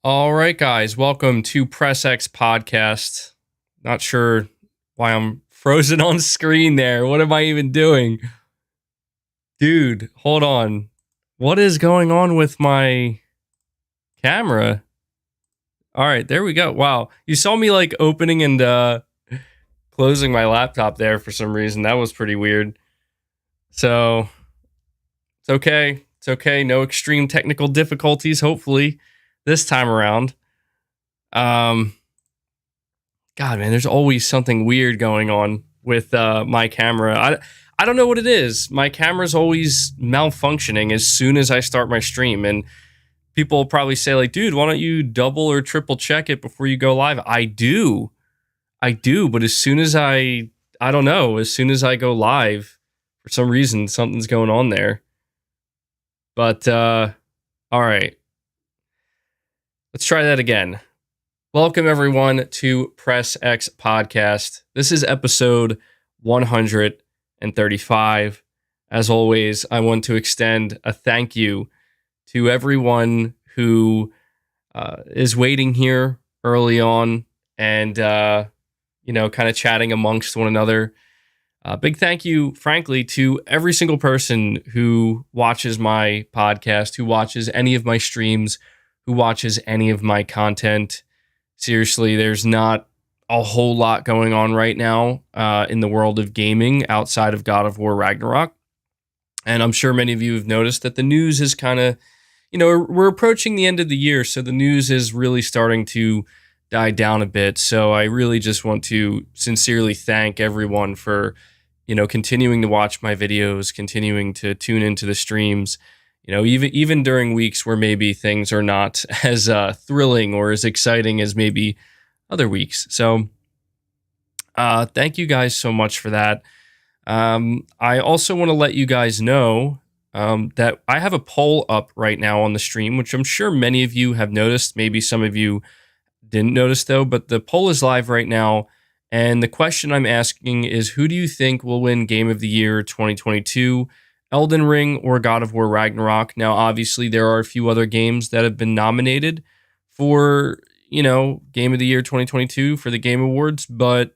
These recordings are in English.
All right, guys, welcome to Press X Podcast. Not sure why I'm frozen on screen there. What am I even doing? Dude, hold on. What is going on with my camera? All right, there we go. Wow. You saw me like opening and closing my laptop there for some reason. That was pretty weird. So, it's okay. It's okay. No extreme technical difficulties, hopefully, this time around. Um, God, man, there's always something weird going on with my camera. I don't know what it is. My camera's always malfunctioning as soon as I start my stream, and people will probably say like, "Dude, why don't you double or triple check it before you go live?" I do, but as soon as I don't know, as soon as I go live, for some reason something's going on there. But all right, let's try that again. Welcome, everyone, to Press X Podcast. This is episode 135. As always, I want to extend a thank you to everyone who is waiting here early on and, kind of chatting amongst one another. Big thank you, frankly, to every single person who watches my podcast, who watches any of my streams, who watches any of my content. Seriously, there's not a whole lot going on right now in the world of gaming outside of God of War Ragnarok. And I'm sure many of you have noticed that the news is kind of, we're approaching the end of the year, so the news is really starting to die down a bit. So I really just want to sincerely thank everyone for, continuing to watch my videos, continuing to tune into the streams. Even during weeks where maybe things are not as thrilling or as exciting as maybe other weeks. So thank you guys so much for that. I also want to let you guys know that I have a poll up right now on the stream, which I'm sure many of you have noticed. Maybe some of you didn't notice, though, but the poll is live right now. And the question I'm asking is, who do you think will win Game of the Year 2022? Elden Ring or God of War Ragnarok? Now, obviously, there are a few other games that have been nominated for, Game of the Year 2022 for the Game Awards. But,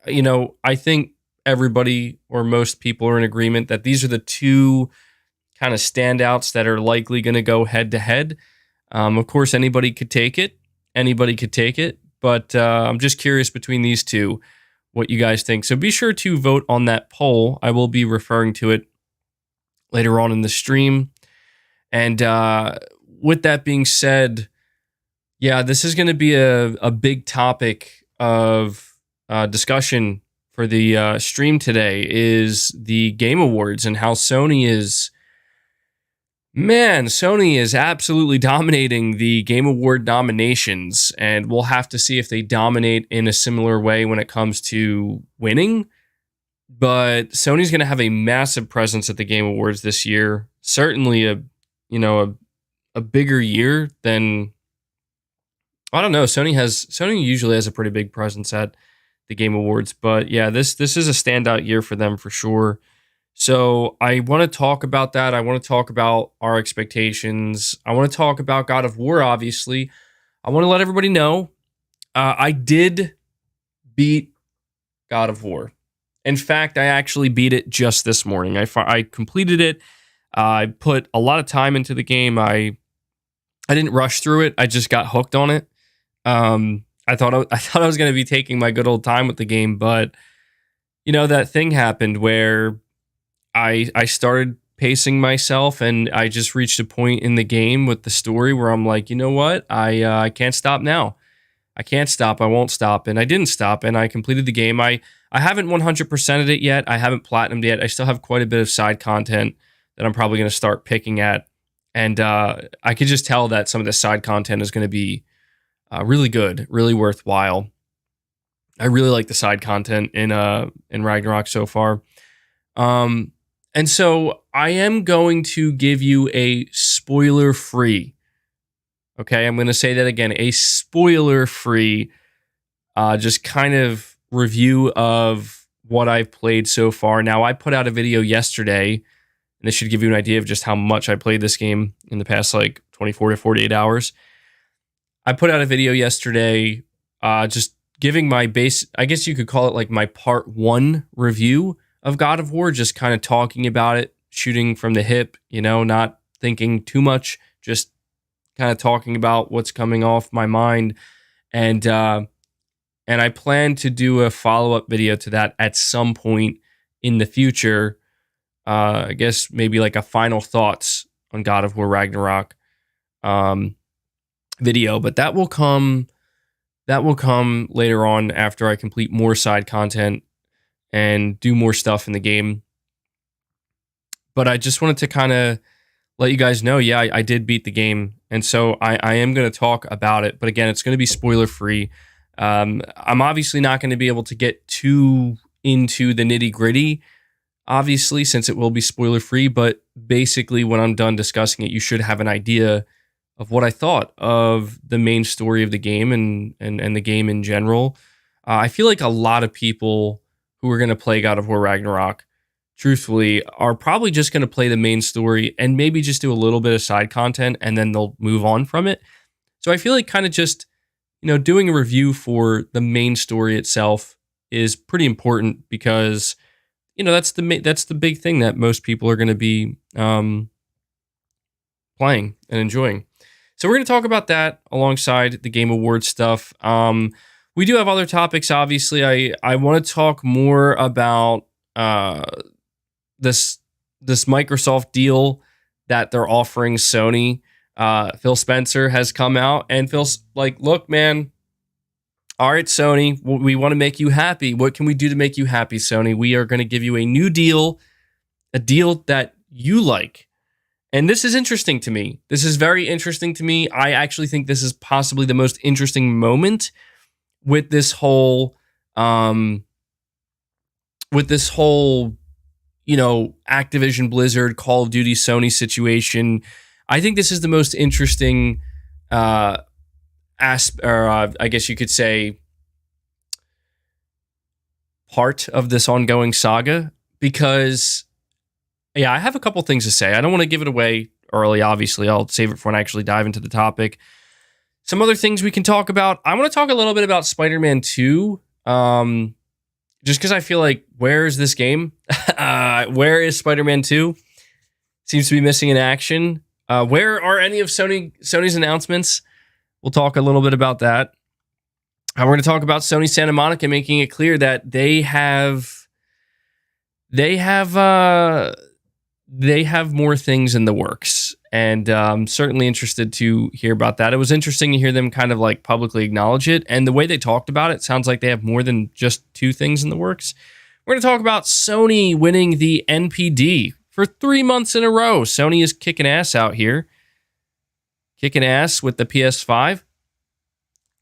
I think everybody or most people are in agreement that these are the two kind of standouts that are likely going to go head to head. Of course, anybody could take it. But I'm just curious between these two what you guys think. So be sure to vote on that poll. I will be referring to it later on in the stream. And with that being said, yeah, this is going to be a big topic of discussion for the stream today is the Game Awards and how Sony is absolutely dominating the Game Award nominations, and we'll have to see if they dominate in a similar way when it comes to winning. But Sony's going to have a massive presence at the Game Awards this year. Certainly a bigger year than, I don't know. Sony usually has a pretty big presence at the Game Awards, but yeah, this is a standout year for them for sure. So I want to talk about that. I want to talk about our expectations. I want to talk about God of War, obviously. I want to let everybody know I did beat God of War. In fact, I actually beat it just this morning. I completed it. I put a lot of time into the game. I didn't rush through it. I just got hooked on it. I thought I was going to be taking my good old time with the game, but that thing happened where I started pacing myself, and I just reached a point in the game with the story where I'm like, you know what? I can't stop now. I can't stop. I won't stop. And I didn't stop, and I completed the game. I haven't 100%ed it yet. I haven't platinumed yet. I still have quite a bit of side content that I'm probably going to start picking at. And I could just tell that some of the side content is going to be really good, really worthwhile. I really like the side content in Ragnarok so far. And so I am going to give you a spoiler-free. Okay, I'm going to say that again, a spoiler-free, just kind of review of what I've played so far. Now, I put out a video yesterday, and this should give you an idea of just how much I played this game in the past, 24 to 48 hours. I put out a video yesterday, just giving my base, I guess you could call it like my part 1 review of God of War, just kind of talking about it, shooting from the hip, not thinking too much, just kind of talking about what's coming off my mind. And I plan to do a follow-up video to that at some point in the future. I guess maybe like a final thoughts on God of War Ragnarok video, but that will come later on after I complete more side content and do more stuff in the game. But I just wanted to kind of let you guys know, yeah, I did beat the game, and so I am going to talk about it. But again, it's going to be spoiler free. I'm obviously not going to be able to get too into the nitty gritty, obviously, since it will be spoiler free. But basically, when I'm done discussing it, you should have an idea of what I thought of the main story of the game and the game in general. I feel like a lot of people who are going to play God of War Ragnarok, truthfully, are probably just going to play the main story and maybe just do a little bit of side content and then they'll move on from it. So I feel like kind of just, doing a review for the main story itself is pretty important because, that's the big thing that most people are going to be playing and enjoying. So we're going to talk about that alongside the Game Awards stuff. We do have other topics, obviously. I want to talk more about this Microsoft deal that they're offering Sony. Phil Spencer has come out and Phil's like, look, man, all right, Sony, we want to make you happy. What can we do to make you happy, Sony? We are going to give you a new deal, a deal that you like. And this is interesting to me. This is very interesting to me. I actually think this is possibly the most interesting moment with this whole, Activision Blizzard, Call of Duty, Sony situation. I think this is the most interesting I guess you could say part of this ongoing saga because, yeah, I have a couple things to say. I don't want to give it away early, obviously. I'll save it for when I actually dive into the topic. Some other things we can talk about. I want to talk a little bit about Spider-Man 2. Just because I feel like, where is this game? Where is Spider-Man 2? Seems to be missing in action. Where are any of Sony's announcements? We'll talk a little bit about that. We're going to talk about Sony Santa Monica making it clear that they have more things in the works. And I'm certainly interested to hear about that. It was interesting to hear them kind of like publicly acknowledge it. And the way they talked about it sounds like they have more than just 2 things in the works. We're going to talk about Sony winning the NPD for 3 months in a row. Sony is kicking ass out here. Kicking ass with the PS5.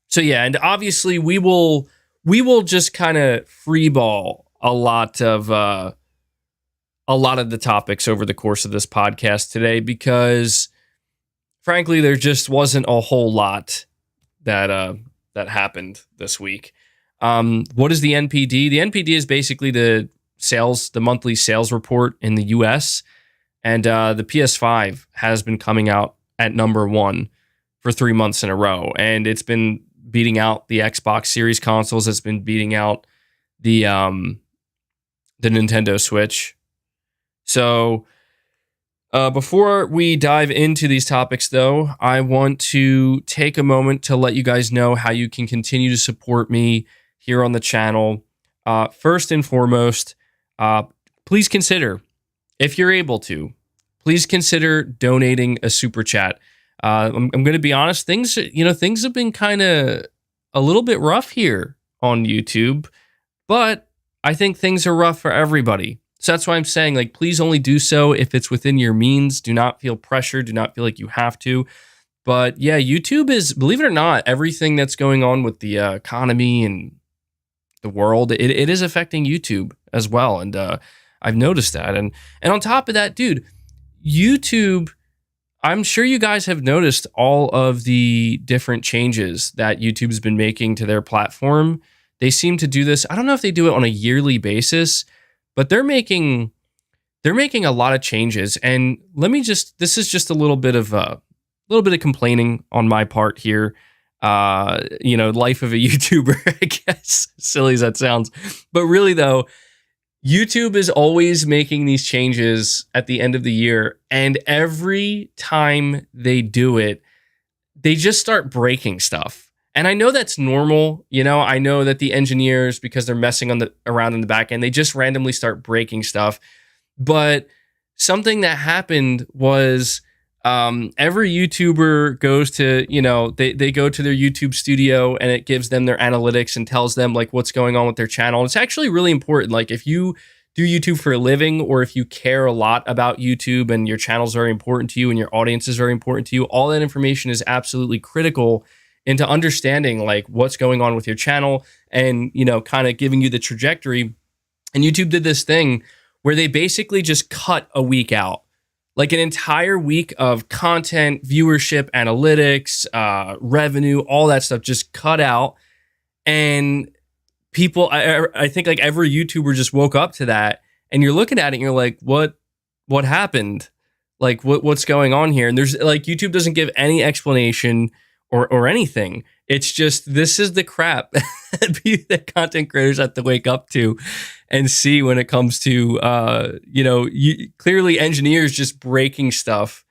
So yeah, and obviously we will just kind of freeball a lot of the topics over the course of this podcast today because, frankly, there just wasn't a whole lot that happened this week. What is the NPD? The NPD is basically the monthly sales report in the US, and the PS5 has been coming out at number 1 for 3 months in a row, and it's been beating out the Xbox Series consoles. It's been beating out the Nintendo Switch. So before we dive into these topics, though, I want to take a moment to let you guys know how you can continue to support me here on the channel. First and foremost, please consider, if you're able to, please consider donating a super chat. I'm going to be honest, things have been kind of a little bit rough here on YouTube, but I think things are rough for everybody. So that's why I'm saying, like, please only do so if it's within your means. Do not feel pressure. Do not feel like you have to. But yeah, YouTube is, believe it or not, everything that's going on with the economy and the world, it is affecting YouTube as well. And I've noticed that. And on top of that, dude, YouTube, I'm sure you guys have noticed all of the different changes that YouTube's been making to their platform. They seem to do this. I don't know if they do it on a yearly basis, but they're making a lot of changes. And this is just a little bit of complaining on my part here. life of a YouTuber, I guess, silly as that sounds. But really though, YouTube is always making these changes at the end of the year, and every time they do it, they just start breaking stuff. And I know that's normal. I know that the engineers, because they're messing around in the back end, they just randomly start breaking stuff. But something that happened was every YouTuber goes to, they go to their YouTube studio, and it gives them their analytics and tells them like what's going on with their channel. And it's actually really important. Like if you do YouTube for a living, or if you care a lot about YouTube and your channel is very important to you and your audience is very important to you, all that information is absolutely critical into understanding like what's going on with your channel and, kind of giving you the trajectory. And YouTube did this thing where they basically just cut a week out, like an entire week of content, viewership, analytics, revenue, all that stuff just cut out. And people, I think like every YouTuber just woke up to that, and you're looking at it and you're like, what happened? Like what's going on here? And there's like, YouTube doesn't give any explanation or anything. It's just, this is the crap that content creators have to wake up to and see when it comes to, clearly engineers just breaking stuff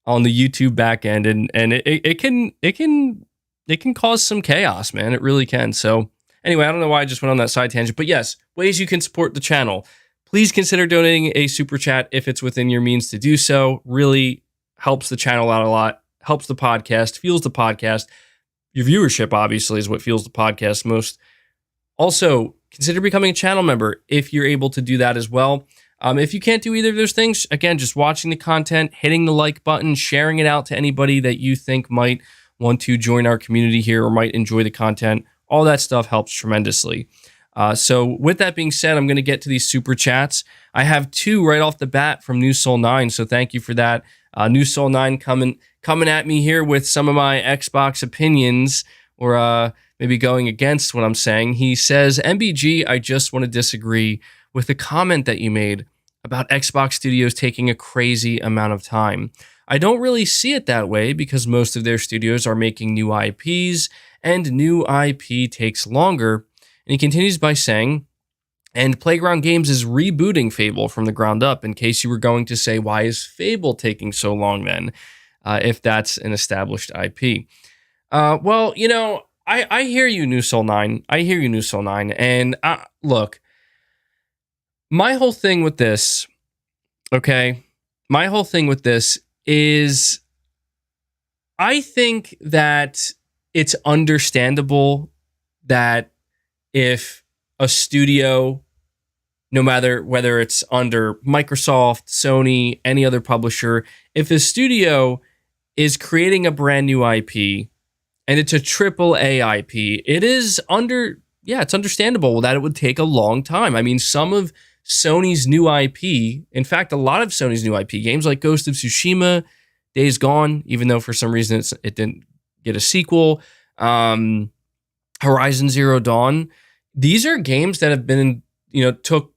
on the YouTube back end. And it can cause some chaos, man. It really can. So anyway, I don't know why I just went on that side tangent, but yes, ways you can support the channel. Please consider donating a super chat if it's within your means to do so. Really helps the channel out a lot, helps the podcast, fuels the podcast. Your viewership, obviously, is what fuels the podcast most. Also, consider becoming a channel member if you're able to do that as well. If you can't do either of those things, again, just watching the content, hitting the like button, sharing it out to anybody that you think might want to join our community here or might enjoy the content. All that stuff helps tremendously. So with that being said, I'm going to get to these super chats. I have two right off the bat from New Soul 9, so thank you for that. New Soul 9 coming at me here with some of my Xbox opinions, or maybe going against what I'm saying. He says, MBG, I just want to disagree with the comment that you made about Xbox studios taking a crazy amount of time. I don't really see it that way, because most of their studios are making new IPs, and new IP takes longer. And he continues by saying, and Playground Games is rebooting Fable from the ground up, in case you were going to say, why is Fable taking so long then, if that's an established IP? Well, I hear you, New Soul 9. I hear you, New Soul 9. And look, my whole thing with this, okay, is I think that it's understandable that if a studio, no matter whether it's under Microsoft, Sony, any other publisher, if a studio is creating a brand new IP and it's a AAA IP, it's understandable that it would take a long time. I mean, some of Sony's new IP, in fact, a lot of Sony's new IP games like Ghost of Tsushima, Days Gone, even though for some reason it didn't get a sequel, Horizon Zero Dawn, these are games that have been, took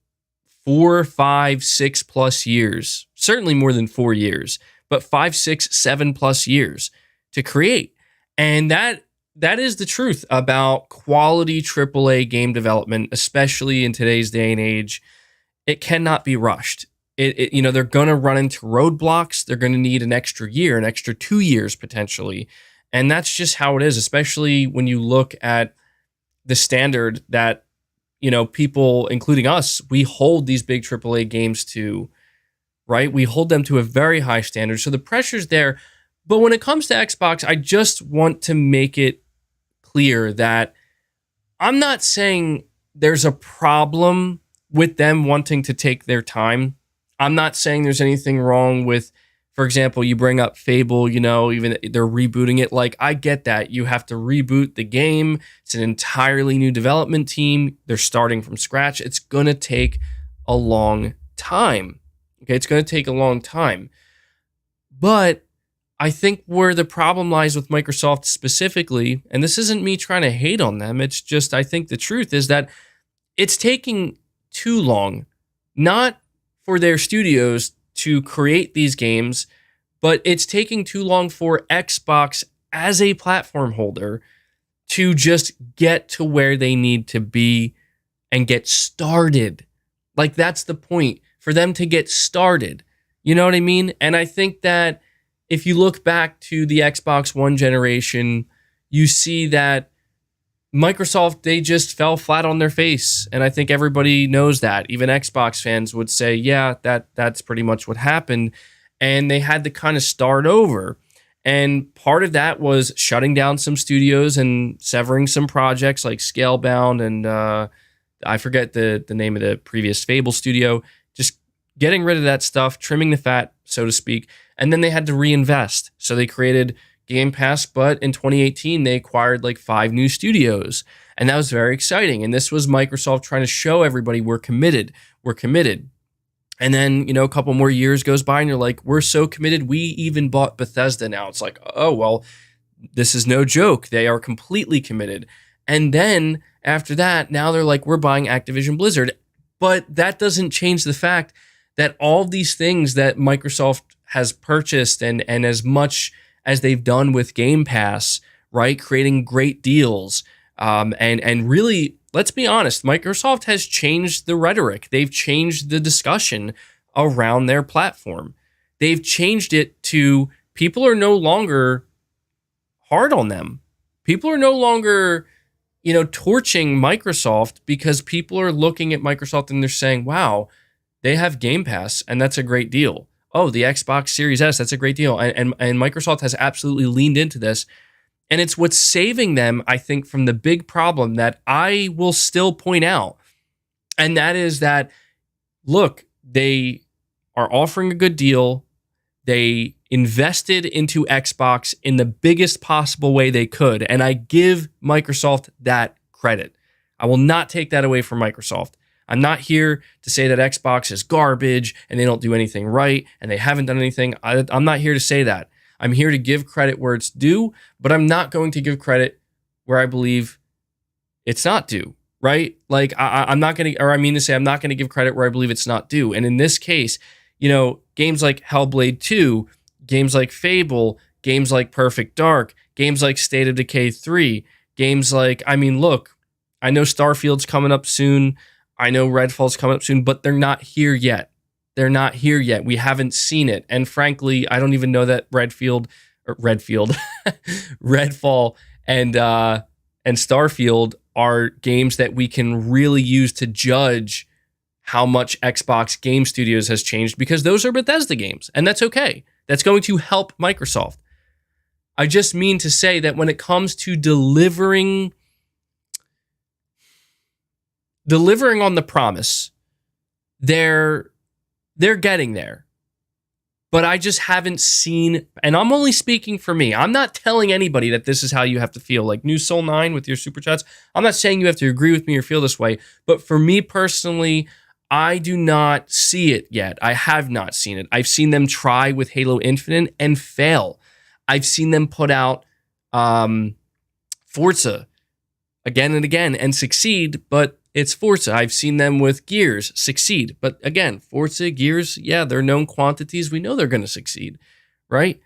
4, 5, 6 plus years, certainly more than 4 years, but 5, 6, 7 plus years to create. And that is the truth about quality AAA game development, especially in today's day and age. It cannot be rushed. They're going to run into roadblocks. They're going to need an extra year, an extra 2 years potentially. And that's just how it is, especially when you look at the standard that, people, including us, we hold these big AAA games to, right? We hold them to a very high standard. So the pressure's there. But when it comes to Xbox, I just want to make it clear that I'm not saying there's a problem with them wanting to take their time. I'm not saying there's anything wrong with, for example, you bring up Fable, even they're rebooting it. Like, I get that. You have to reboot the game. It's an entirely new development team. They're starting from scratch. It's going to take a long time. Okay, it's going to take a long time. But I think where the problem lies with Microsoft specifically, and this isn't me trying to hate on them, it's just I think the truth is that it's taking too long, not for their studios to create these games, but it's taking too long for Xbox as a platform holder to just get to where they need to be and get started. Like, that's the point, for them to get started. You know what I mean? And I think that if you look back to the Xbox One generation, you see that Microsoft, they just fell flat on their face. And I think everybody knows that. Even Xbox fans would say, yeah, that's pretty much what happened. And they had to kind of start over. And part of that was shutting down some studios and severing some projects like Scalebound and I forget the name of the previous Fable studio. Just getting rid of that stuff, trimming the fat, so to speak. And then they had to reinvest. So they created Game Pass, but in 2018, they acquired like 5 new studios. And that was very exciting. And this was Microsoft trying to show everybody we're committed. We're committed. And then, a couple more years goes by and you're like, we're so committed. We even bought Bethesda now. It's like, oh, well, this is no joke. They are completely committed. And then after that, now they're like, we're buying Activision Blizzard. But that doesn't change the fact that all these things that Microsoft has purchased and as much as they've done with Game Pass, right, creating great deals, and really, let's be honest, Microsoft has changed the rhetoric. They've changed the discussion around their platform. They've changed it to people are no longer hard on them. People are no longer, torching Microsoft because people are looking at Microsoft and they're saying, wow, they have Game Pass and that's a great deal. Oh, the Xbox Series S, that's a great deal. And Microsoft has absolutely leaned into this. And it's what's saving them, I think, from the big problem that I will still point out. And that is that, look, they are offering a good deal. They invested into Xbox in the biggest possible way they could. And I give Microsoft that credit. I will not take that away from Microsoft. I'm not here to say that Xbox is garbage and they don't do anything right and they haven't done anything. I'm not here to say that. I'm here to give credit where it's due, but I'm not going to give credit where I believe it's not due, right? Like, I'm not going to, or I mean to say, I'm not going to give credit where I believe it's not due. And in this case, games like Hellblade 2, games like Fable, games like Perfect Dark, games like State of Decay 3, games like, look, I know Starfield's coming up soon. I know Redfall's coming up soon, but they're not here yet. They're not here yet. We haven't seen it. And frankly, I don't even know that Redfall and Starfield are games that we can really use to judge how much Xbox Game Studios has changed, because those are Bethesda games, and that's okay. That's going to help Microsoft. I just mean to say that when it comes to delivering on the promise, they're getting there. But I just haven't seen, and I'm only speaking for me. I'm not telling anybody that this is how you have to feel. Like New Soul 9 with your super chats, I'm not saying you have to agree with me or feel this way. But for me personally, I do not see it yet. I have not seen it. I've seen them try with Halo Infinite and fail. I've seen them put out Forza again and again and succeed, but it's Forza. I've seen them with Gears succeed. But again, Forza, Gears, yeah, they're known quantities. We know they're going to succeed, right?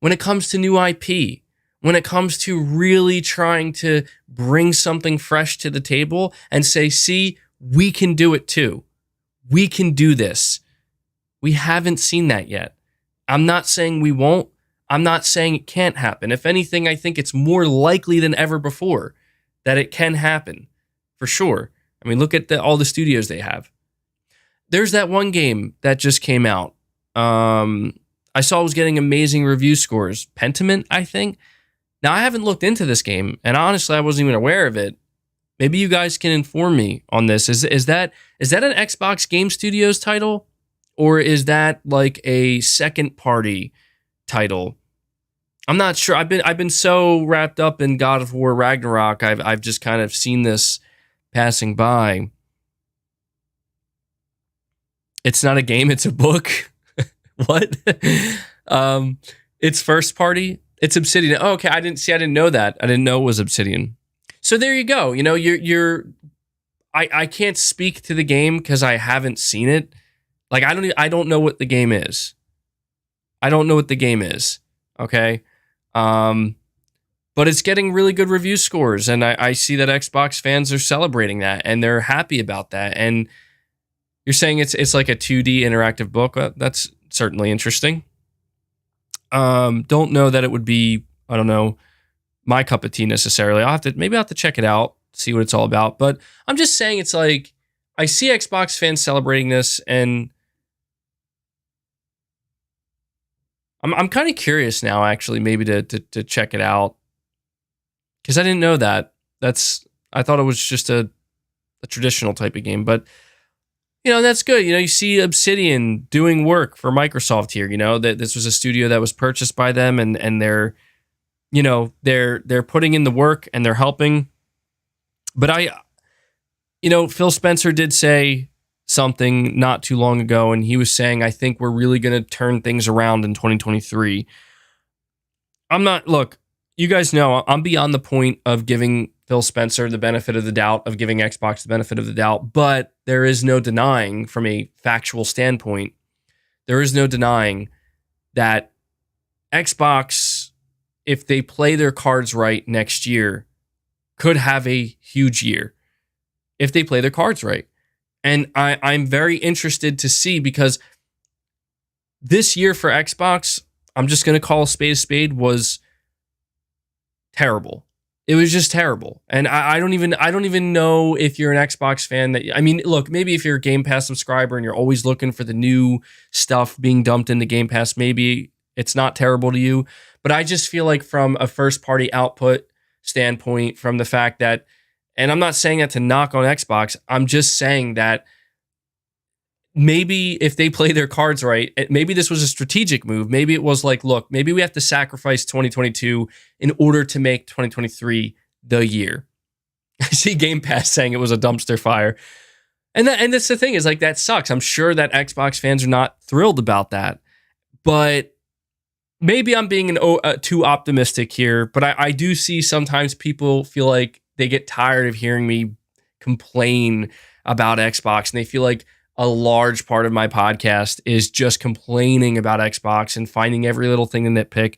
When it comes to new IP, when it comes to really trying to bring something fresh to the table and say, see, we can do it too. We can do this. We haven't seen that yet. I'm not saying we won't. I'm not saying it can't happen. If anything, I think it's more likely than ever before that it can happen, for sure. Look at all the studios they have. There's that one game that just came out. I saw it was getting amazing review scores. Pentiment, I think. Now, I haven't looked into this game, and honestly, I wasn't even aware of it. Maybe you guys can inform me on this. Is that an Xbox Game Studios title, or is that like a second party title? I'm not sure. I've been so wrapped up in God of War Ragnarok. I've just kind of seen this passing by. It's not a game, it's a book. What? It's first party. It's Obsidian. Oh, okay. I didn't know that. I didn't know it was Obsidian. So there you go. I can't speak to the game because I haven't seen it. Like, I don't know what the game is. I don't know what the game is. Okay. but it's getting really good review scores. And I see that Xbox fans are celebrating that and they're happy about that. And you're saying it's like a 2D interactive book. That's certainly interesting. Don't know that it would be, I don't know, my cup of tea necessarily. I'll have to check it out, see what it's all about. But I'm just saying, it's like, I see Xbox fans celebrating this, and I'm kind of curious now, actually, maybe to check it out, because I didn't know that. I thought it was just a traditional type of game, but that's good. You see Obsidian doing work for Microsoft here. That this was a studio that was purchased by them, and they're putting in the work and they're helping. But Phil Spencer did say something not too long ago, and he was saying, I think we're really going to turn things around in 2023. Look, you guys know I'm beyond the point of giving Phil Spencer the benefit of the doubt, of giving Xbox the benefit of the doubt, but there is no denying, from a factual standpoint, there is no denying that Xbox, if they play their cards right next year, could have a huge year. If they play their cards right. And I'm very interested to see, because this year for Xbox, I'm just going to call a spade, was terrible. It was just terrible. And I don't even know if you're an Xbox fan look, maybe if you're a Game Pass subscriber and you're always looking for the new stuff being dumped into Game Pass, maybe it's not terrible to you. But I just feel like, from a first party output standpoint, from the fact that, and I'm not saying that to knock on Xbox, I'm just saying that maybe if they play their cards right, maybe this was a strategic move. Maybe it was like, look, maybe we have to sacrifice 2022 in order to make 2023 the year. I see Game Pass saying it was a dumpster fire. And that's the thing, is like, that sucks. I'm sure that Xbox fans are not thrilled about that. But maybe I'm being too optimistic here. But I do see sometimes people feel like they get tired of hearing me complain about Xbox, and they feel like a large part of my podcast is just complaining about Xbox and finding every little thing to nitpick.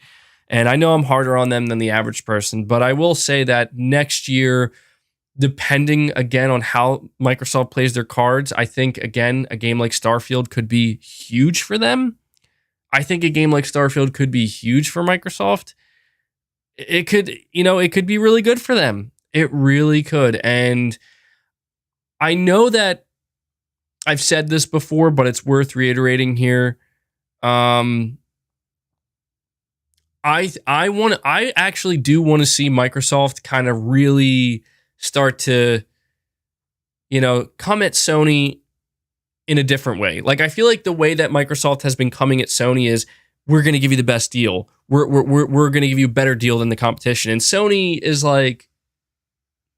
And I know I'm harder on them than the average person, but I will say that next year, depending again on how Microsoft plays their cards, I think, again, a game like Starfield could be huge for them. I think a game like Starfield could be huge for Microsoft. It could be really good for them. It really could. And I know that I've said this before, but it's worth reiterating here. I actually do want to see Microsoft kind of really start to, come at Sony in a different way. Like, I feel like the way that Microsoft has been coming at Sony is, we're going to give you the best deal. We're going to give you a better deal than the competition. And Sony is like,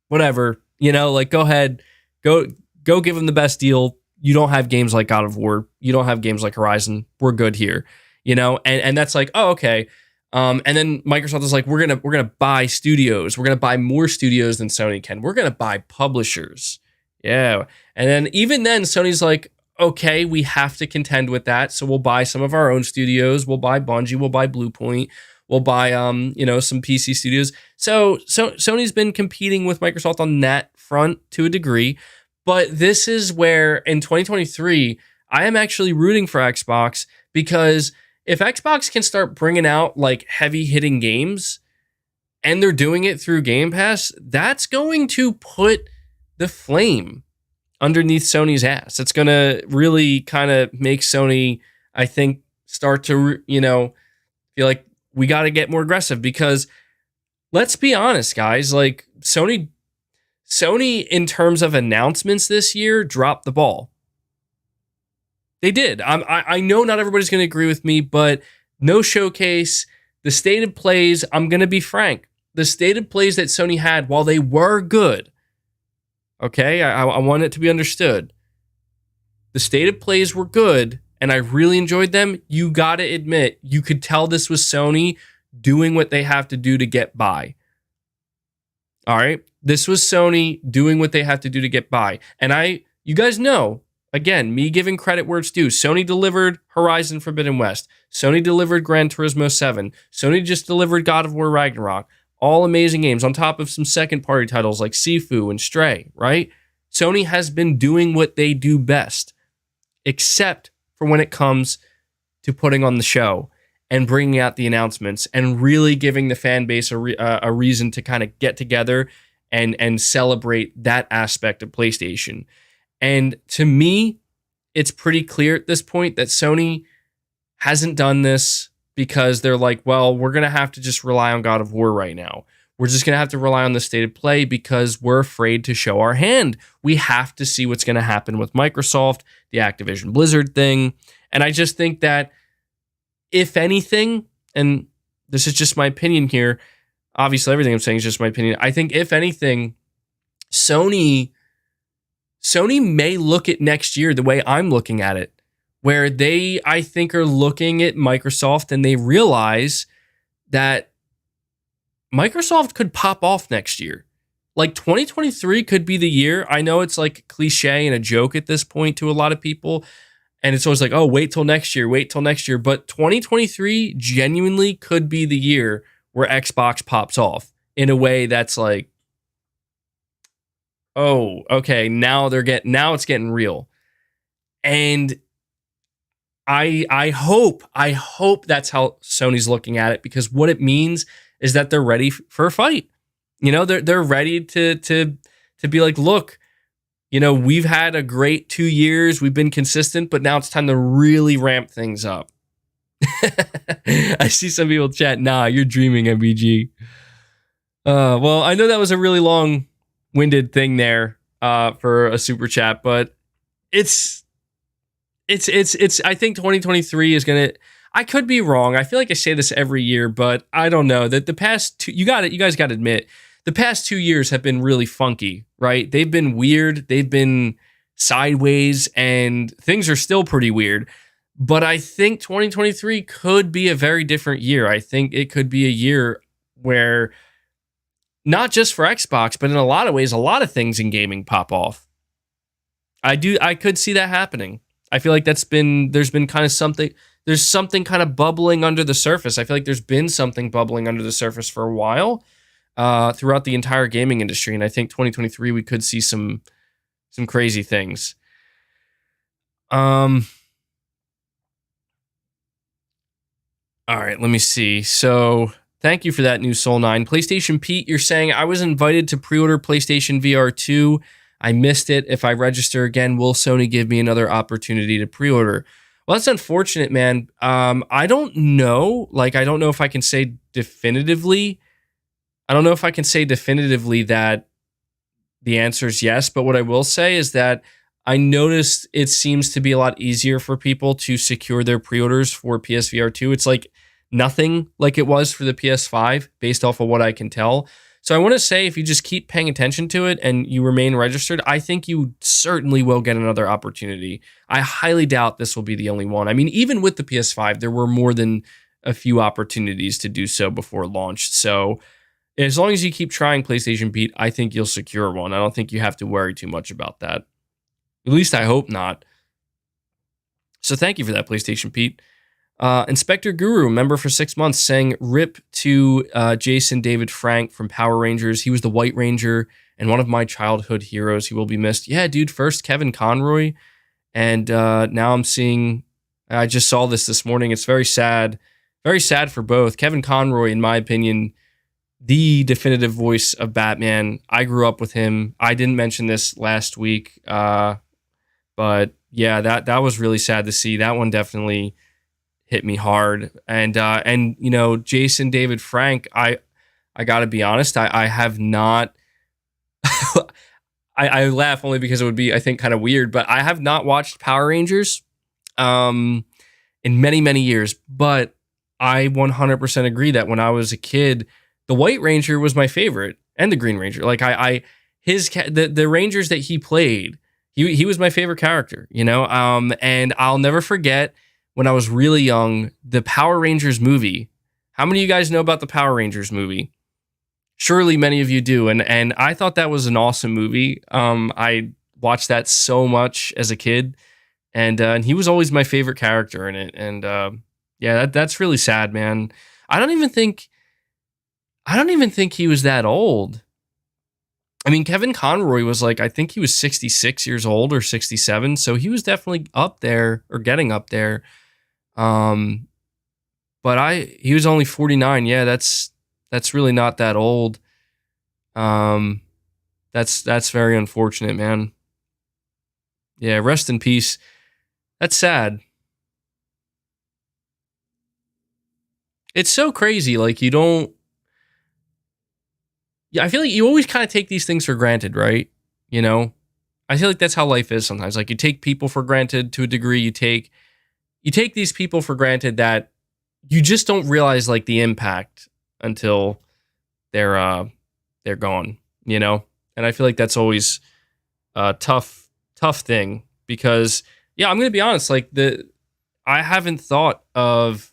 whatever, go ahead, go give them the best deal. You don't have games like God of War. You don't have games like Horizon. We're good here, and that's like, oh, okay. And then Microsoft is like, we're gonna buy studios. We're gonna buy more studios than Sony can. We're gonna buy publishers. Yeah. And then even then, Sony's like, okay, we have to contend with that. So we'll buy some of our own studios. We'll buy Bungie. We'll buy Bluepoint. We'll buy some PC studios. So Sony's been competing with Microsoft on that front to a degree. But this is where, in 2023, I am actually rooting for Xbox, because if Xbox can start bringing out like heavy hitting games, and they're doing it through Game Pass, that's going to put the flame underneath Sony's ass. It's going to really kind of make Sony, I think, start to, feel like we got to get more aggressive, because let's be honest, guys, like Sony, in terms of announcements this year, dropped the ball. They did. I know not everybody's going to agree with me, but no showcase. The state of plays, I'm going to be frank, the state of plays that Sony had, while they were good, okay, I want it to be understood, the state of plays were good, and I really enjoyed them. You got to admit, you could tell this was Sony doing what they have to do to get by. All right? This was Sony doing what they have to do to get by. And you guys know, again, me giving credit where it's due. Sony delivered Horizon Forbidden West. Sony delivered Gran Turismo 7. Sony just delivered God of War Ragnarok. all amazing games on top of some second party titles like Sifu and Stray, right? Sony has been doing what they do best, except for when it comes to putting on the show and bringing out the announcements and really giving the fan base a reason to kind of get together and celebrate that aspect of PlayStation. And to me, it's pretty clear at this point that Sony hasn't done this because they're like, well, we're going to have to just rely on God of War right now. We're just going to have to rely on the state of play because we're afraid to show our hand. We have to see what's going to happen with Microsoft, the Activision Blizzard thing. And I just think that if anything, and this is just my opinion here, obviously everything I'm saying is just my opinion. I think if anything, Sony may look at next year the way I'm looking at it, where they, I think, are looking at Microsoft and they realize that Microsoft could pop off next year. Like 2023 could be the year. I know it's like cliche and a joke at this point to a lot of people. And it's always like, oh, wait till next year. But 2023 genuinely could be the year where Xbox pops off in a way that's like, oh, okay, now it's getting real. And I hope that's how Sony's looking at it, because what it means is that they're ready for a fight. You know, they're ready to be like, look, you know, we've had a great 2 years, we've been consistent, but now it's time to really ramp things up. I see some people chat, nah, you're dreaming, MBG. Well, I know that was a really long-winded thing there for a super chat, but it's I think 2023 is gonna. I could be wrong. I feel like I say this every year, but I don't know. That the past two, you guys got to admit, the past 2 years have been really funky, right? They've been weird. They've been sideways, and things are still pretty weird. But I think 2023 could be a very different year. I think it could be a year where not just for Xbox, but in a lot of ways, a lot of things in gaming pop off. I could see that happening. I feel like there's been kind of something. There's something kind of bubbling under the surface. I feel like there's been something bubbling under the surface for a while throughout the entire gaming industry. And I think 2023, we could see some crazy things. All right, let me see. So thank you for that, new Soul 9. PlayStation Pete, you're saying, I was invited to pre-order PlayStation VR 2. I missed it. If I register again, will Sony give me another opportunity to pre-order? Well, that's unfortunate, man. I don't know. Like, I don't know if I can say definitively. I don't know if I can say definitively that the answer is yes. But what I will say is that I noticed it seems to be a lot easier for people to secure their pre-orders for PSVR 2. It's like nothing like it was for the PS5, based off of what I can tell. So I want to say, if you just keep paying attention to it and you remain registered, I think you certainly will get another opportunity. I highly doubt this will be the only one. I mean, even with the PS5, there were more than a few opportunities to do so before launch. So as long as you keep trying, PlayStation Pete, I think you'll secure one. I don't think you have to worry too much about that. At least I hope not. So thank you for that, PlayStation Pete. Inspector Guru, member for 6 months, saying rip to Jason David Frank from Power Rangers. He was the White Ranger and one of my childhood heroes. He will be missed. Yeah, dude, first Kevin Conroy. And now I'm seeing, I just saw this morning. It's very sad. Very sad for both. Kevin Conroy, in my opinion, the definitive voice of Batman. I grew up with him. I didn't mention this last week. But yeah, that was really sad to see. That one definitely hit me hard. And you know, Jason David Frank, I gotta be honest, I have not I laugh only because it would be, I think, kind of weird, but I have not watched Power Rangers in many, many years. But I 100% agree that when I was a kid, the White Ranger was my favorite, and the Green Ranger. Like the Rangers that he played, he was my favorite character, you know? And I'll never forget, when I was really young, the Power Rangers movie. How many of you guys know about the Power Rangers movie? Surely many of you do. And I thought that was an awesome movie. I watched that so much as a kid, and he was always my favorite character in it. And yeah, that's really sad, man. I don't even think, I don't even think he was that old. I mean, Kevin Conroy was like, I think he was 66 years old or 67. So he was definitely up there or getting up there. But he was only 49. Yeah, that's really not that old. That's very unfortunate, man. Yeah, rest in peace. That's sad. It's so crazy. Like, you don't. Yeah, I feel like you always kind of take these things for granted, right? You know, I feel like that's how life is sometimes. Like, you take people for granted to a degree. You take these people for granted that you just don't realize like the impact until they're gone, you know? And I feel like that's always a tough thing because yeah, I'm going to be honest, like I haven't thought of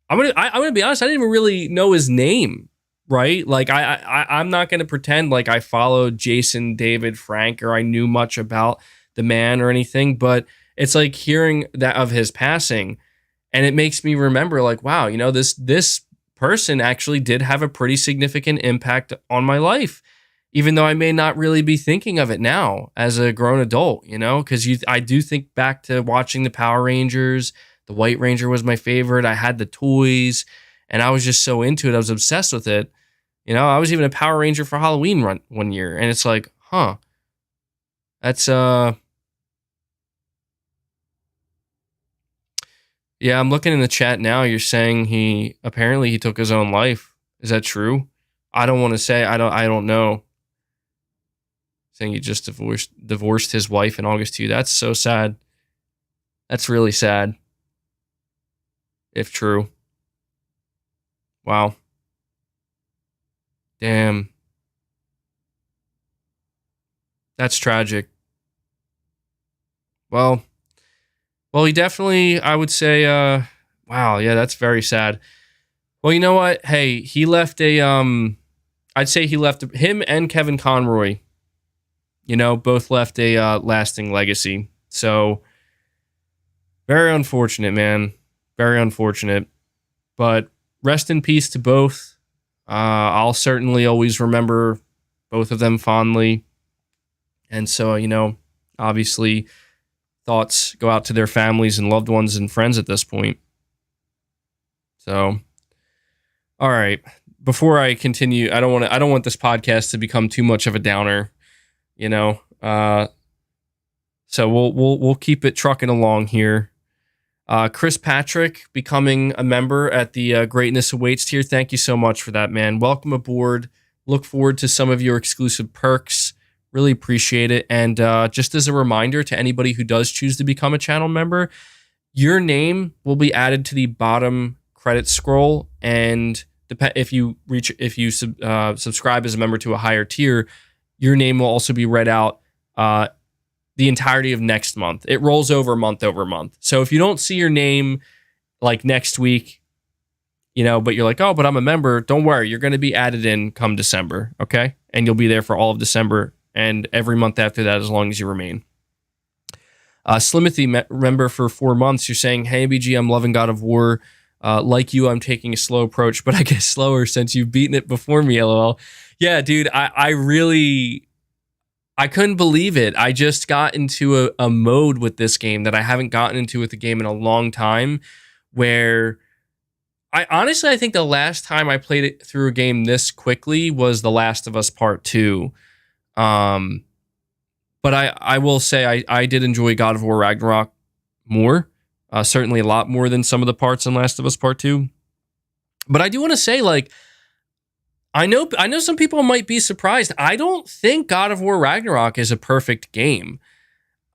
I'm going to be honest, I didn't even really know his name, right? Like I'm not going to pretend like I followed Jason David Frank or I knew much about the man or anything, but it's like hearing that of his passing and it makes me remember like, wow, you know, this person actually did have a pretty significant impact on my life, even though I may not really be thinking of it now as a grown adult, you know, because I do think back to watching the Power Rangers. The White Ranger was my favorite. I had the toys and I was just so into it. I was obsessed with it. You know, I was even a Power Ranger for Halloween one year. And it's like, huh, that's, yeah, I'm looking in the chat now. You're saying he took his own life. Is that true? I don't want to say. I don't know. Saying he just divorced his wife in August too. That's so sad. That's really sad. If true. Wow. Damn. That's tragic. Well, he definitely, I would say, wow, yeah, that's very sad. Well, you know what? Hey, he left I'd say he left him and Kevin Conroy, you know, both left a lasting legacy. So, very unfortunate, man. Very unfortunate. But rest in peace to both. I'll certainly always remember both of them fondly. And so, you know, obviously, thoughts go out to their families and loved ones and friends at this point. So, all right. Before I continue, I don't want this podcast to become too much of a downer, you know. So we'll keep it trucking along here. Chris Patrick becoming a member at the Greatness Awaits tier. Thank you so much for that, man. Welcome aboard. Look forward to some of your exclusive perks. Really appreciate it. And just as a reminder to anybody who does choose to become a channel member, your name will be added to the bottom credit scroll. And if you subscribe as a member to a higher tier, your name will also be read out the entirety of next month. It rolls over month over month. So if you don't see your name like next week, you know, but you're like, oh, but I'm a member, don't worry. You're going to be added in come December. Okay. And you'll be there for all of December and every month after that, as long as you remain. Slimothy, member for 4 months. You're saying, hey, BG, I'm loving God of War. Like you, I'm taking a slow approach, but I guess slower since you've beaten it before me, LOL. Yeah, dude, I couldn't believe it. I just got into a mode with this game that I haven't gotten into with the game in a long time, where I think the last time I played it through a game this quickly was The Last of Us Part 2. But I will say I did enjoy God of War Ragnarok more. Certainly a lot more than some of the parts in Last of Us Part 2. But I do want to say, like, I know some people might be surprised. I don't think God of War Ragnarok is a perfect game.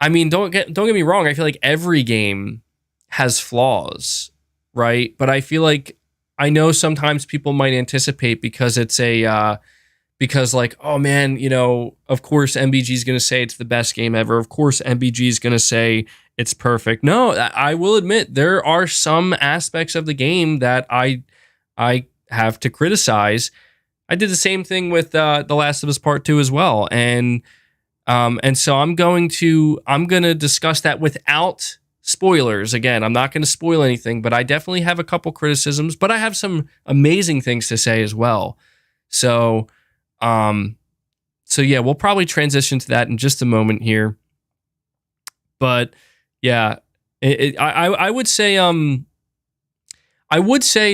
I mean, don't get me wrong. I feel like every game has flaws, right? But I feel like I know sometimes people might anticipate because it's because like, oh man, you know, of course MBG is going to say it's the best game ever. Of course MBG is going to say it's perfect. No, I will admit there are some aspects of the game that I have to criticize. I did the same thing with The Last of Us Part 2 as well. And so I'm going to discuss that without spoilers. Again, I'm not going to spoil anything, but I definitely have a couple criticisms, but I have some amazing things to say as well. So, yeah, we'll probably transition to that in just a moment here. But yeah, I would say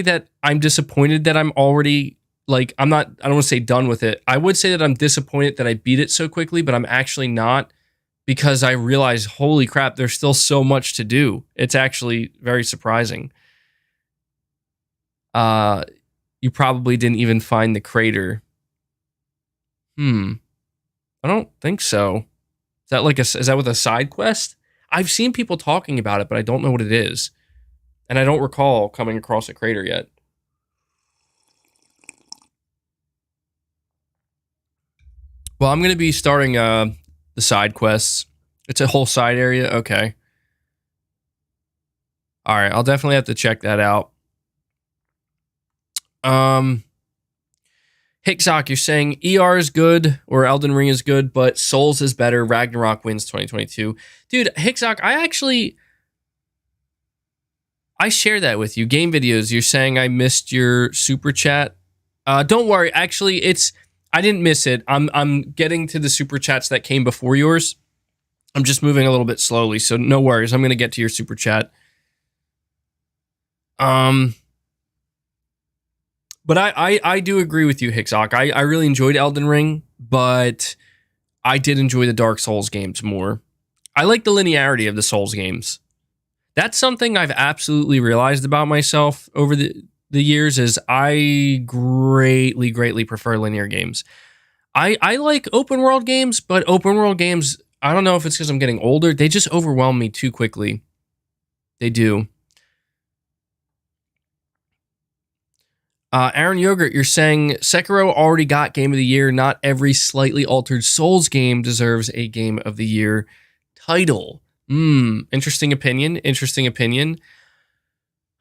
that I'm disappointed that I'm already like I don't want to say done with it. I would say that I'm disappointed that I beat it so quickly, but I'm actually not, because I realized, holy crap, there's still so much to do. It's actually very surprising. You probably didn't even find the crater. I don't think so. Is that with a side quest? I've seen people talking about it, but I don't know what it is. And I don't recall coming across a crater yet. Well, I'm going to be starting the side quests. It's a whole side area? Okay. All right, I'll definitely have to check that out. Hicksock, you're saying ER is good or Elden Ring is good, but Souls is better. Ragnarok wins 2022. Dude, Hicksock, I share that with you. Game videos, you're saying I missed your super chat. Don't worry. Actually, I didn't miss it. I'm getting to the super chats that came before yours. I'm just moving a little bit slowly, so no worries. I'm going to get to your super chat. But I do agree with you, Hicksock. I really enjoyed Elden Ring, but I did enjoy the Dark Souls games more. I like the linearity of the Souls games. That's something I've absolutely realized about myself over the years, is I greatly, greatly prefer linear games. I like open world games, but open world games, I don't know if it's because I'm getting older, they just overwhelm me too quickly. They do. Aaron Yogurt, you're saying Sekiro already got Game of the Year. Not every slightly altered Souls game deserves a Game of the Year title. Interesting opinion. Interesting opinion.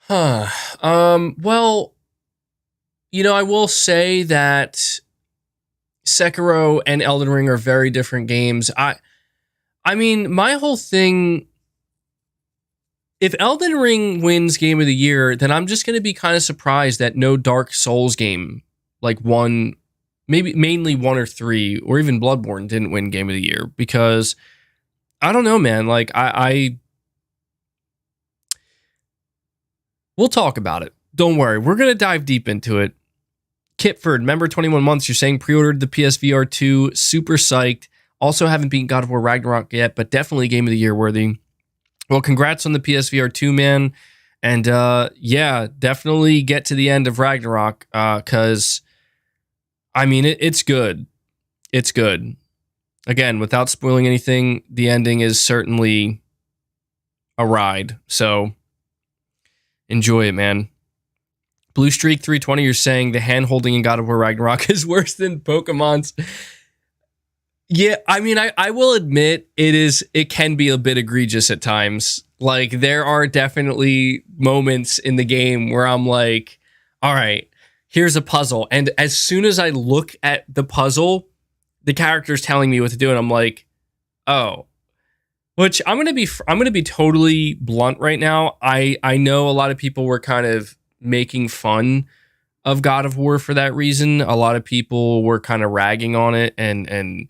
Well, I will say that Sekiro and Elden Ring are very different games. I mean, my whole thing, if Elden Ring wins Game of the Year, then I'm just going to be kind of surprised that no Dark Souls game, like one, maybe mainly 1 or 3, or even Bloodborne didn't win Game of the Year, because I don't know, man. Like we'll talk about it. Don't worry. We're going to dive deep into it. Kitford, member 21 months, you're saying pre-ordered the PSVR 2, super psyched. Also haven't beaten God of War Ragnarok yet, but definitely Game of the Year worthy. Well, congrats on the PSVR 2, man. And yeah, definitely get to the end of Ragnarok, because, I mean, it's good. It's good. Again, without spoiling anything, the ending is certainly a ride. So enjoy it, man. Blue Streak 320, you're saying the hand-holding in God of War Ragnarok is worse than Pokemon's. Yeah, I mean, I will admit it can be a bit egregious at times. Like, there are definitely moments in the game where I'm like, all right, here's a puzzle. And as soon as I look at the puzzle, the character's telling me what to do, and I'm like, oh. Which I'm gonna be totally blunt right now. I know a lot of people were kind of making fun of God of War for that reason. A lot of people were kind of ragging on it, and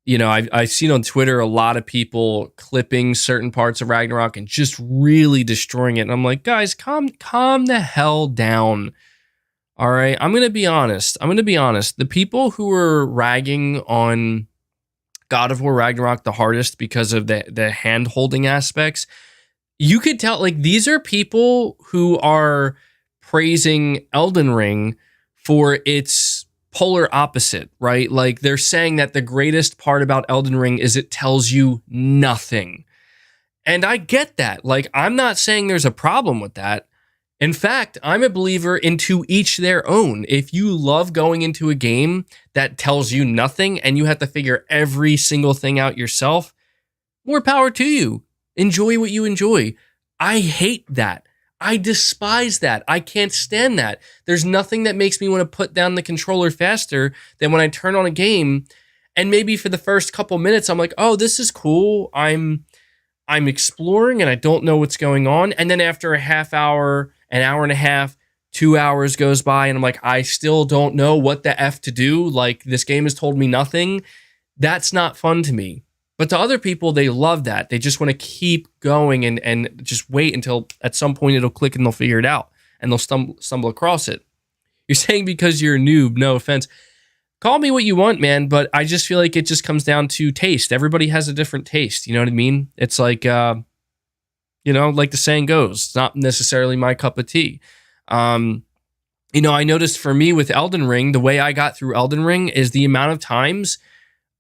I've seen on Twitter a lot of people clipping certain parts of Ragnarok and just really destroying it. And I'm like, guys, calm the hell down. All right, I'm gonna be honest. The people who were ragging on God of War Ragnarok the hardest because of the hand holding aspects, you could tell, like, these are people who are praising Elden Ring for its polar opposite, right? Like, they're saying that the greatest part about Elden Ring is it tells you nothing. And I get that. Like, I'm not saying there's a problem with that. In fact, I'm a believer in to each their own. If you love going into a game that tells you nothing and you have to figure every single thing out yourself, more power to you. Enjoy what you enjoy. I hate that. I despise that. I can't stand that. There's nothing that makes me want to put down the controller faster than when I turn on a game and maybe for the first couple minutes, I'm like, oh, this is cool. I'm I'm exploring and I don't know what's going on. And then after a half hour, an hour and a half, 2 hours goes by, and I'm like, I still don't know what the F to do. Like, this game has told me nothing. That's not fun to me. But to other people, they love that. They just want to keep going and just wait until at some point it'll click and they'll figure it out and they'll stumble across it. You're saying because you're a noob, no offense. Call me what you want, man, but I just feel like it just comes down to taste. Everybody has a different taste. You know what I mean? It's like, like the saying goes, it's not necessarily my cup of tea. I noticed for me with Elden Ring, the way I got through Elden Ring is the amount of times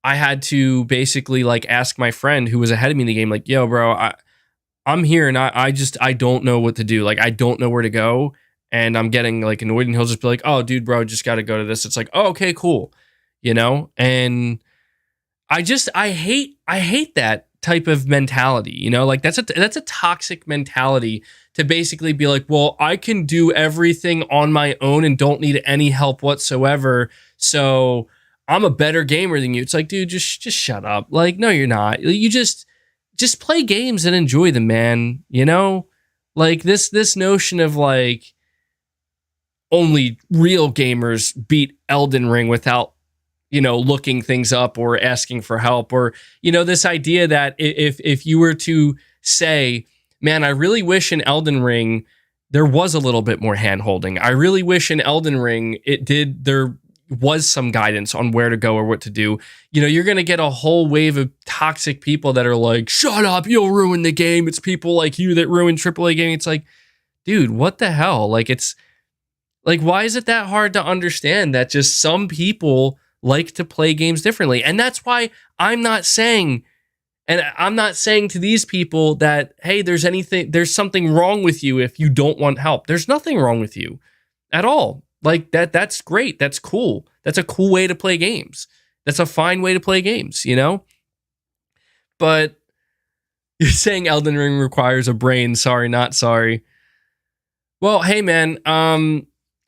I had to basically like ask my friend who was ahead of me in the game, like, yo, bro, I'm here and I don't know what to do. Like, I don't know where to go. And I'm getting like annoyed, and he'll just be like, oh, dude, bro, just got to go to this. It's like, oh, okay, cool. And I hate that type of mentality, like that's a toxic mentality to basically be like, well, I can do everything on my own and don't need any help whatsoever. So I'm a better gamer than you. It's like, dude, just shut up. Like, no, you're not. You just play games and enjoy them, man. Like this notion of like only real gamers beat Elden Ring without, looking things up or asking for help, or, this idea that if you were to say, man, I really wish in Elden Ring there was a little bit more hand holding. I really wish in Elden Ring there was some guidance on where to go or what to do. You're going to get a whole wave of toxic people that are like, shut up, you'll ruin the game. It's people like you that ruin AAA gaming. It's like, dude, what the hell? Like, it's like, why is it that hard to understand that just some people like to play games differently? And that's why I'm not saying to these people that, hey, there's something wrong with you if you don't want help. There's nothing wrong with you at all. Like that's great. That's cool. That's a cool way to play games. That's a fine way to play games, But you're saying Elden Ring requires a brain. Sorry, not sorry. Well, hey, man,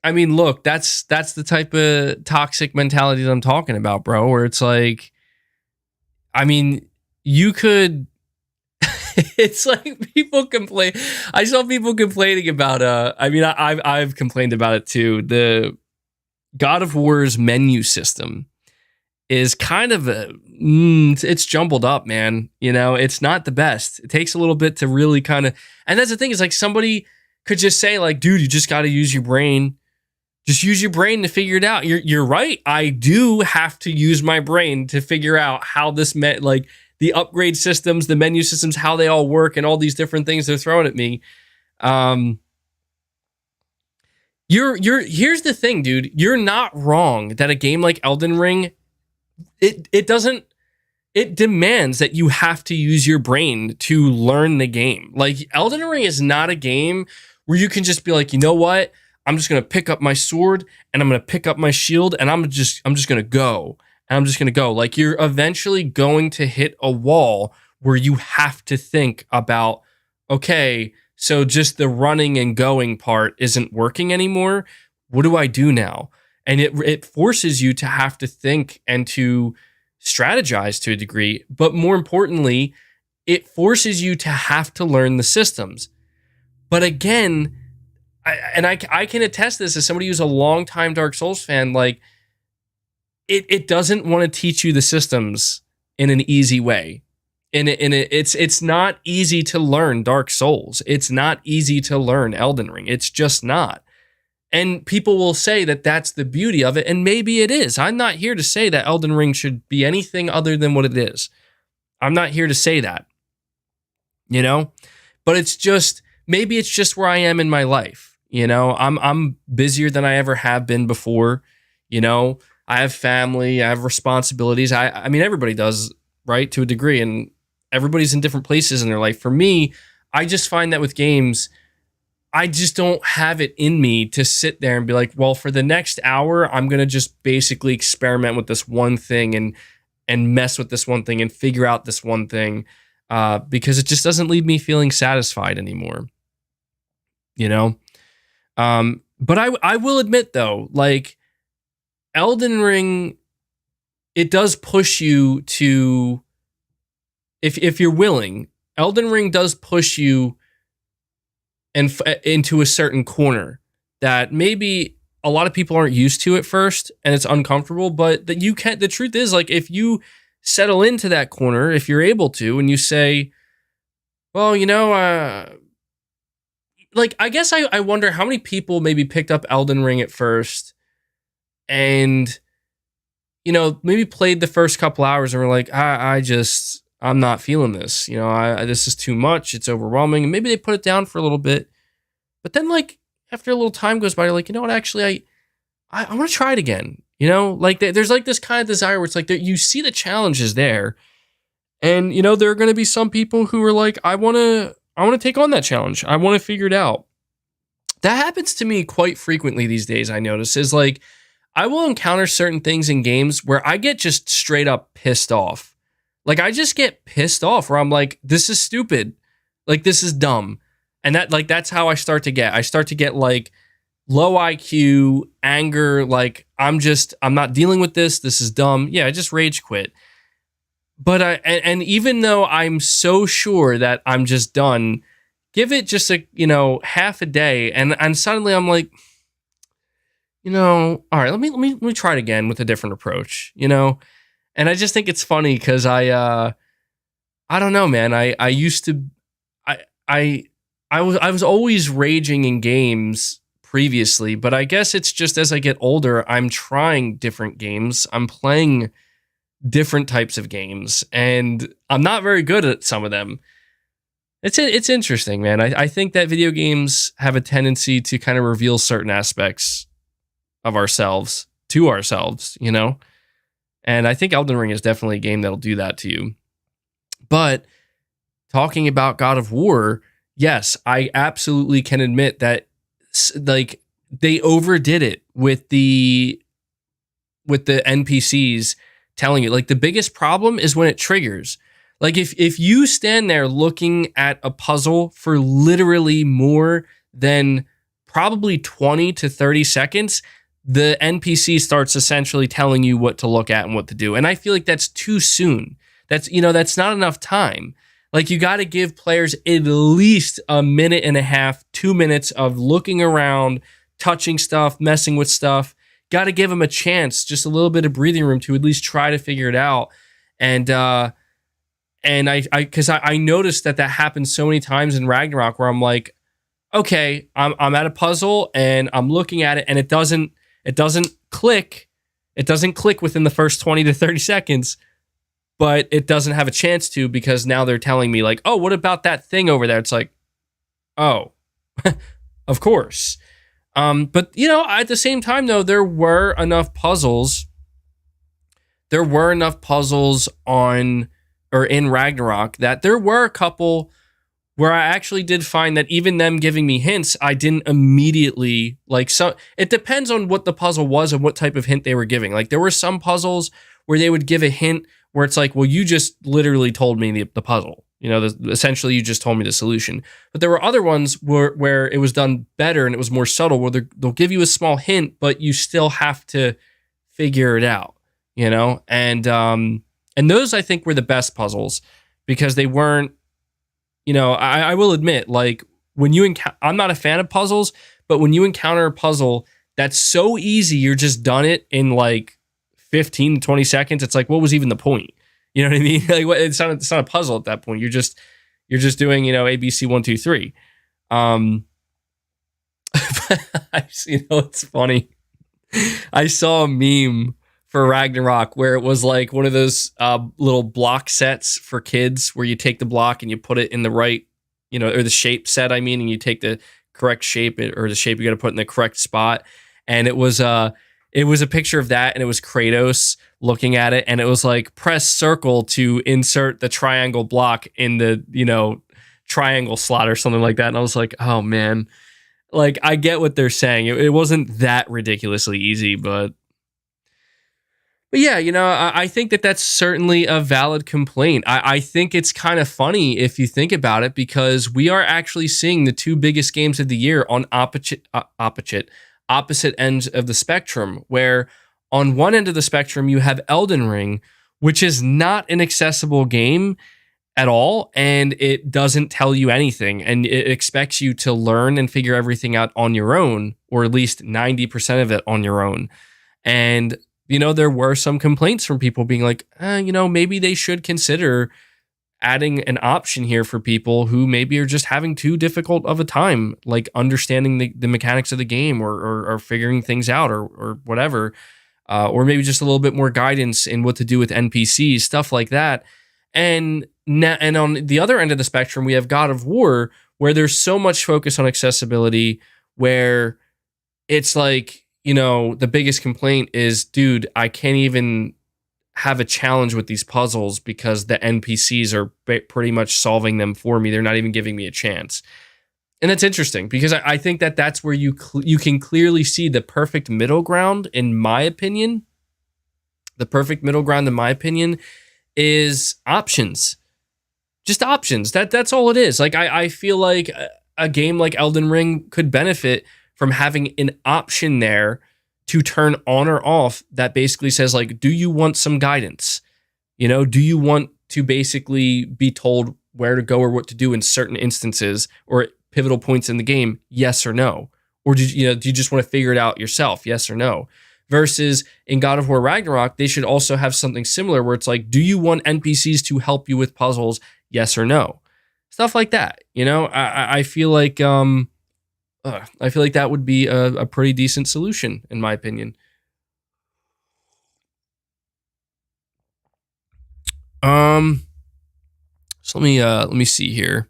I mean, look, that's the type of toxic mentality that I'm talking about, bro, where it's like, I mean, you could, it's like people complain. I saw people complaining about, I've complained about it too. The God of War's menu system is kind of it's jumbled up, man. It's not the best. It takes a little bit to really kind of, and that's the thing is like somebody could just say like, dude, you just got to use your brain. Just use your brain to figure it out. You're right. I do have to use my brain to figure out how this like the upgrade systems, the menu systems, how they all work, and all these different things they're throwing at me. Here's the thing, dude. You're not wrong that a game like Elden Ring, it demands that you have to use your brain to learn the game. Like, Elden Ring is not a game where you can just be like, you know what? I'm just going to pick up my sword and I'm going to pick up my shield and I'm just going to go. And I'm just going to go. Like, you're eventually going to hit a wall where you have to think about, okay, so just the running and going part isn't working anymore. What do I do now? And it forces you to have to think and to strategize to a degree. But more importantly, it forces you to have to learn the systems. But again, I can attest this as somebody who's a longtime Dark Souls fan. Like, it doesn't want to teach you the systems in an easy way. It's not easy to learn Dark Souls. It's not easy to learn Elden Ring. It's just not. And people will say that that's the beauty of it, and maybe it is. I'm not here to say that Elden Ring should be anything other than what it is. I'm not here to say that. But it's just, maybe it's just where I am in my life. I'm busier than I ever have been before. I have family, I have responsibilities. I mean, everybody does, right, to a degree, and everybody's in different places in their life. For me, I just find that with games, I just don't have it in me to sit there and be like, well, for the next hour, I'm going to just basically experiment with this one thing and mess with this one thing and figure out this one thing, because it just doesn't leave me feeling satisfied anymore. But I will admit though, like, Elden Ring, it does push you to, if you're willing, Elden Ring does push you into a certain corner that maybe a lot of people aren't used to at first, and it's uncomfortable. But that you can. The truth is, like, if you settle into that corner, if you're able to, and you say, well, like, I guess I wonder how many people maybe picked up Elden Ring at first and, maybe played the first couple hours and were like, I'm not feeling this. This is too much. It's overwhelming. And maybe they put it down for a little bit. But then, like, after a little time goes by, you're like, you know what, actually, I want to try it again. Like, there's like this kind of desire where it's like, you see the challenges there. And, there are going to be some people who are like, I want to take on that challenge. I want to figure it out. That happens to me quite frequently these days, I notice, is like, I will encounter certain things in games where I get just straight up pissed off. Like, I just get pissed off where I'm like, this is stupid. Like, this is dumb. And that's how I start to get. I start to get like low IQ, anger, like I'm not dealing with this. This is dumb. Yeah, I just rage quit. But and even though I'm so sure that I'm just done, give it just half a day, and suddenly I'm like, all right, let me try it again with a different approach, And I just think it's funny because I don't know, man. I used to I was always raging in games previously, but I guess it's just as I get older, I'm trying different games. I'm playing different types of games, and I'm not very good at some of them. It's interesting, man. I think that video games have a tendency to kind of reveal certain aspects of ourselves to ourselves, And I think Elden Ring is definitely a game that'll do that to you. But talking about God of War, yes, I absolutely can admit that, like, they overdid it with the NPCs telling you. Like, the biggest problem is when it triggers. Like, if you stand there looking at a puzzle for literally more than probably 20 to 30 seconds, the NPC starts essentially telling you what to look at and what to do. And I feel like that's too soon. That's not enough time. Like, you got to give players at least a minute and a half, 2 minutes of looking around, touching stuff, messing with stuff. Got to give them a chance, just a little bit of breathing room to at least try to figure it out. And because I noticed that happens so many times in Ragnarok where I'm like, okay, I'm at a puzzle and I'm looking at it and it doesn't click. It doesn't click within the first 20 to 30 seconds, but it doesn't have a chance to because now they're telling me like, oh, what about that thing over there? It's like, oh, of course. But at the same time though, there were enough puzzles on or in Ragnarok that there were a couple where I actually did find that even them giving me hints, I didn't immediately like. So it depends on what the puzzle was and what type of hint they were giving. Like, there were some puzzles where they would give a hint where it's like, well, you just literally told me the puzzle. Essentially you just told me the solution. But there were other ones where it was done better and it was more subtle, where they'll give you a small hint, but you still have to figure it out. And those I think were the best puzzles because they weren't. I will admit, like, when you I'm not a fan of puzzles, but when you encounter a puzzle that's so easy, you're just done it in like 15 to 20 seconds. It's like, what was even the point? You know what I mean? Like, it's not a puzzle at that point. You're just doing, ABC 1, 2, 3. It's funny. I saw a meme for Ragnarok where it was like one of those little block sets for kids where you take the block and you put it in the right, or the shape set, and you take the correct shape or the shape you got to put in the correct spot. And it was a picture of that, and it was Kratos looking at it, and it was like, press circle to insert the triangle block in the, triangle slot or something like that. And I was like, oh man, like, I get what they're saying. It wasn't that ridiculously easy, but yeah, I think that's certainly a valid complaint. I think it's kind of funny if you think about it, because we are actually seeing the two biggest games of the year on opposite ends of the spectrum, where on one end of the spectrum, you have Elden Ring, which is not an accessible game. at all, and it doesn't tell you anything, and it expects you to learn and figure everything out on your own, or at least 90% of it on your own. And there were some complaints from people being like, maybe they should consider adding an option here for people who maybe are just having too difficult of a time, like understanding the mechanics of the game, or figuring things out, or whatever, or maybe just a little bit more guidance in what to do with NPCs, stuff like that. And on the other end of the spectrum, we have God of War, where there's so much focus on accessibility, where it's like, the biggest complaint is, dude, I can't even have a challenge with these puzzles because the NPCs are pretty much solving them for me. They're not even giving me a chance. And that's interesting, because I think that's where you can clearly see the perfect middle ground, in my opinion. The perfect middle ground, in my opinion, is options. Just options. That's all it is. Like, I feel like a game like Elden Ring could benefit from having an option there to turn on or off that basically says, like, do you want some guidance? Do you want to basically be told where to go or what to do in certain instances or at pivotal points in the game? Yes or no? Or do you just want to figure it out yourself? Yes or no? Versus in God of War Ragnarok, they should also have something similar where it's like, do you want NPCs to help you with puzzles? Yes or no? Stuff like that. I feel like that would be a pretty decent solution, in my opinion. So let me see here.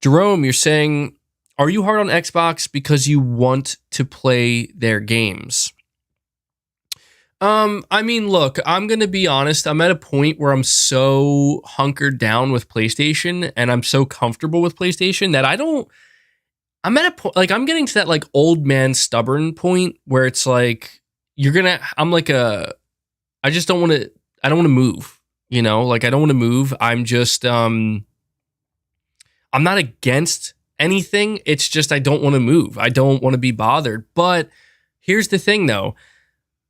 Jerome, you're saying, are you hard on Xbox because you want to play their games? I mean, look, I'm going to be honest. I'm at a point where I'm so hunkered down with PlayStation, and I'm so comfortable with PlayStation that I'm at a point, like, I'm getting to that, like, old man stubborn point where it's like, I just don't want to, I don't want to move, like, I don't want to move. I'm just, I'm not against anything. It's just, I don't want to move. I don't want to be bothered. But here's the thing, though.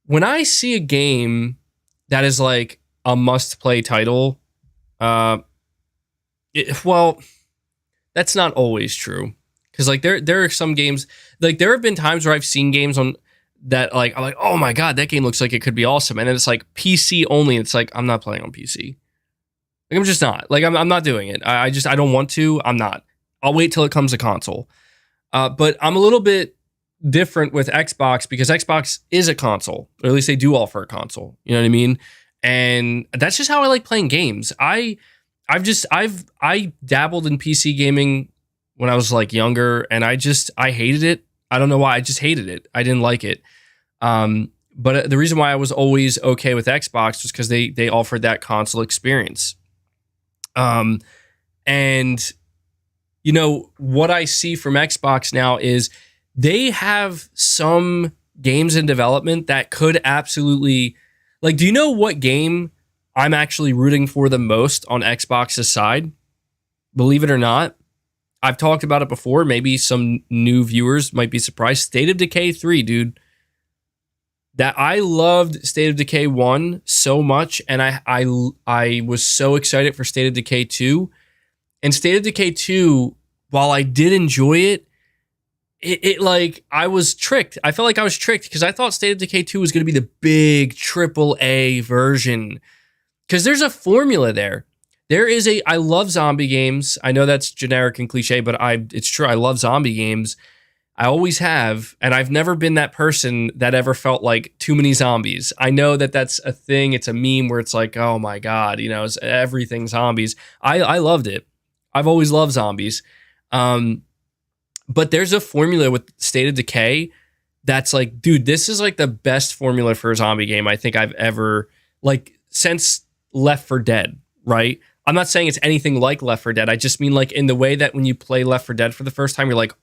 When I see a game that is like a must-play title, well, that's not always true. Because like there are some games, like there have been times where I've seen games on that, like, I'm like, oh my god, that game looks like it could be awesome, and then it's like PC only. And it's like, I'm not playing on PC. Like, I'm just not. Like, I'm not doing it. I don't want to. I'm not. I'll wait till it comes to console. But I'm a little bit different with Xbox, because Xbox is a console, or at least they do offer a console. You know what I mean? And that's just how I like playing games. I dabbled in PC gaming when I was like younger, and I hated it. I don't know why. I just hated it. I didn't like it. But the reason why I was always okay with Xbox was because they offered that console experience. And what I see from Xbox now is they have some games in development that could absolutely, like, do you know what game I'm actually rooting for the most on Xbox's side? Believe it or not, I've talked about it before. Maybe some new viewers might be surprised. State of Decay 3, dude. That I loved State of Decay 1 so much, and I was so excited for State of Decay 2. And State of Decay 2, while I did enjoy it, it like, I was tricked. I felt like I was tricked because I thought State of Decay 2 was going to be the big AAA version. Because there's a formula there. I love zombie games. I know that's generic and cliche, but it's true. I love zombie games. I always have, and I've never been that person that ever felt like too many zombies. I know that that's a thing. It's a meme where it's like, oh my god, it's everything zombies. I loved it. I've always loved zombies. But there's a formula with State of Decay that's like, dude, this is like the best formula for a zombie game I think I've ever, like, since Left 4 Dead, right? I'm not saying it's anything like Left 4 Dead. I just mean, like, in the way that when you play Left 4 Dead for the first time, you're like,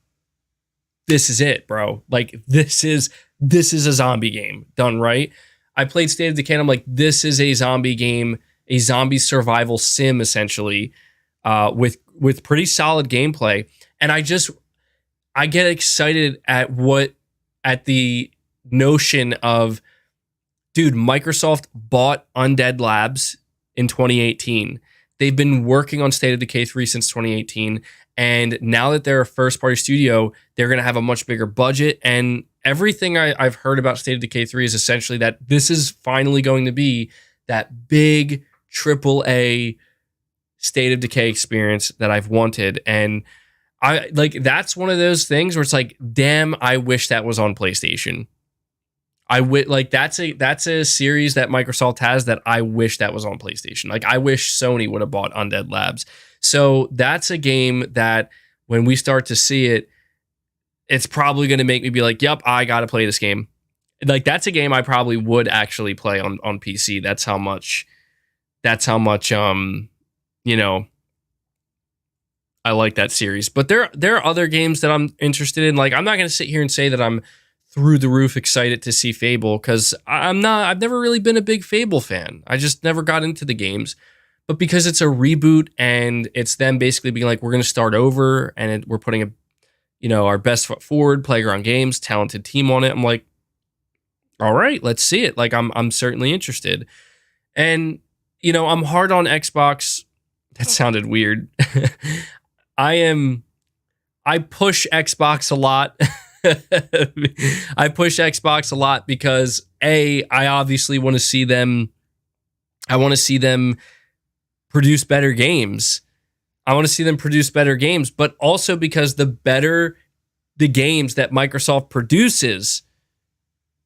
this is it, bro. Like, this is a zombie game done right. I played State of Decay, and I'm like, this is a zombie game, a zombie survival sim, essentially, with pretty solid gameplay. And I get excited at the notion of, dude, Microsoft bought Undead Labs in 2018. They've been working on State of Decay 3 since 2018. And now that they're a first-party studio, they're going to have a much bigger budget. And everything I've heard about State of Decay 3 is essentially that this is finally going to be that big AAA State of Decay experience that I've wanted. And I like that's one of those things where it's like, damn, I wish that was on PlayStation. That's a series that Microsoft has that I wish that was on PlayStation. Like I wish Sony would have bought Undead Labs. So that's a game that when we start to see it, it's probably going to make me be like, yep, I got to play this game. Like that's a game I probably would actually play on PC. That's how much you know, I like that series. But there are other games that I'm interested in. Like I'm not going to sit here and say that I'm through the roof excited to see Fable, because I've never really been a big Fable fan. I just never got into the games. But because it's a reboot and it's them basically being like, we're going to start over and we're putting our best foot forward, Playground Games, talented team on it. I'm like, all right, let's see it. Like I'm certainly interested. And I'm hard on Xbox. That sounded weird. I push Xbox a lot. I push Xbox a lot because I obviously want to see them. I want to see them produce better games. But also because the better the games that Microsoft produces,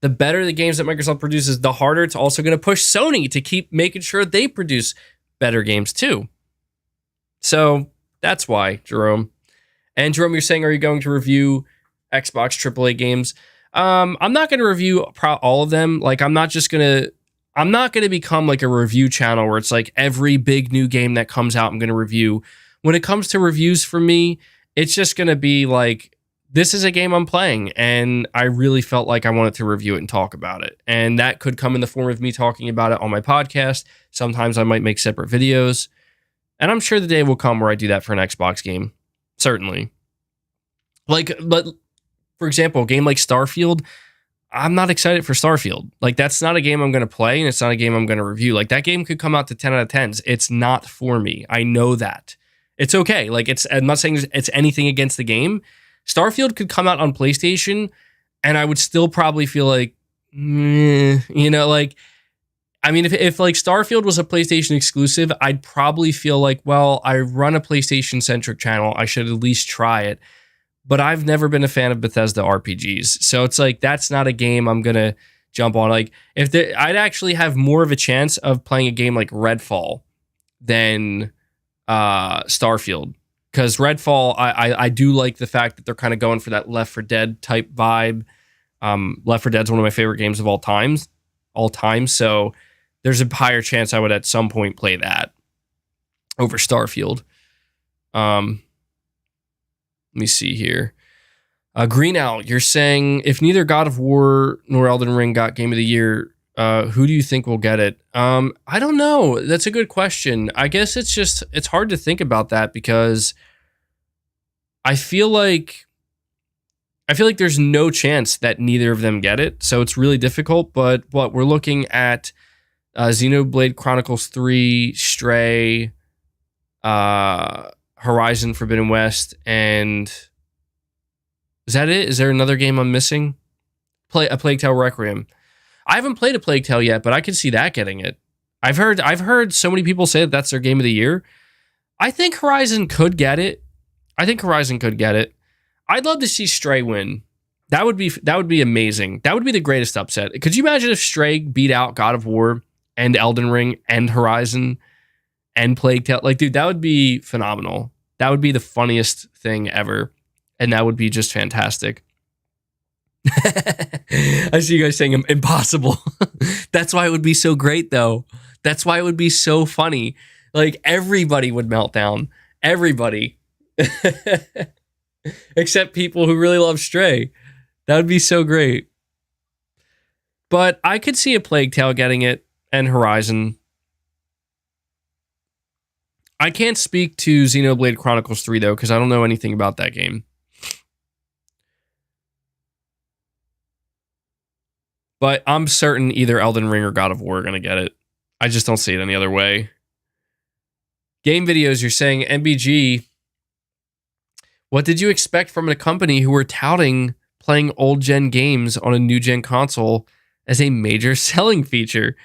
the harder it's also going to push Sony to keep making sure they produce better games too. So that's why, Jerome. And Jerome, you're saying, are you going to review Xbox AAA games? I'm not going to review all of them. Like, I'm not going to become like a review channel where it's like every big new game that comes out, I'm going to review. When it comes to reviews for me, it's just going to be like, this is a game I'm playing and I really felt like I wanted to review it and talk about it. And that could come in the form of me talking about it on my podcast. Sometimes I might make separate videos. And I'm sure the day will come where I do that for an Xbox game. Certainly. But for example, a game like Starfield, I'm not excited for Starfield. Like, that's not a game I'm going to play, and it's not a game I'm going to review. Like, that game could come out to 10 out of 10s. It's not for me. I know that. It's okay. Like, I'm not saying it's anything against the game. Starfield could come out on PlayStation, and I would still probably feel like, I mean, if like Starfield was a PlayStation exclusive, I'd probably feel like, well, I run a PlayStation-centric channel. I should at least try it. But I've never been a fan of Bethesda RPGs. So it's like, that's not a game I'm going to jump on. Like, I'd actually have more of a chance of playing a game like Redfall than Starfield. Because Redfall, I do like the fact that they're kind of going for that Left 4 Dead type vibe. Left 4 Dead's one of my favorite games of all time. So there's a higher chance I would at some point play that over Starfield. Let me see here. Green Owl, you're saying if neither God of War nor Elden Ring got Game of the Year, who do you think will get it? I don't know. That's a good question. I guess it's hard to think about that because I feel like there's no chance that neither of them get it. So it's really difficult. But what we're looking at, Xenoblade Chronicles 3, Stray, Horizon Forbidden West, and is that it? Is there another game I'm missing? A Plague Tale Requiem. I haven't played a Plague Tale yet, but I could see that getting it. I've heard so many people say that that's their game of the year. I think Horizon could get it. I'd love to see Stray win. That would be amazing. That would be the greatest upset. Could you imagine if Stray beat out God of War and Elden Ring and Horizon and Plague Tale? Like, dude, that would be phenomenal. That would be the funniest thing ever. And that would be just fantastic. I see you guys saying impossible. That's why it would be so great, though. That's why it would be so funny. Like, everybody would melt down. Everybody. Except people who really love Stray. That would be so great. But I could see a Plague Tale getting it and Horizon. I can't speak to Xenoblade Chronicles 3, though, because I don't know anything about that game. But I'm certain either Elden Ring or God of War are going to get it. I just don't see it any other way. Game videos, you're saying MBG. What did you expect from a company who were touting playing old gen games on a new gen console as a major selling feature?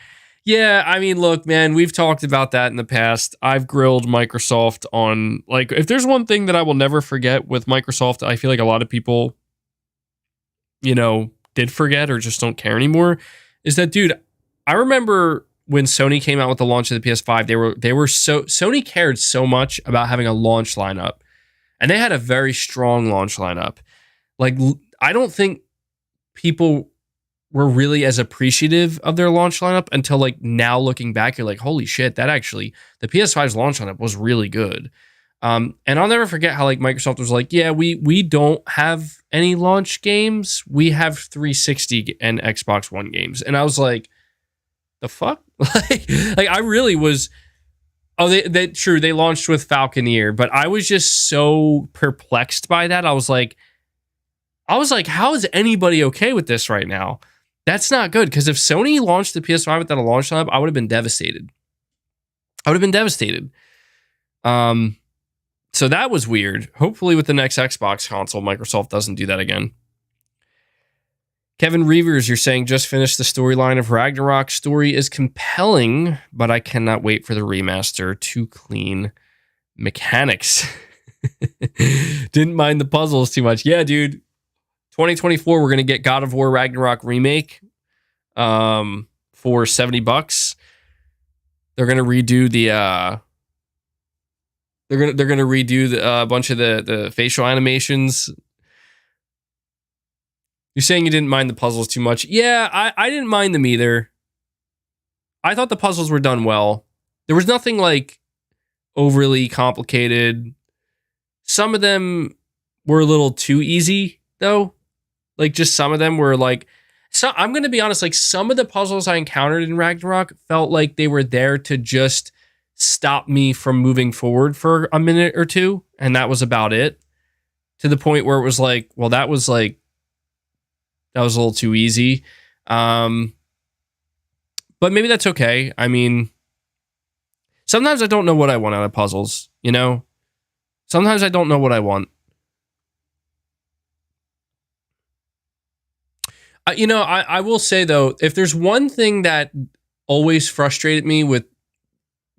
Yeah, I mean, look, man, we've talked about that in the past. I've grilled Microsoft on, like, if there's one thing that I will never forget with Microsoft, I feel like a lot of people, did forget or just don't care anymore, is that, dude, I remember when Sony came out with the launch of the PS5, Sony cared so much about having a launch lineup, and they had a very strong launch lineup. Like, I don't think people were really as appreciative of their launch lineup until, like, now looking back, you're like, holy shit, the PS5's launch lineup was really good. And I'll never forget how, like, Microsoft was like, yeah, we don't have any launch games. We have 360 and Xbox One games. And I was like, the fuck? like I really was. Oh, they launched with Falconeer, but I was just so perplexed by that. I was like, how is anybody okay with this right now? That's not good, because if Sony launched the PS5 without a launch lineup, I would have been devastated. So that was weird. Hopefully with the next Xbox console, Microsoft doesn't do that again. Kevin Reavers, you're saying, just finished the storyline of Ragnarok. Story is compelling, but I cannot wait for the remaster. Too clean mechanics. Didn't mind the puzzles too much. Yeah, dude. 2024, we're going to get God of War Ragnarok remake for $70. They're going to redo the they're going to redo a bunch of the facial animations. You're saying you didn't mind the puzzles too much. Yeah, I didn't mind them either. I thought the puzzles were done well. There was nothing, like, overly complicated. Some of them were a little too easy, though. Like, just some of them were, like... So I'm going to be honest, like, some of the puzzles I encountered in Ragnarok felt like they were there to just stop me from moving forward for a minute or two, and that was about it. To the point where it was like, well, that was a little too easy. But maybe that's okay. I mean, sometimes I don't know what I want out of puzzles, Sometimes I don't know what I want. I will say, though, if there's one thing that always frustrated me with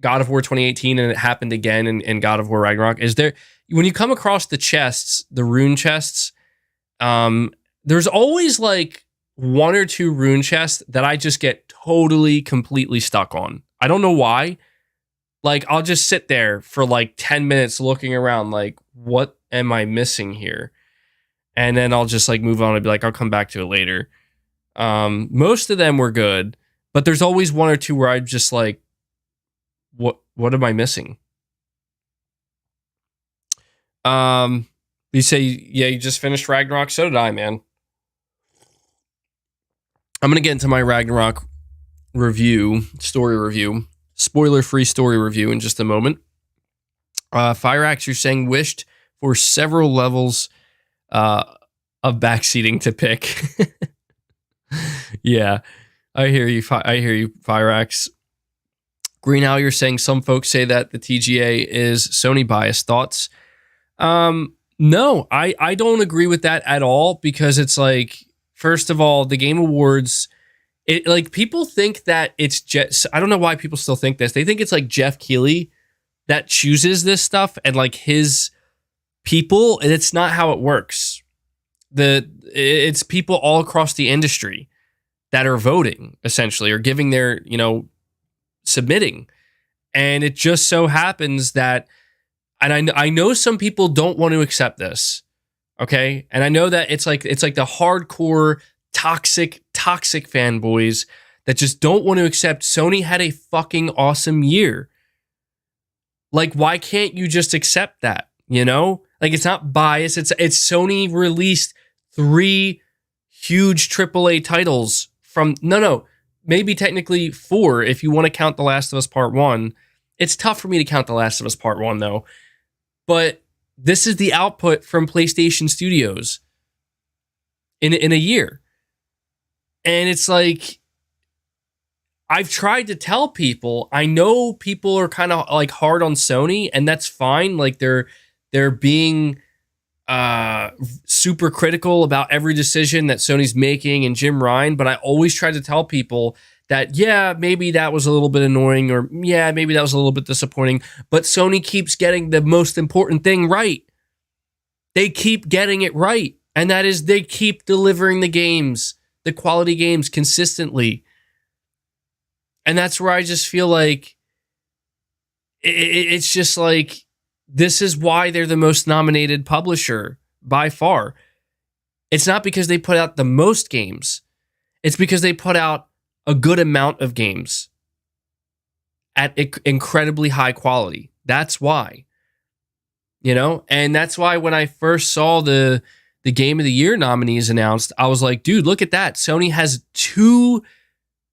God of War 2018, and it happened again in God of War Ragnarok, is when you come across the chests, the rune chests, there's always, like, one or two rune chests that I just get totally, completely stuck on. I don't know why. Like, I'll just sit there for, like, 10 minutes looking around, like, what am I missing here? And then I'll just, like, move on and be like, I'll come back to it later. Most of them were good, but there's always one or two where I'm just like, what am I missing? You say, yeah, you just finished Ragnarok. So did I, man. I'm going to get into my Ragnarok story review, spoiler-free story review in just a moment. Fireaxe, you're saying, wished for several levels of backseating to pick. Yeah, I hear you, Fireaxe. Green Owl, you're saying some folks say that the TGA is Sony biased. Thoughts? No, I don't agree with that at all, because it's like, first of all, the Game Awards, people think that it's just, I don't know why people still think this. They think it's like Jeff Keighley that chooses this stuff and, like, his people, and it's not how it works. It's people all across the industry that are voting, essentially, or giving their, submitting. And it just so happens that, and I know some people don't want to accept this, okay? And I know that it's like the hardcore toxic fanboys that just don't want to accept Sony had a fucking awesome year. Like, why can't you just accept that? Like, it's not bias. It's Sony released 3 huge AAA titles from, maybe technically 4 if you want to count The Last of Us Part 1. It's tough for me to count The Last of Us Part 1, though. But this is the output from PlayStation Studios in a year. And it's like, I've tried to tell people, I know people are kind of like hard on Sony, and that's fine. Like they're being super critical about every decision that Sony's making and Jim Ryan, but I always try to tell people that, yeah, maybe that was a little bit annoying, or yeah, maybe that was a little bit disappointing, but Sony keeps getting the most important thing right. They keep getting it right, and that is they keep delivering the games, the quality games consistently. And that's where I just feel like it's just like, this is why they're the most nominated publisher by far. It's not because they put out the most games. It's because they put out a good amount of games at incredibly high quality. That's why. And that's why when I first saw the Game of the Year nominees announced, I was like, dude, look at that. Sony has two,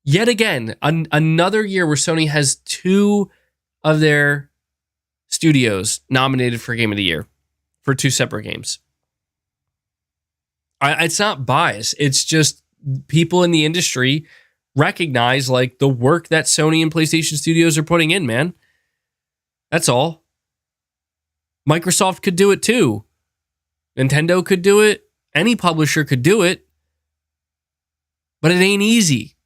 yet again, another year where Sony has two of their studios nominated for Game of the Year for two separate games. It's not bias. It's just people in the industry recognize like the work that Sony and PlayStation Studios are putting in, man. That's all. Microsoft could do it too. Nintendo could do it. Any publisher could do it. But it ain't easy.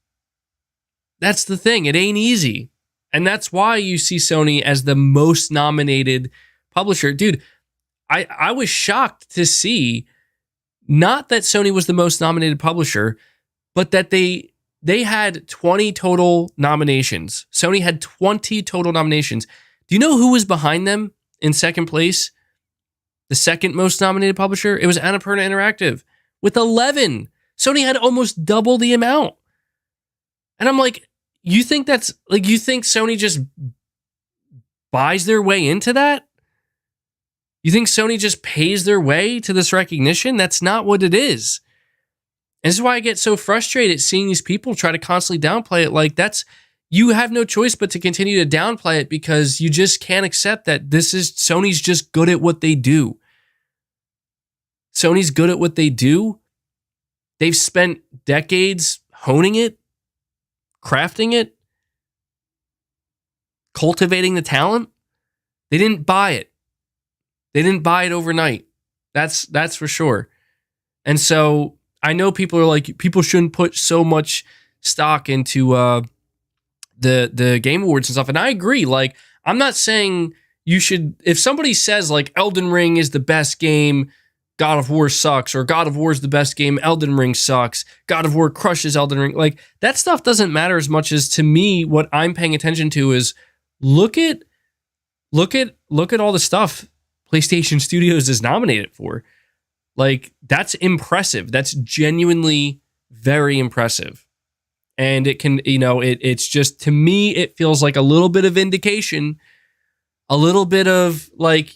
That's the thing. It ain't easy. And that's why you see Sony as the most nominated publisher. Dude, I was shocked to see not that Sony was the most nominated publisher, but that they had 20 total nominations. Sony had 20 total nominations. Do you know who was behind them in second place? The second most nominated publisher? It was Annapurna Interactive with 11. Sony had almost double the amount. And I'm like, you think Sony just buys their way into that? You think Sony just pays their way to this recognition? That's not what it is. And this is why I get so frustrated seeing these people try to constantly downplay it. Like, you have no choice but to continue to downplay it, because you just can't accept that Sony's just good at what they do. Sony's good at what they do. They've spent decades honing it, crafting it, cultivating the talent. They didn't buy it. They didn't buy it overnight. That's for sure. And so I know people are like, people shouldn't put so much stock into the Game Awards and stuff. And I agree. Like, I'm not saying you should, if somebody says like Elden Ring is the best game, God of War sucks, or God of War is the best game, Elden Ring sucks, God of War crushes Elden Ring. Like, that stuff doesn't matter as much as, to me, what I'm paying attention to is look at all the stuff PlayStation Studios is nominated for. Like, that's impressive. That's genuinely very impressive. And it can, it's just, to me, it feels like a little bit of indication, a little bit of like,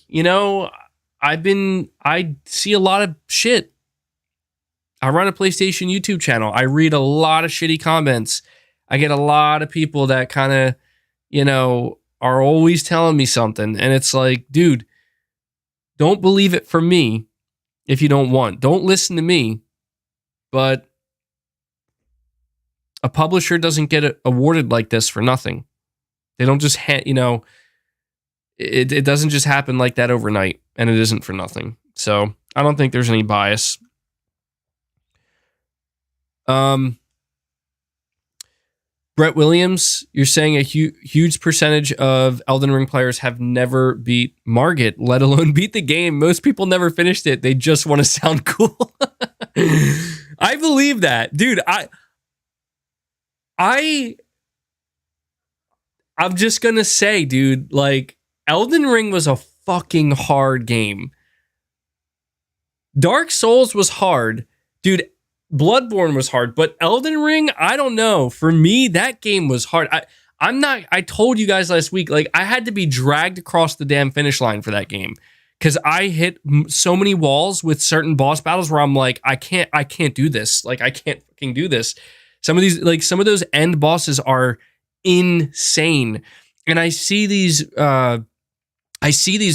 I see a lot of shit. I run a PlayStation YouTube channel. I read a lot of shitty comments. I get a lot of people that kind of, are always telling me something. And it's like, dude, don't believe it from me if you don't want. Don't listen to me. But a publisher doesn't get awarded like this for nothing. They don't just, it doesn't just happen like that overnight, and it isn't for nothing. So I don't think there's any bias. Brett Williams, you're saying a huge percentage of Elden Ring players have never beat Margit, let alone beat the game. Most people never finished it. They just want to sound cool. I believe that. Dude, I'm just going to say, dude, like, Elden Ring was a fucking hard game. Dark Souls was hard. Dude, Bloodborne was hard, but Elden Ring, I don't know. For me, that game was hard. I told you guys last week, like, I had to be dragged across the damn finish line for that game, because I hit so many walls with certain boss battles where I'm like, I can't do this. Like, I can't fucking do this. Some of those end bosses are insane. And I see these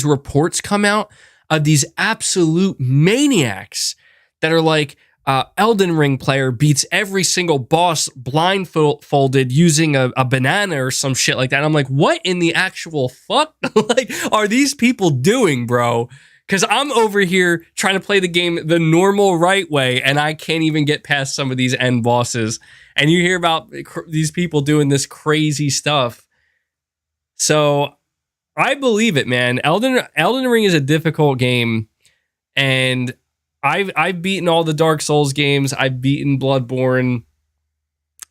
reports come out of these absolute maniacs that are like, Elden Ring player beats every single boss blindfolded using a banana or some shit like that. I'm like, what in the actual fuck like are these people doing, bro? Because I'm over here trying to play the game the normal right way, and I can't even get past some of these end bosses. And you hear about these people doing this crazy stuff. So I believe it, man. Elden Ring is a difficult game, and I've beaten all the Dark Souls games. I've beaten Bloodborne.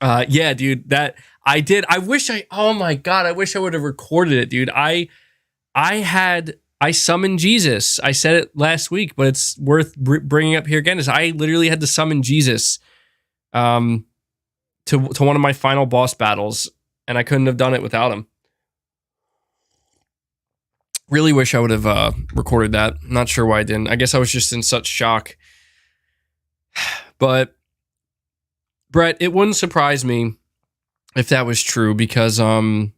Yeah, dude, that I did. Oh my God, I wish I would have recorded it, dude. I summoned Jesus. I said it last week, but it's worth bringing up here again. Is I literally had to summon Jesus, to one of my final boss battles, and I couldn't have done it without him. Really wish I would have recorded that. Not sure why I didn't. I guess I was just in such shock. But Brett, it wouldn't surprise me if that was true, because I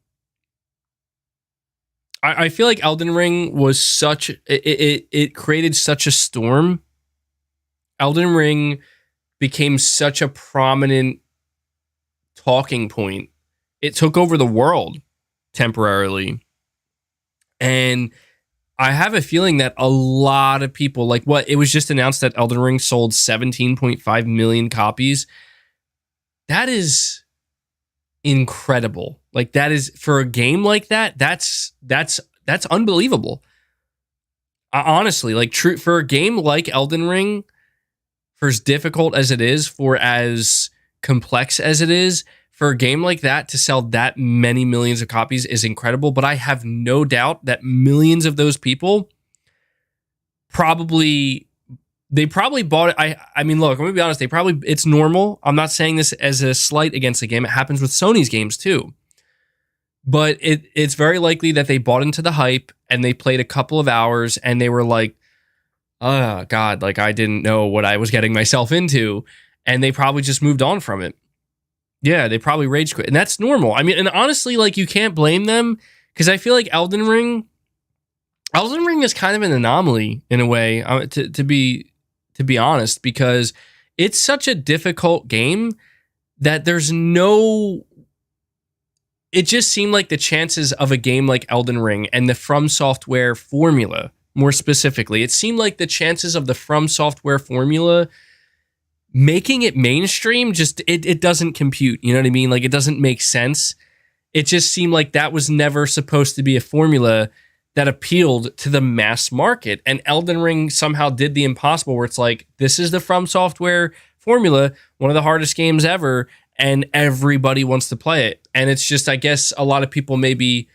feel like Elden Ring was it created such a storm. Elden Ring became such a prominent talking point. It took over the world temporarily. And I have a feeling that a lot of people, like it was just announced that Elden Ring sold 17.5 million copies. That is incredible. Like, that is, for a game like that, that's unbelievable. Honestly, like, for a game like Elden Ring, for as difficult as it is, for as complex as it is, for a game like that to sell that many millions of copies is incredible. But I have no doubt that millions of those people probably bought it. I mean, look, I'm gonna be honest. It's normal. I'm not saying this as a slight against the game. It happens with Sony's games too. But it's very likely that they bought into the hype and they played a couple of hours and they were like, oh God, like, I didn't know what I was getting myself into. And they probably just moved on from it. Yeah, they probably rage quit. And that's normal. I mean, and honestly, like, you can't blame them, because I feel like Elden Ring is kind of an anomaly in a way, to be honest, because it's such a difficult game that it just seemed like the chances of a game like Elden Ring and the From Software formula, more specifically, it seemed like the chances of the From Software formula making it mainstream, just it doesn't compute. You know what I mean? Like, it doesn't make sense. It just seemed like that was never supposed to be a formula that appealed to the mass market. And Elden Ring somehow did the impossible, where it's like, this is the From Software formula, one of the hardest games ever, and everybody wants to play it. And it's just, I guess a lot of people maybe,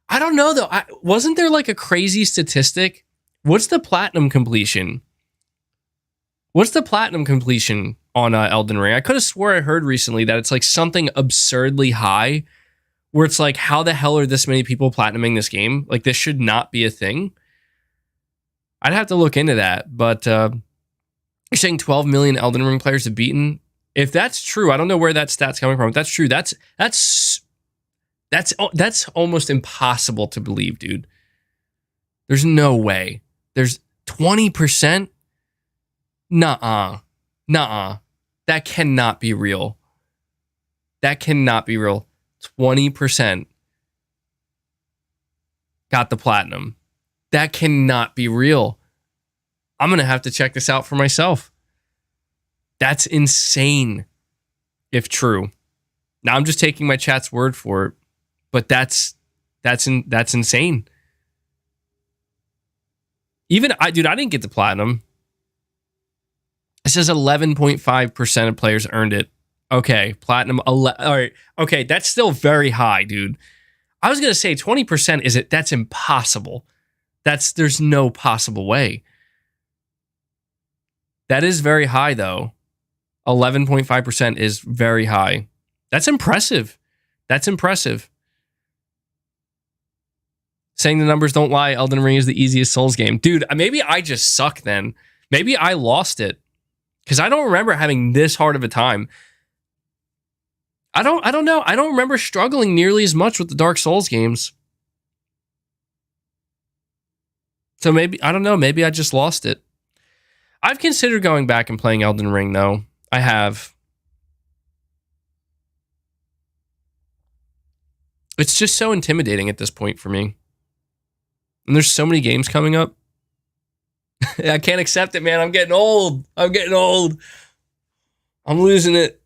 I don't know though. Wasn't there like a crazy statistic? What's the platinum completion? What's the platinum completion on Elden Ring? I could have swore I heard recently that it's like something absurdly high, where it's like, how the hell are this many people platinuming this game? Like, this should not be a thing. I'd have to look into that. But you're saying 12 million Elden Ring players have beaten? If that's true, I don't know where that stat's coming from. If that's true, that's almost impossible to believe, dude. There's no way. There's 20%. Nuh-uh. That cannot be real. 20% got the platinum. That cannot be real. I'm going to have to check this out for myself. That's insane, if true. Now, I'm just taking my chat's word for it, but that's insane. Even I didn't get the platinum. It says 11.5% of players earned it. Okay, platinum. All right. Okay, that's still very high, dude. I was gonna say 20%. That's impossible. There's no possible way. That is very high, though. 11.5% is very high. That's impressive. Saying the numbers don't lie, Elden Ring is the easiest Souls game. Dude, maybe I just suck then. Maybe I lost it, because I don't remember having this hard of a time. I don't know. I don't remember struggling nearly as much with the Dark Souls games. So maybe, I don't know, maybe I just lost it. I've considered going back and playing Elden Ring, though. I have. It's just so intimidating at this point for me. And there's so many games coming up. I can't accept it, man. I'm getting old. I'm losing it.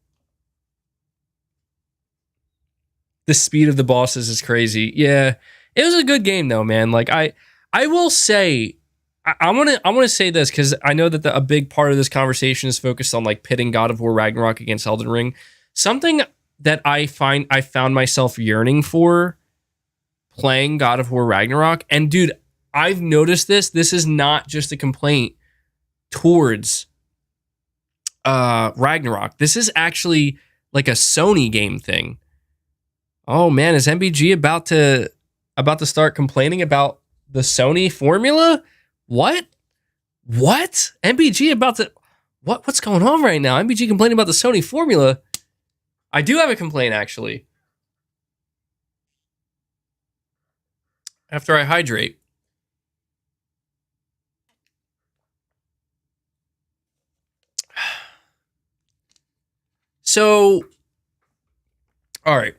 The speed of the bosses is crazy. Yeah. It was a good game, though, man. Like, I will say, I want to say this because I know that a big part of this conversation is focused on like pitting God of War Ragnarok against Elden Ring. Something that I found myself yearning for playing God of War Ragnarok. And dude, I've noticed this. This is not just a complaint towards Ragnarok. This is actually like a Sony game thing. Oh man, is MBG about to start complaining about the Sony formula? What? MBG about to... What's going on right now? MBG complaining about the Sony formula? I do have a complaint, actually. After I hydrate. So, all right.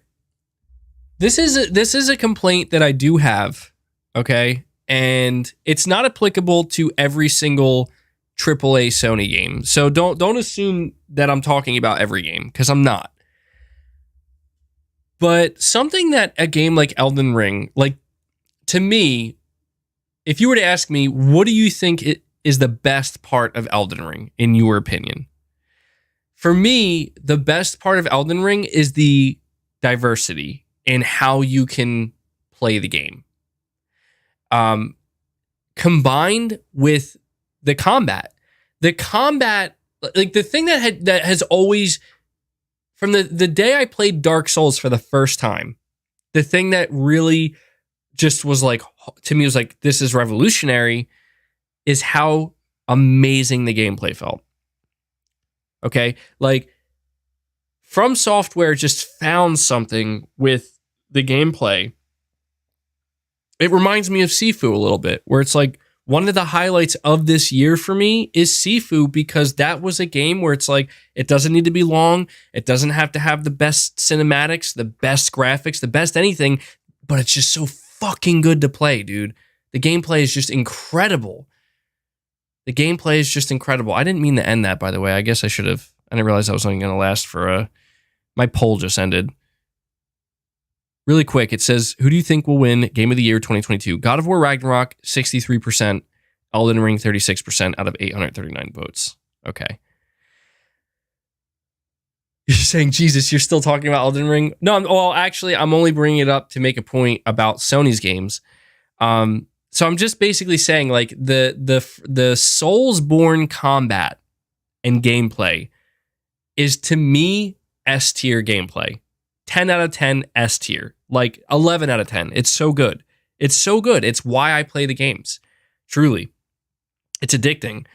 This is a complaint that I do have, okay? And it's not applicable to every single AAA Sony game. So don't assume that I'm talking about every game, because I'm not. But something that a game like Elden Ring, like, to me, if you were to ask me, what do you think is the best part of Elden Ring, in your opinion? For me, the best part of Elden Ring is the diversity in how you can play the game. Combined with the combat. The combat, like the thing that has always, from the day I played Dark Souls for the first time, the thing that really just was like, to me was like, this is revolutionary, is how amazing the gameplay felt. Okay? Like, From Software just found something with the gameplay. It reminds me of Sifu a little bit, where it's like, one of the highlights of this year for me is Sifu, because that was a game where it's like, it doesn't need to be long. It doesn't have to have the best cinematics, the best graphics, the best anything, but it's just so fucking good to play, dude. The gameplay is just incredible. I didn't mean to end that, by the way. I guess I should have. I didn't realize I was only going to last for my poll just ended. Really quick, it says, who do you think will win Game of the Year 2022? God of War Ragnarok, 63%. Elden Ring, 36% out of 839 votes. Okay. You're saying, Jesus, you're still talking about Elden Ring? No, I'm only bringing it up to make a point about Sony's games. So I'm just basically saying, like, the Soulsborne combat and gameplay is, to me, S tier gameplay. 10 out of 10 S tier. Like 11 out of 10. It's so good. It's why I play the games. Truly. It's addicting.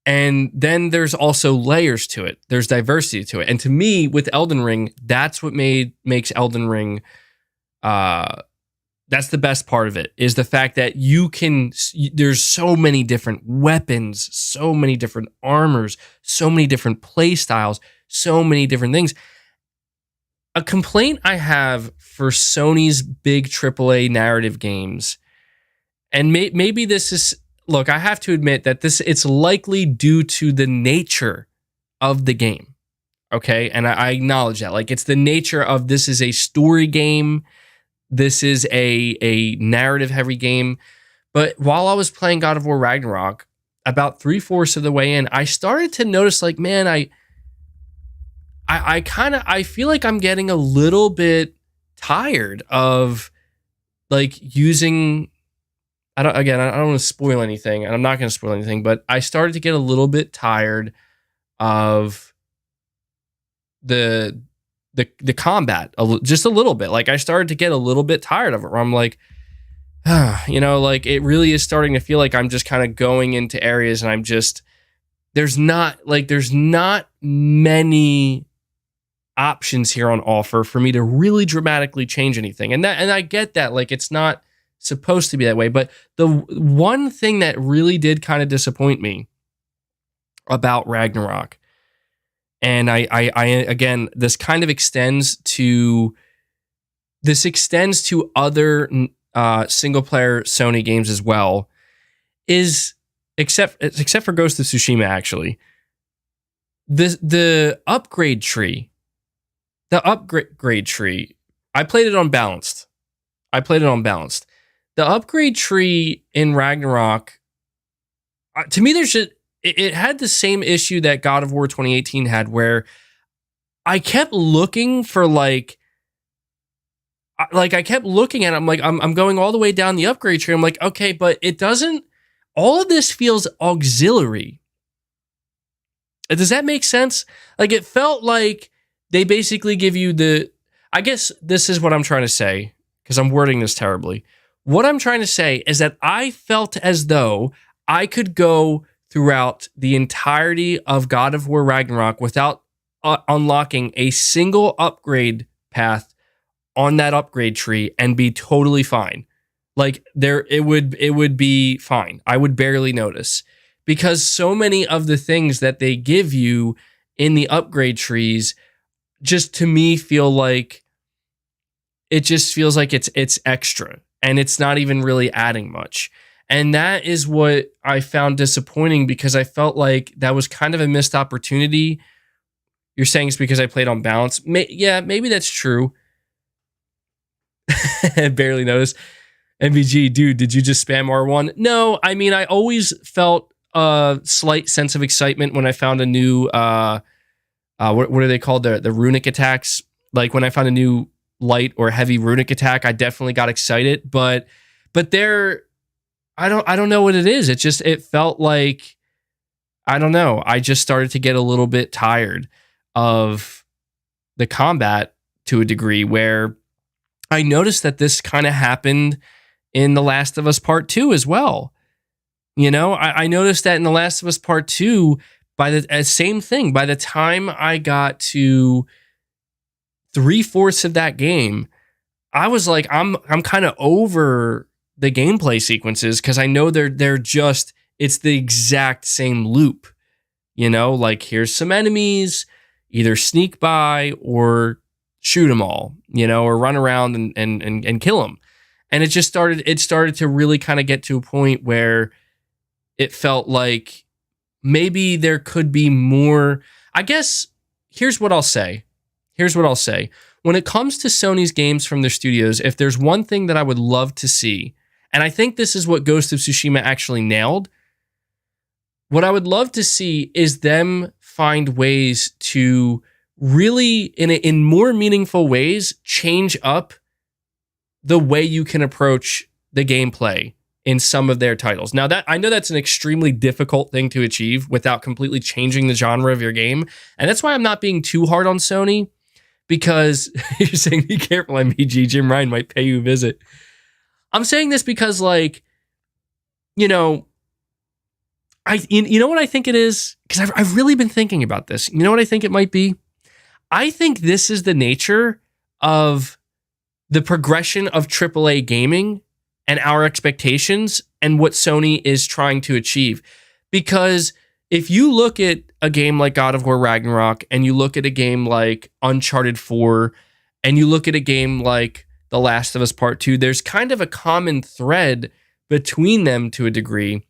And then there's also layers to it. There's diversity to it. And to me, with Elden Ring, that's what makes Elden Ring, that's the best part of it, is the fact that there's so many different weapons, so many different armors, so many different play styles, so many different things. A complaint I have for Sony's big AAA narrative games, and maybe this is, look, I have to admit that it's likely due to the nature of the game, okay? And I acknowledge that. Like, it's the nature of, this is a story game, this is a narrative-heavy game. But while I was playing God of War Ragnarok, about 3/4 of the way in, I started to notice, like, man, I feel like I'm getting a little bit tired of, like, using, I don't want to spoil anything, and I'm not going to spoil anything, but I started to get a little bit tired of the combat, just a little bit. Like, I started to get a little bit tired of it, where I'm like, like, it really is starting to feel like I'm just kind of going into areas, and I'm just, there's not many options here on offer for me to really dramatically change anything. And I get that, like, it's not supposed to be that way. But the one thing that really did kind of disappoint me about Ragnarok. And I again, this extends to other single player Sony games as well. Is except for Ghost of Tsushima, actually, the upgrade tree, I played it on balanced. The upgrade tree in Ragnarok, to me, it had the same issue that God of War 2018 had, where I kept looking for I kept looking at it. I'm going all the way down the upgrade tree. I'm like, okay, but it doesn't. All of this feels auxiliary. Does that make sense? It felt like they basically give you I guess this is what I'm trying to say, because I'm wording this terribly. What I'm trying to say is that I felt as though I could go throughout the entirety of God of War Ragnarok without unlocking a single upgrade path on that upgrade tree and be totally fine. It would be fine. I would barely notice, because so many of the things that they give you in the upgrade trees just, to me, feel like it's extra, and it's not even really adding much. And that is what I found disappointing, because I felt like that was kind of a missed opportunity. You're saying it's because I played on balance. Yeah, maybe that's true. Barely noticed. MVG, dude, did you just spam R1? No, I mean, I always felt a slight sense of excitement when I found a new, what are they called? The runic attacks. Like, when I found a new light or heavy runic attack, I definitely got excited. But there, I don't know what it is. It felt like, I don't know. I just started to get a little bit tired of the combat to a degree, where I noticed that this kind of happened in The Last of Us Part 2 as well. I noticed that in The Last of Us Part 2, same thing. By the time I got to 3/4 of that game, I was like, I'm kind of over the gameplay sequences, because I know it's the exact same loop. Here's some enemies, either sneak by or shoot them all, or run around and kill them. And it started to really kind of get to a point where it felt like maybe there could be more. I guess here's what I'll say. When it comes to Sony's games from their studios, if there's one thing that I would love to see, and I think this is what Ghost of Tsushima actually nailed, what I would love to see is them find ways to really, in more meaningful ways, change up the way you can approach the gameplay in some of their titles. Now, that I know that's an extremely difficult thing to achieve without completely changing the genre of your game, and that's why I'm not being too hard on Sony, because you're saying be careful, MPG, Jim Ryan might pay you a visit. I'm saying this because, you know what I think it is? Because I've really been thinking about this. You know what I think it might be? I think this is the nature of the progression of AAA gaming and our expectations and what Sony is trying to achieve. Because if you look at a game like God of War Ragnarok, and you look at a game like Uncharted 4, and you look at a game like The Last of Us Part 2, there's kind of a common thread between them to a degree.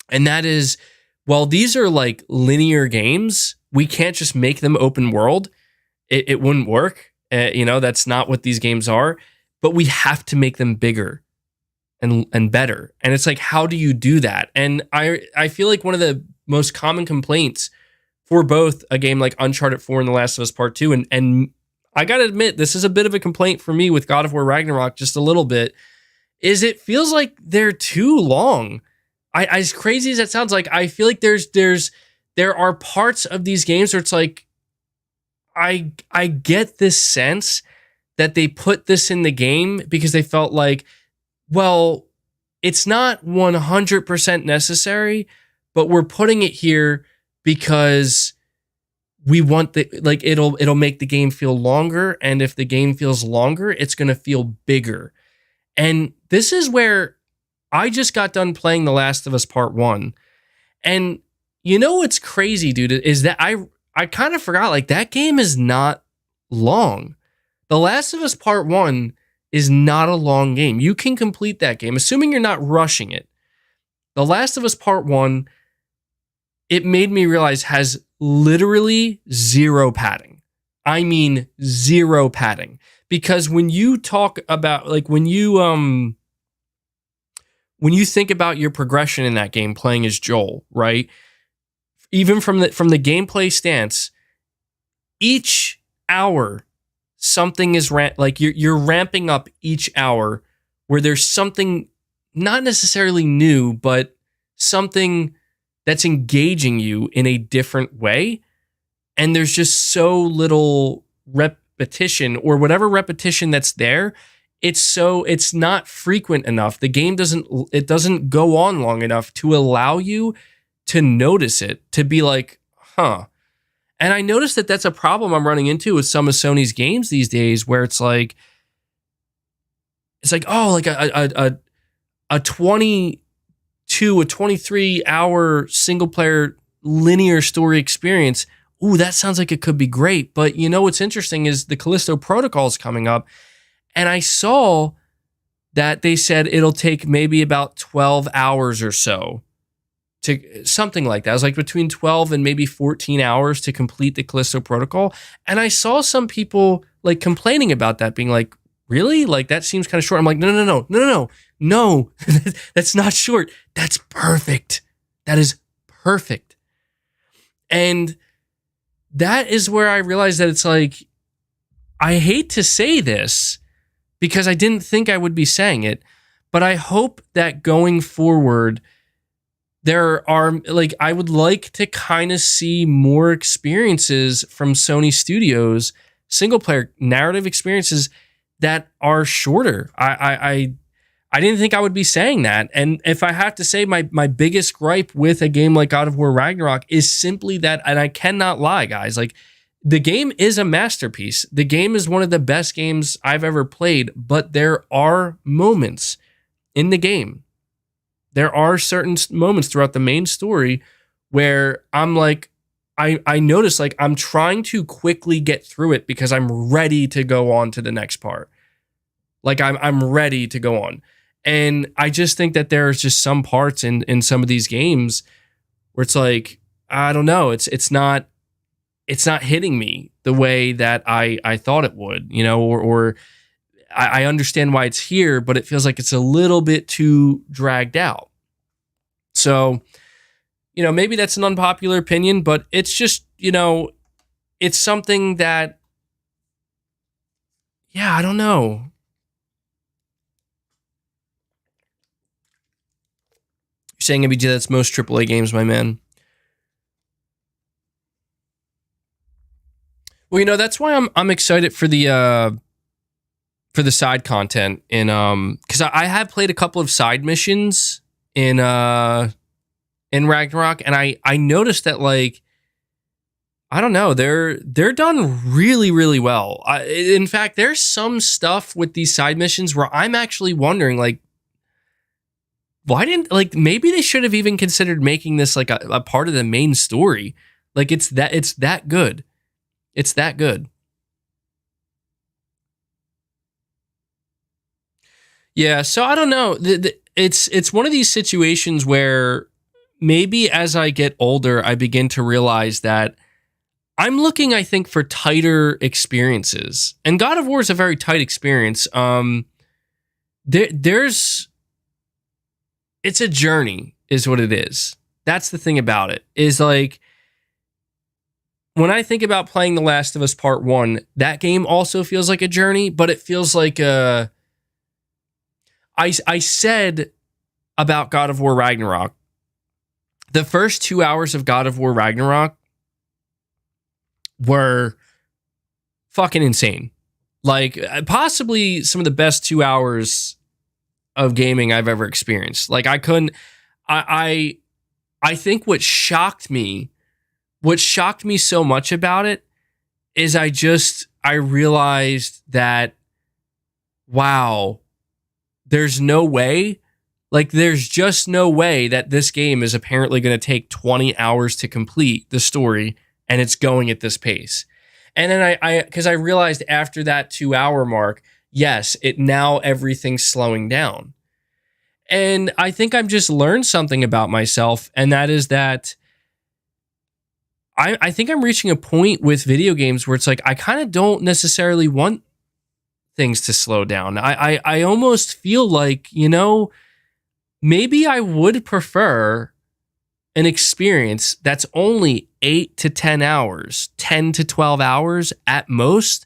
And that is, well, these are like linear games. We can't just make them open world. It wouldn't work. That's not what these games are. But we have to make them bigger and better. And it's like, how do you do that? And I feel like one of the most common complaints for both a game like Uncharted 4 and The Last of Us Part 2, and I gotta admit, this is a bit of a complaint for me with God of War Ragnarok, just a little bit, is it feels like they're too long. As crazy as that sounds, like, I feel like there are parts of these games where it's like, I get this sense that they put this in the game because they felt like, well, it's not 100% necessary, but we're putting it here because we want it'll make the game feel longer, and if the game feels longer, it's going to feel bigger. And this is where I just got done playing The Last of Us Part 1. And, you know what's crazy, dude, is that I kind of forgot, like, that game is not long. The Last of Us Part 1 is not a long game. You can complete that game, assuming you're not rushing it. The Last of Us Part 1, it made me realize, has literally zero padding. I mean, zero padding. Because when you talk about, like, when you think about your progression in that game playing as Joel, right? Even from the gameplay stance, each hour something is like you're ramping up each hour where there's something not necessarily new, but something that's engaging you in a different way. And there's just so little repetition, or whatever repetition that's there. It's not frequent enough. The game doesn't go on long enough to allow you to notice it, to be like, huh. And I noticed that that's a problem I'm running into with some of Sony's games these days, where it's like, oh, like a 23 hour single player linear story experience. Ooh, that sounds like it could be great. But you know what's interesting is the Callisto Protocol is coming up, and I saw that they said it'll take maybe about 12 hours or so, to something like that. It was like between 12 and maybe 14 hours to complete the Callisto Protocol. And I saw some people like complaining about that, being like, really? Like, that seems kind of short. I'm like, no, that's not short. That's perfect. That is perfect. And that is where I realized that it's like, I hate to say this because I didn't think I would be saying it, but I hope that going forward, there are, like, I would like to kind of see more experiences from Sony Studios, single player narrative experiences that are shorter. I didn't think I would be saying that. And if I have to say, my biggest gripe with a game like God of War Ragnarok is simply that, and I cannot lie, guys, like, the game is a masterpiece. The game is one of the best games I've ever played, but there are moments in the game, there are certain moments throughout the main story where I'm like, I notice, like, I'm trying to quickly get through it because I'm ready to go on to the next part. Like, I'm ready to go on. And I just think that there's just some parts in some of these games where it's like, I don't know, it's not hitting me the way that I thought it would, you know, or I understand why it's here, but it feels like it's a little bit too dragged out. So, you know, maybe that's an unpopular opinion, but it's just, you know, it's something that, yeah, I don't know. You're saying, MBJ, that's most AAA games, my man. Well, you know, that's why I'm excited for the side content in because I have played a couple of side missions in Ragnarok, and I noticed that, like, I don't know, they're done really, really well. In fact, there's some stuff with these side missions where I'm actually wondering, like, why didn't, like, maybe they should have even considered making this like a part of the main story. Like, it's that good. It's that good. Yeah, so I don't know. It's one of these situations where maybe as I get older, I begin to realize that I'm looking, I think, for tighter experiences. And God of War is a very tight experience. It's a journey, is what it is. That's the thing about it, is like, when I think about playing The Last of Us Part 1, that game also feels like a journey, but it feels like I said about God of War Ragnarok, the first 2 hours of God of War Ragnarok were fucking insane. Like, possibly some of the best 2 hours of gaming I've ever experienced. Like, I think what shocked me so much about it is I realized that, wow, there's no way Like, there's just no way that this game is apparently going to take 20 hours to complete the story, and it's going at this pace. And then because I realized after that 2 hour mark, yes, now everything's slowing down. And I think I've just learned something about myself, and that is that I think I'm reaching a point with video games where it's like I kind of don't necessarily want things to slow down. I almost feel like, maybe I would prefer an experience that's only 8 to 10 hours, 10 to 12 hours at most,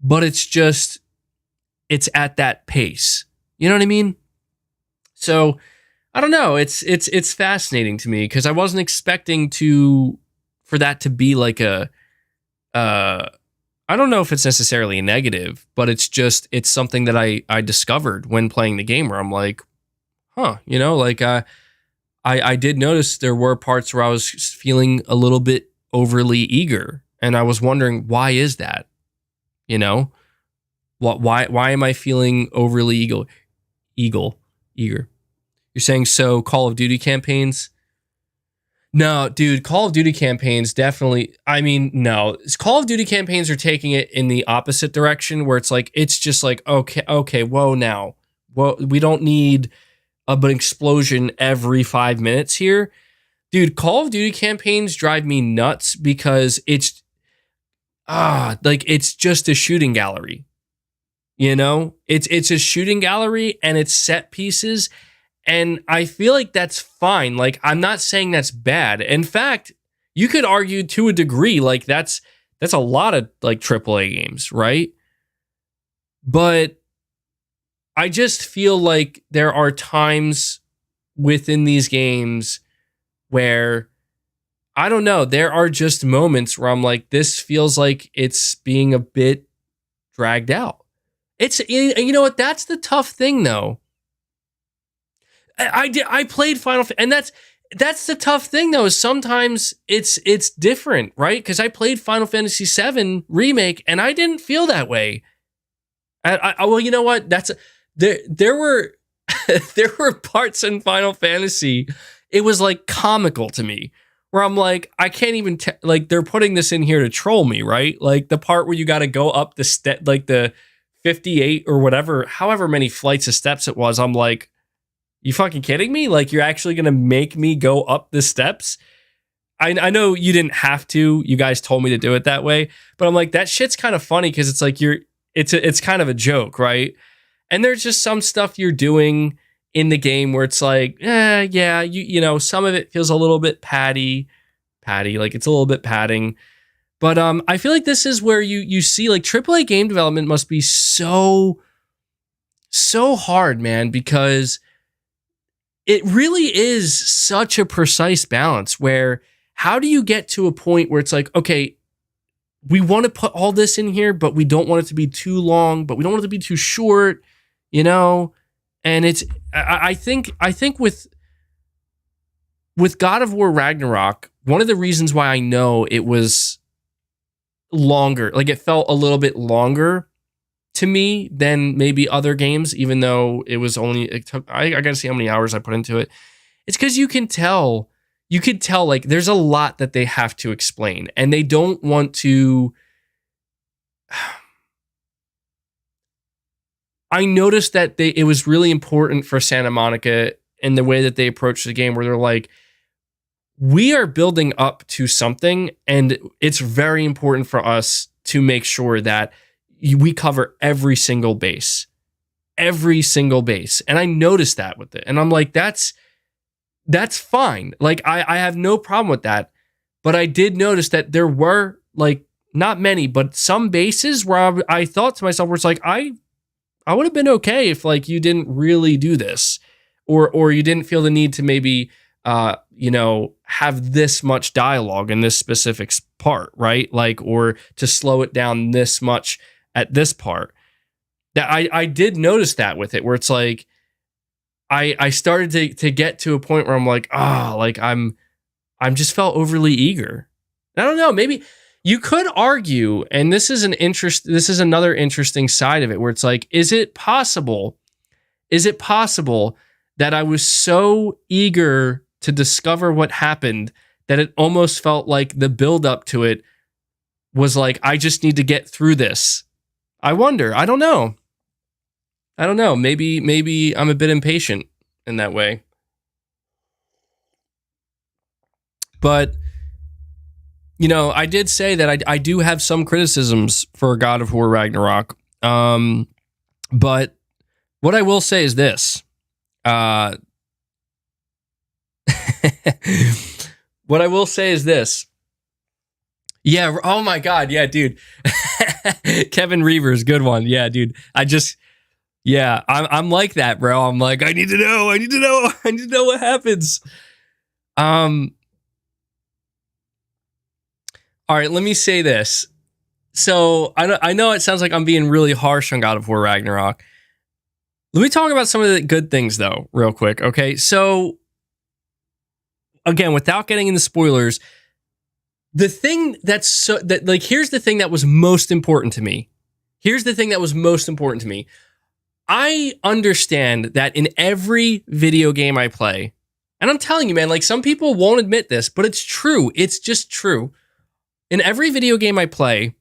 but it's at that pace. You know what I mean? So I don't know. It's fascinating to me because I wasn't expecting for that to be like I don't know if it's necessarily a negative, but it's something that I discovered when playing the game where I'm like, huh, I did notice there were parts where I was feeling a little bit overly eager, and I was wondering, why is that? Why am I feeling overly eager? You're saying so Call of Duty campaigns? No, dude, Call of Duty campaigns definitely, no. Call of Duty campaigns are taking it in the opposite direction where it's just like, okay, whoa now. Whoa, we don't need an explosion every 5 minutes here. Dude, Call of Duty campaigns drive me nuts because it's just a shooting gallery. It's a shooting gallery and it's set pieces. And I feel like that's fine. Like, I'm not saying that's bad. In fact, you could argue to a degree, like that's a lot of like AAA games, right? But I just feel like there are times within these games where, I don't know, there are just moments where I'm like, this feels like it's being a bit dragged out. You know what? That's the tough thing though. I played Final Fantasy, and that's the tough thing though, is sometimes it's different, right? Because I played Final Fantasy VII Remake and I didn't feel that way. Well, you know what? There were there were parts in Final Fantasy, it was like comical to me, where I'm like, I can't even like they're putting this in here to troll me, right? Like the part where you got to go up the step, like the 58 or whatever, however many flights of steps it was. I'm like, you fucking kidding me? Like, you're actually going to make me go up the steps? I know you didn't have to. You guys told me to do it that way. But I'm like, that shit's kind of funny because it's like it's kind of a joke, right? And there's just some stuff you're doing in the game where it's like, yeah, some of it feels a little bit patty, like it's a little bit padding. But I feel like this is where you see like AAA game development must be so hard, man, because it really is such a precise balance where how do you get to a point where it's like, okay, we want to put all this in here, but we don't want it to be too long, but we don't want it to be too short, And I think with God of War Ragnarok, one of the reasons why I know it was longer, like it felt a little bit longer to me than maybe other games, even though it took, I gotta see how many hours I put into it. It's because you could tell like there's a lot that they have to explain and they don't want to. I noticed that it was really important for Santa Monica in the way that they approached the game, where they're like, we are building up to something and it's very important for us to make sure that we cover every single base. And I noticed that with it. And I'm like, that's fine. Like, I have no problem with that. But I did notice that there were like not many, but some bases where I thought to myself, where it's like, I would have been okay if like you didn't really do this, or you didn't feel the need to maybe, have this much dialogue in this specific part, right? Like, or to slow it down this much at this part. That I did notice that with it, where it's like I started to get to a point where I'm like, I'm just felt overly eager. I don't know, maybe you could argue, and this is another interesting side of it, where it's like, is it possible that I was so eager to discover what happened that it almost felt like the build up to it was like, I just need to get through this. I wonder. I don't know. Maybe I'm a bit impatient in that way. But, you know, I did say that I do have some criticisms for God of War Ragnarok. But what I will say is this. What I will say is this. Yeah. Oh my God. Yeah, dude. Kevin Reavers, good one. Yeah, dude. I'm like that, bro. I'm like, I need to know what happens. All right, let me say this. So I know it sounds like I'm being really harsh on God of War Ragnarok. Let me talk about some of the good things though, real quick. Okay, so again, without getting into spoilers, the thing here's the thing that was most important to me. I understand that in every video game I play, and I'm telling you, man, like some people won't admit this, but it's true. It's just true. In every video game I play,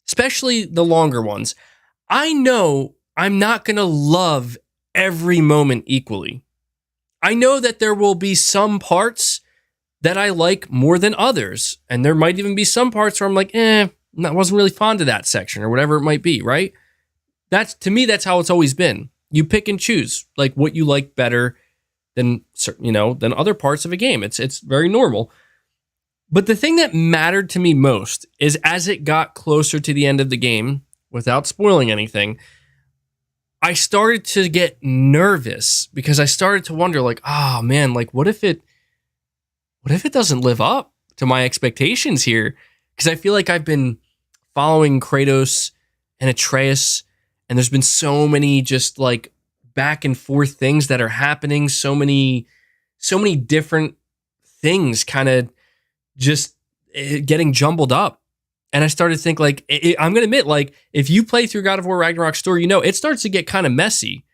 especially the longer ones, I know I'm not going to love every moment equally. I know that there will be some parts that I like more than others. And there might even be some parts where I'm like, I wasn't really fond of that section or whatever it might be, right? To me, that's how it's always been. You pick and choose like what you like better than other parts of a game. It's very normal. But the thing that mattered to me most is as it got closer to the end of the game, without spoiling anything, I started to get nervous because I started to wonder like, oh man, like what if it doesn't live up to my expectations here? Because I feel like I've been following Kratos and Atreus, and there's been so many just like back and forth things that are happening, so many different things kind of just getting jumbled up. And I started to think like, I'm going to admit, like if you play through God of War Ragnarok story, it starts to get kind of messy.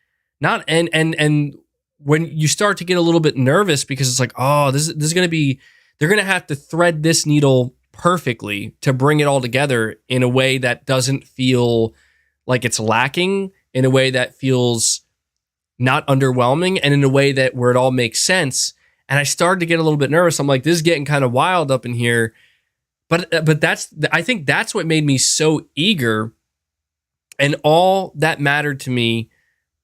And when you start to get a little bit nervous because it's like, oh, this is going to be, they're going to have to thread this needle perfectly to bring it all together in a way that doesn't feel like it's lacking, in a way that feels not underwhelming, and in a way that where it all makes sense. And I started to get a little bit nervous. I'm like, this is getting kind of wild up in here. But I think that's what made me so eager. And all that mattered to me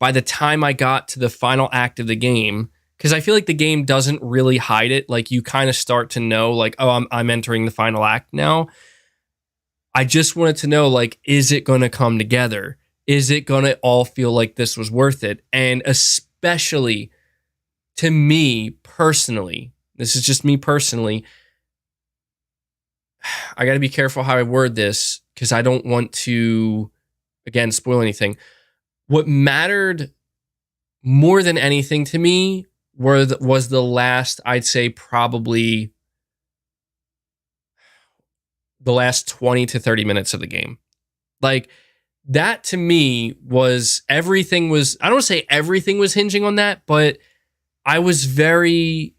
by the time I got to the final act of the game, because I feel like the game doesn't really hide it. Like you kind of start to know like, oh, I'm entering the final act now. I just wanted to know, like, is it going to come together? Is it going to all feel like this was worth it? And especially to me personally, this is just me personally, I got to be careful how I word this because I don't want to, again, spoil anything. What mattered more than anything to me was the last, I'd say probably the last 20 to 30 minutes of the game. Like that to me was everything was, I don't want to say everything was hinging on that, but I was very,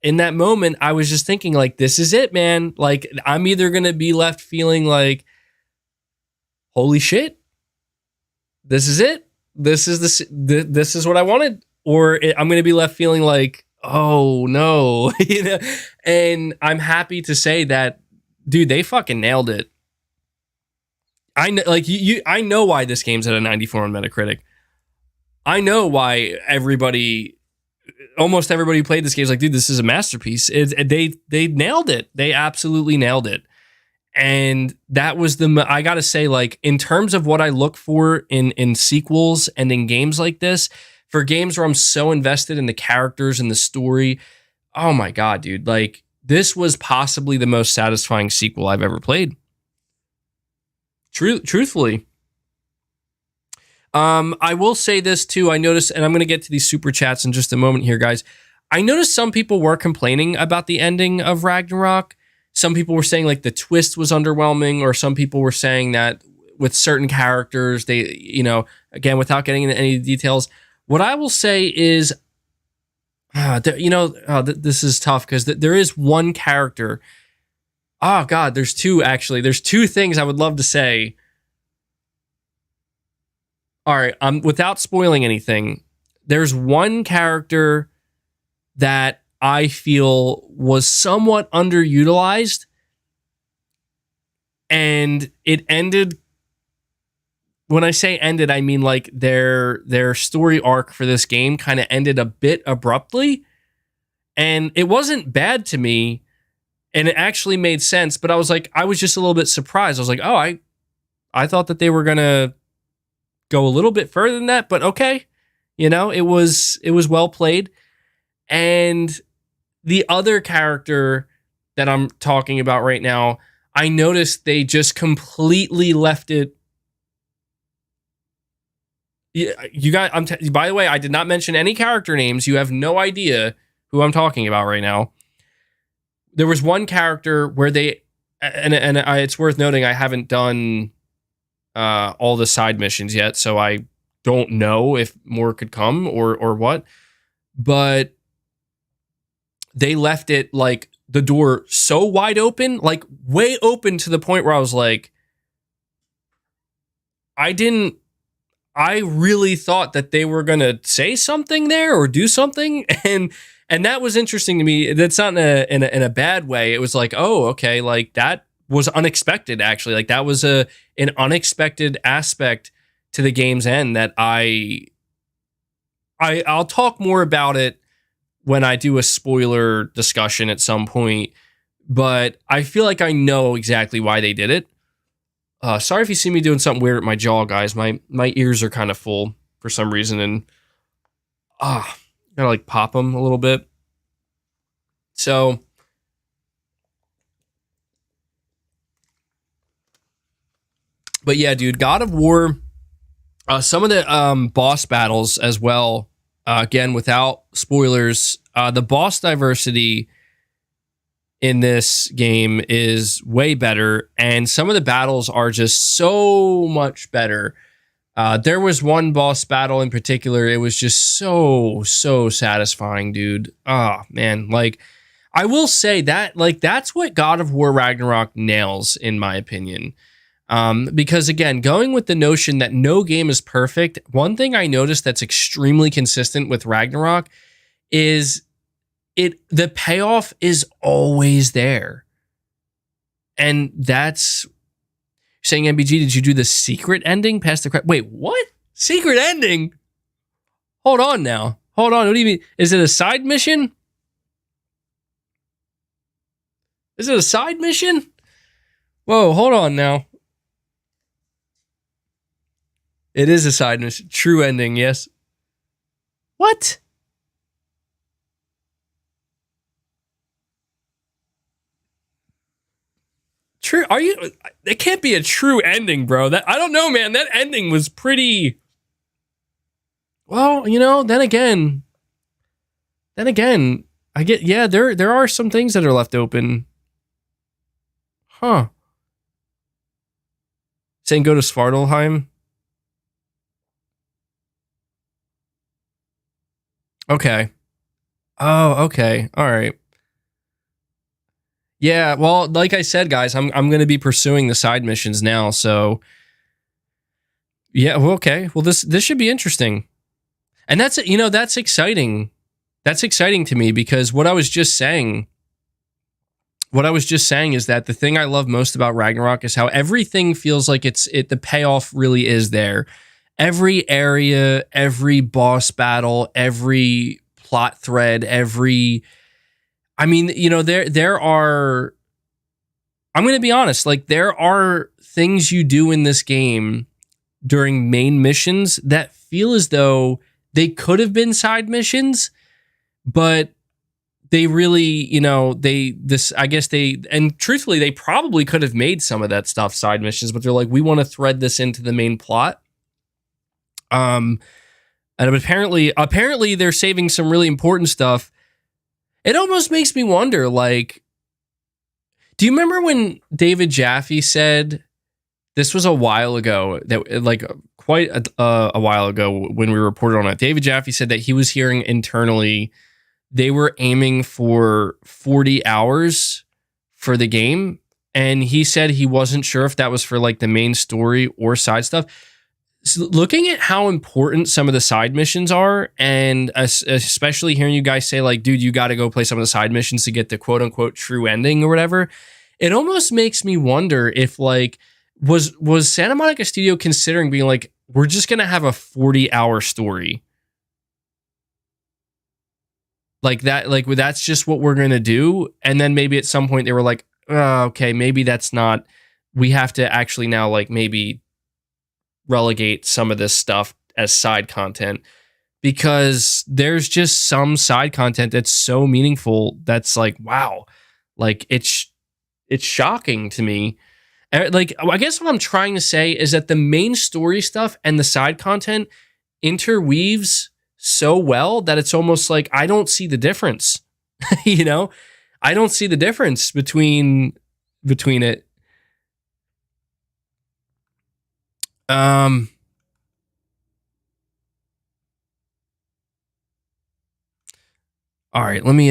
in that moment, I was just thinking like, this is it, man. Like I'm either going to be left feeling like, holy shit, this is it. This is what I wanted. Or I'm going to be left feeling like, oh no, and I'm happy to say that, dude, they fucking nailed it. I know, like I know why this game's at a 94 on Metacritic. I know why almost everybody who played this game is like, dude, this is a masterpiece. They nailed it. They absolutely nailed it. And that was I gotta say, like, in terms of what I look for in sequels and in games like this, for games where I'm so invested in the characters and the story, oh my God, dude, like, this was possibly the most satisfying sequel I've ever played. Truthfully. I will say this too. I noticed, and I'm going to get to these super chats in just a moment here, guys. I noticed some people were complaining about the ending of Ragnarok. Some people were saying like the twist was underwhelming, or some people were saying that with certain characters, they, again, without getting into any details, What I will say is, this is tough because there is one character. Oh God, there's two actually. There's two things I would love to say. All right, without spoiling anything, there's one character that I feel was somewhat underutilized, and it ended. When I say ended, I mean like their story arc for this game kind of ended a bit abruptly, and it wasn't bad to me, and it actually made sense. But I was just a little bit surprised. I was like, oh, I thought that they were gonna go a little bit further than that, but okay, it was well played. And the other character that I'm talking about right now, I noticed they just completely left it. You guys, by the way, I did not mention any character names. You have no idea who I'm talking about right now. There was one character where it's worth noting I haven't done all the side missions yet, so I don't know if more could come or what. But they left it like the door so wide open, like way open to the point where I was like, I really thought that they were going to say something there or do something. And that was interesting to me. That's not in a bad way. It was like, oh, okay. Like that was unexpected actually. Like that was an unexpected aspect to the game's end that I'll talk more about it when I do a spoiler discussion at some point, but I feel like I know exactly why they did it. Sorry if you see me doing something weird at my jaw, guys. My ears are kind of full for some reason, and gotta like pop them a little bit. So, but yeah, dude, God of War. Some of the boss battles as well. Again, without spoilers, the boss diversity in this game is way better, and some of the battles are just so much better. There was one boss battle in particular, it was just so satisfying, dude. Oh man, like I will say that like that's what God of War Ragnarok nails in my opinion. Because again, going with the notion that no game is perfect, one thing I noticed that's extremely consistent with Ragnarok is the payoff is always there. And that's saying, MBG, did you do the secret ending past the wait, what? Secret ending? Hold on now. Hold on. What do you mean? Is it a side mission? Is it a side mission? Whoa, hold on now. It is a side mission. True ending, yes. What? True? Are you? It can't be a true ending, bro. That I don't know, man. That ending was pretty. Well, then again, I get. Yeah, there are some things that are left open. Huh? Saying go to Svartalheim. Okay. Oh, okay. All right. Yeah, well, like I said, guys, I'm going to be pursuing the side missions now, so yeah, well, okay. Well, this should be interesting. And that's exciting. That's exciting to me because what I was just saying is that the thing I love most about Ragnarok is how everything feels like the payoff really is there. Every area, every boss battle, every plot thread, I mean, there are, I'm going to be honest, like there are things you do in this game during main missions that feel as though they could have been side missions, but they really, and truthfully, they probably could have made some of that stuff side missions, but they're like, we want to thread this into the main plot. And apparently they're saving some really important stuff. It almost makes me wonder, like, do you remember when David Jaffe said this was a while ago, that like quite a while ago when we reported on it. David Jaffe said that he was hearing internally they were aiming for 40 hours for the game. And he said he wasn't sure if that was for like the main story or side stuff. So looking at how important some of the side missions are, and especially hearing you guys say like, dude, you got to go play some of the side missions to get the quote unquote true ending or whatever. It almost makes me wonder if like, was Santa Monica Studio considering being like, we're just going to have a 40-hour story? Like that, like that's just what we're going to do. And then maybe at some point they were like, oh, okay, maybe that's not, we have to actually now like maybe relegate some of this stuff as side content, because there's just some side content that's so meaningful that's like, wow, like it's shocking to me. Like, I guess what I'm trying to say is that the main story stuff and the side content interweaves so well that it's almost like I don't see the difference. You know, I don't see the difference between it. All right, let me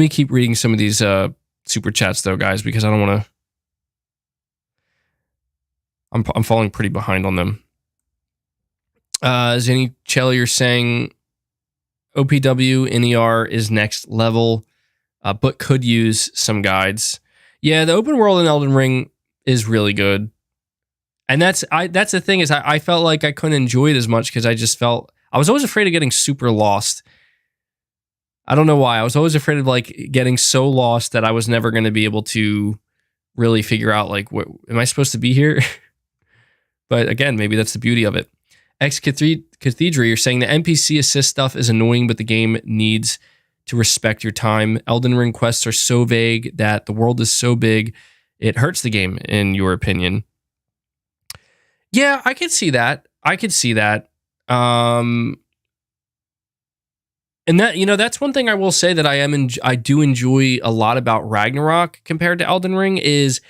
keep reading some of these super chats though, guys, because I don't want to. I'm falling pretty behind on them. Zinny Chelly, you're saying OPW NER is next level, but could use some guides. Yeah, the open world in Elden Ring is really good. And that's the thing is I felt like I couldn't enjoy it as much because I just felt I was always afraid of getting super lost. I don't know why. I was always afraid of like getting so lost that I was never going to be able to really figure out like, what am I supposed to be here? But again, maybe that's the beauty of it. Ex Cathedra, you're saying the NPC assist stuff is annoying, but the game needs to respect your time. Elden Ring quests are so vague that the world is so big, it hurts the game, in your opinion. Yeah, I could see that. And that, you know, that's one thing I will say that I do enjoy a lot about Ragnarok compared to Elden Ring is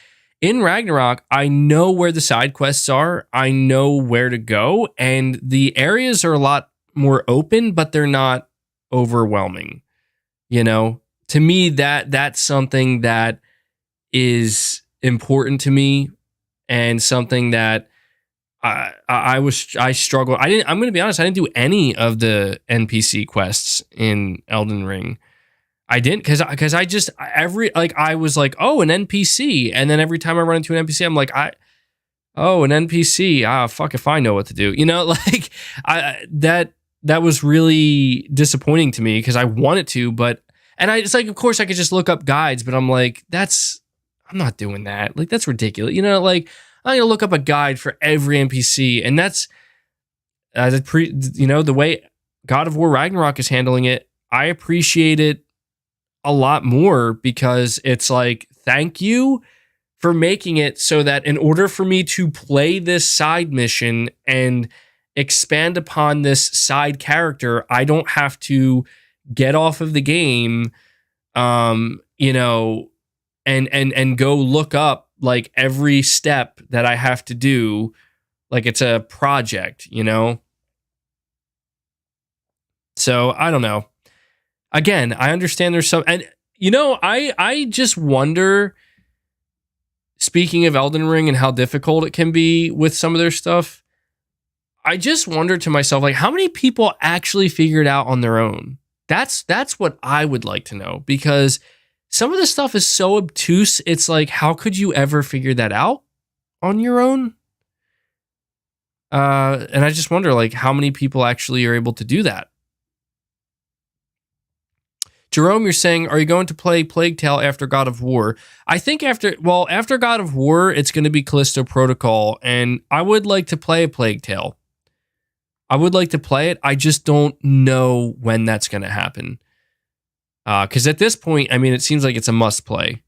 in Ragnarok, I know where the side quests are. I know where to go, and the areas are a lot more open, but they're not overwhelming. You know, to me, that's something that is important to me, and something that I struggled. I'm going to be honest. I didn't do any of the NPC quests in Elden Ring. I didn't because I just I was like, oh, an NPC, and then every time I run into an NPC, I'm like, an NPC. Fuck if I know what to do. You know, like that was really disappointing to me because I wanted to, but it's like, of course I could just look up guides, but I'm like, I'm not doing that. Like that's ridiculous. You know, like I'm gonna look up a guide for every NPC, and that's the way God of War Ragnarok is handling it. I appreciate it a lot more because it's like, thank you for making it so that in order for me to play this side mission and expand upon this side character, I don't have to get off of the game, you know, and go look up like every step that I have to do, like it's a project, you know? So I don't know. Again, I understand there's some, and you know, I just wonder, speaking of Elden Ring and how difficult it can be with some of their stuff, I just wonder to myself, like, how many people actually figure it out on their own? That's what I would like to know, because some of this stuff is so obtuse. It's like, how could you ever figure that out on your own? And I just wonder, like, how many people actually are able to do that? Jerome, you're saying, are you going to play Plague Tale after God of War? I think after God of War, it's going to be Callisto Protocol, and I would like to play a Plague Tale. I would like to play it. I just don't know when that's going to happen. Because at this point, I mean, it seems like it's a must play,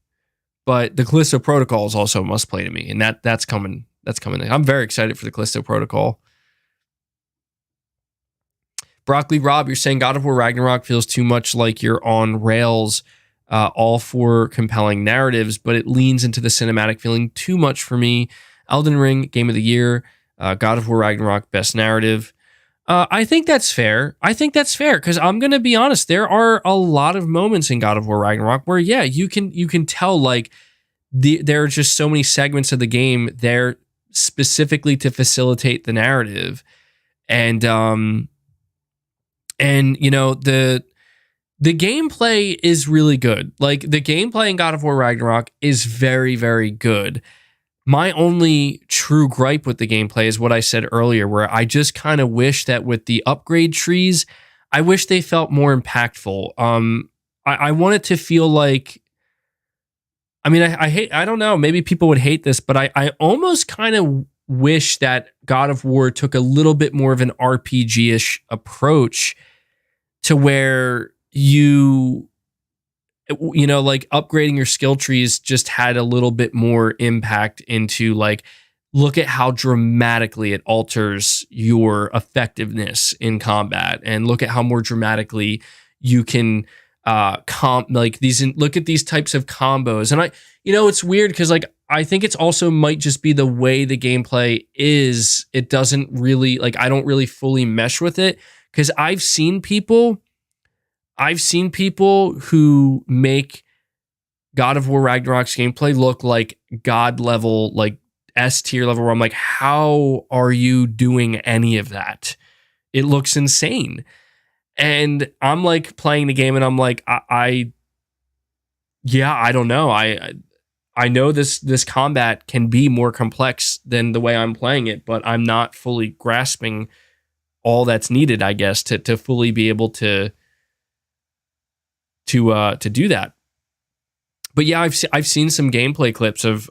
but the Callisto Protocol is also a must play to me, and that's coming. That's coming. I'm very excited for the Callisto Protocol. Broccoli Rob, you're saying God of War Ragnarok feels too much like you're on rails all for compelling narratives, but it leans into the cinematic feeling too much for me. Elden Ring, Game of the Year. God of War Ragnarok, Best Narrative. I think that's fair. Because I'm gonna be honest, there are a lot of moments in God of War Ragnarok where, yeah, you can tell like there are just so many segments of the game there specifically to facilitate the narrative, and you know the gameplay is really good. Like the gameplay in God of War Ragnarok is very, very good. My only true gripe with the gameplay is what I said earlier, where I just kind of wish that with the upgrade trees, I wish they felt more impactful. I want it to feel like, I mean, I don't know, maybe people would hate this, but I almost kind of wish that God of War took a little bit more of an RPG-ish approach to where you know, like upgrading your skill trees just had a little bit more impact into like, look at how dramatically it alters your effectiveness in combat, and look at how more dramatically you can look at these types of combos. And you know, it's weird because like I think it's also might just be the way the gameplay is. It doesn't really like, I don't really fully mesh with it, because I've seen people who make God of War Ragnarok's gameplay look like God level, like S tier level, where I'm like, how are you doing any of that? It looks insane. And I'm like playing the game and I'm like, I don't know. I know this combat can be more complex than the way I'm playing it, but I'm not fully grasping all that's needed, I guess, to fully be able to do that. But yeah, I've seen some gameplay clips of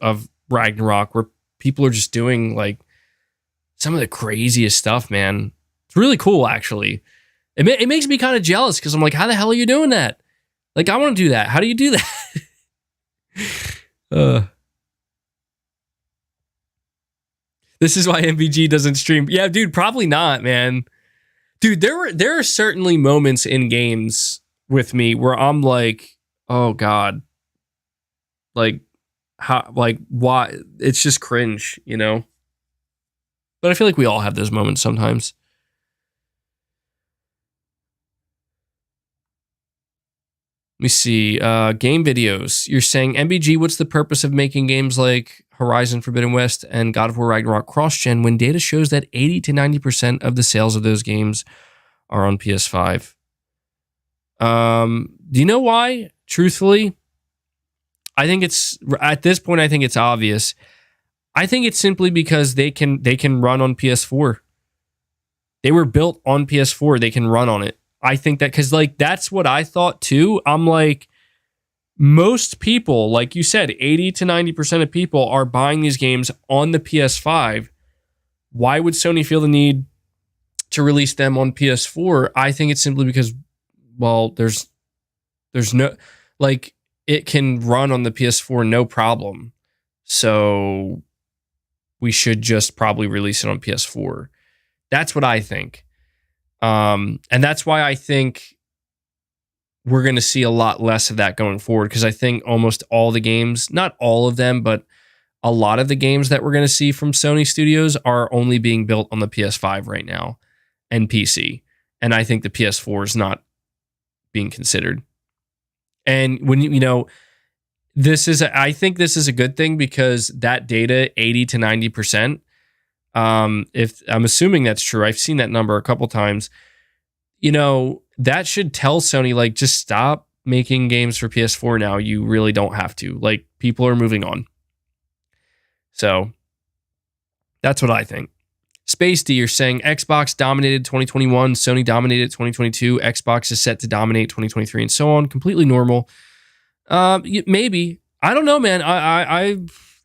Ragnarok where people are just doing like some of the craziest stuff, man. It's really cool, actually. It makes me kind of jealous because I'm like, how the hell are you doing that? Like, I want to do that. How do you do that? This is why MVG doesn't stream. Yeah, dude, probably not, man. Dude, there are certainly moments in games with me where I'm like, oh God, like how, like why? It's just cringe, you know? But I feel like we all have those moments sometimes. Let me see. Game videos. You're saying, MBG, what's the purpose of making games like Horizon Forbidden West and God of War Ragnarok cross-gen when data shows that 80 to 90% of the sales of those games are on PS5? Do you know why? Truthfully, I think it's, at this point, I think it's obvious. I think it's simply because they can run on PS4. They were built on PS4. They can run on it. I think that, because like that's what I thought too. I'm like, most people, like you said, 80 to 90% of people are buying these games on the PS5. Why would Sony feel the need to release them on PS4? I think it's simply because, well, there's no, like, it can run on the PS4 no problem. So we should just probably release it on PS4. That's what I think. And that's why I think we're going to see a lot less of that going forward, because I think almost all the games, not all of them, but a lot of the games that we're going to see from Sony Studios are only being built on the PS5 right now and PC. And I think the PS4 is not being considered. And when you know, I think this is a good thing, because that data, 80 to 90%, if I'm assuming that's true, I've seen that number a couple times, you know, that should tell Sony, like, just stop making games for PS4 now. You really don't have to. Like, people are moving on. So that's what I think. Space D, you're saying Xbox dominated 2021, Sony dominated 2022, Xbox is set to dominate 2023, and so on. Completely normal. Maybe. I don't know, man. I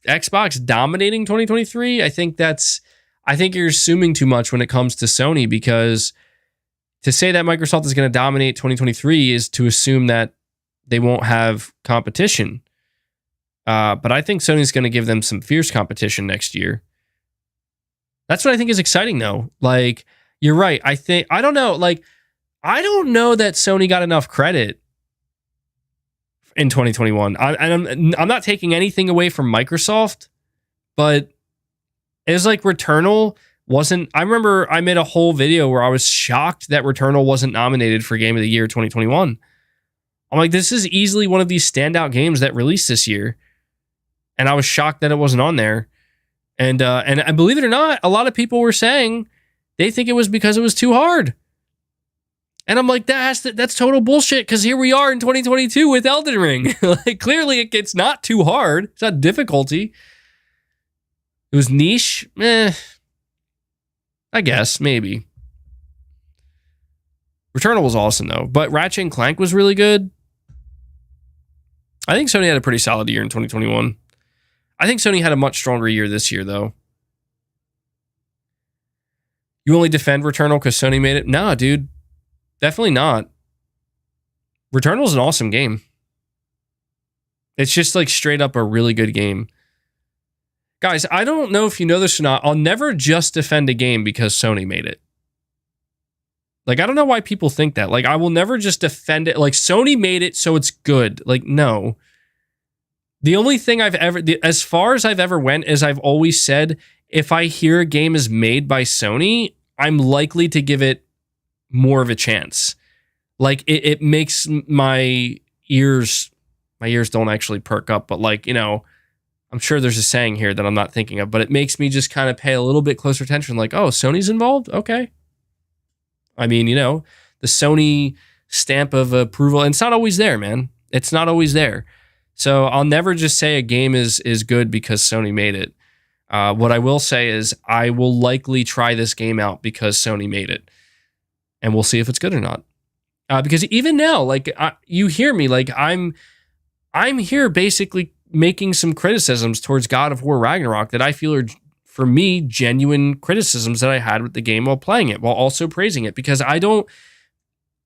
Xbox dominating 2023. I think you're assuming too much when it comes to Sony, because to say that Microsoft is going to dominate 2023 is to assume that they won't have competition. But I think Sony's going to give them some fierce competition next year. That's what I think is exciting, though. Like, you're right. I don't know that Sony got enough credit in 2021. I'm not taking anything away from Microsoft, but it's like Returnal wasn't. I remember I made a whole video where I was shocked that Returnal wasn't nominated for Game of the Year 2021. I'm like, this is easily one of these standout games that released this year, and I was shocked that it wasn't on there. And believe it or not, a lot of people were saying they think it was because it was too hard. And I'm like, that's total bullshit, because here we are in 2022 with Elden Ring. Like, clearly it's not too hard. It's not difficulty. It was niche. I guess, maybe. Returnal was awesome, though. But Ratchet and Clank was really good. I think Sony had a pretty solid year in 2021. I think Sony had a much stronger year this year, though. You only defend Returnal because Sony made it? Nah, dude. Definitely not. Returnal is an awesome game. It's just like straight up a really good game. Guys, I don't know if you know this or not. I'll never just defend a game because Sony made it. Like, I don't know why people think that. Like, I will never just defend it. Like, Sony made it, so it's good. Like, no. The only thing as far as I've ever went, is I've always said, if I hear a game is made by Sony, I'm likely to give it more of a chance. Like, it makes my ears don't actually perk up, but like, you know, I'm sure there's a saying here that I'm not thinking of, but it makes me just kind of pay a little bit closer attention. Like, oh, Sony's involved? Okay. I mean, you know, the Sony stamp of approval, and it's not always there, man. It's not always there. So I'll never just say a game is good because Sony made it. What I will say is I will likely try this game out because Sony made it, and we'll see if it's good or not. Because even now, like, you hear me, like I'm here basically making some criticisms towards God of War Ragnarok that I feel are, for me, genuine criticisms that I had with the game while playing it, while also praising it, because I love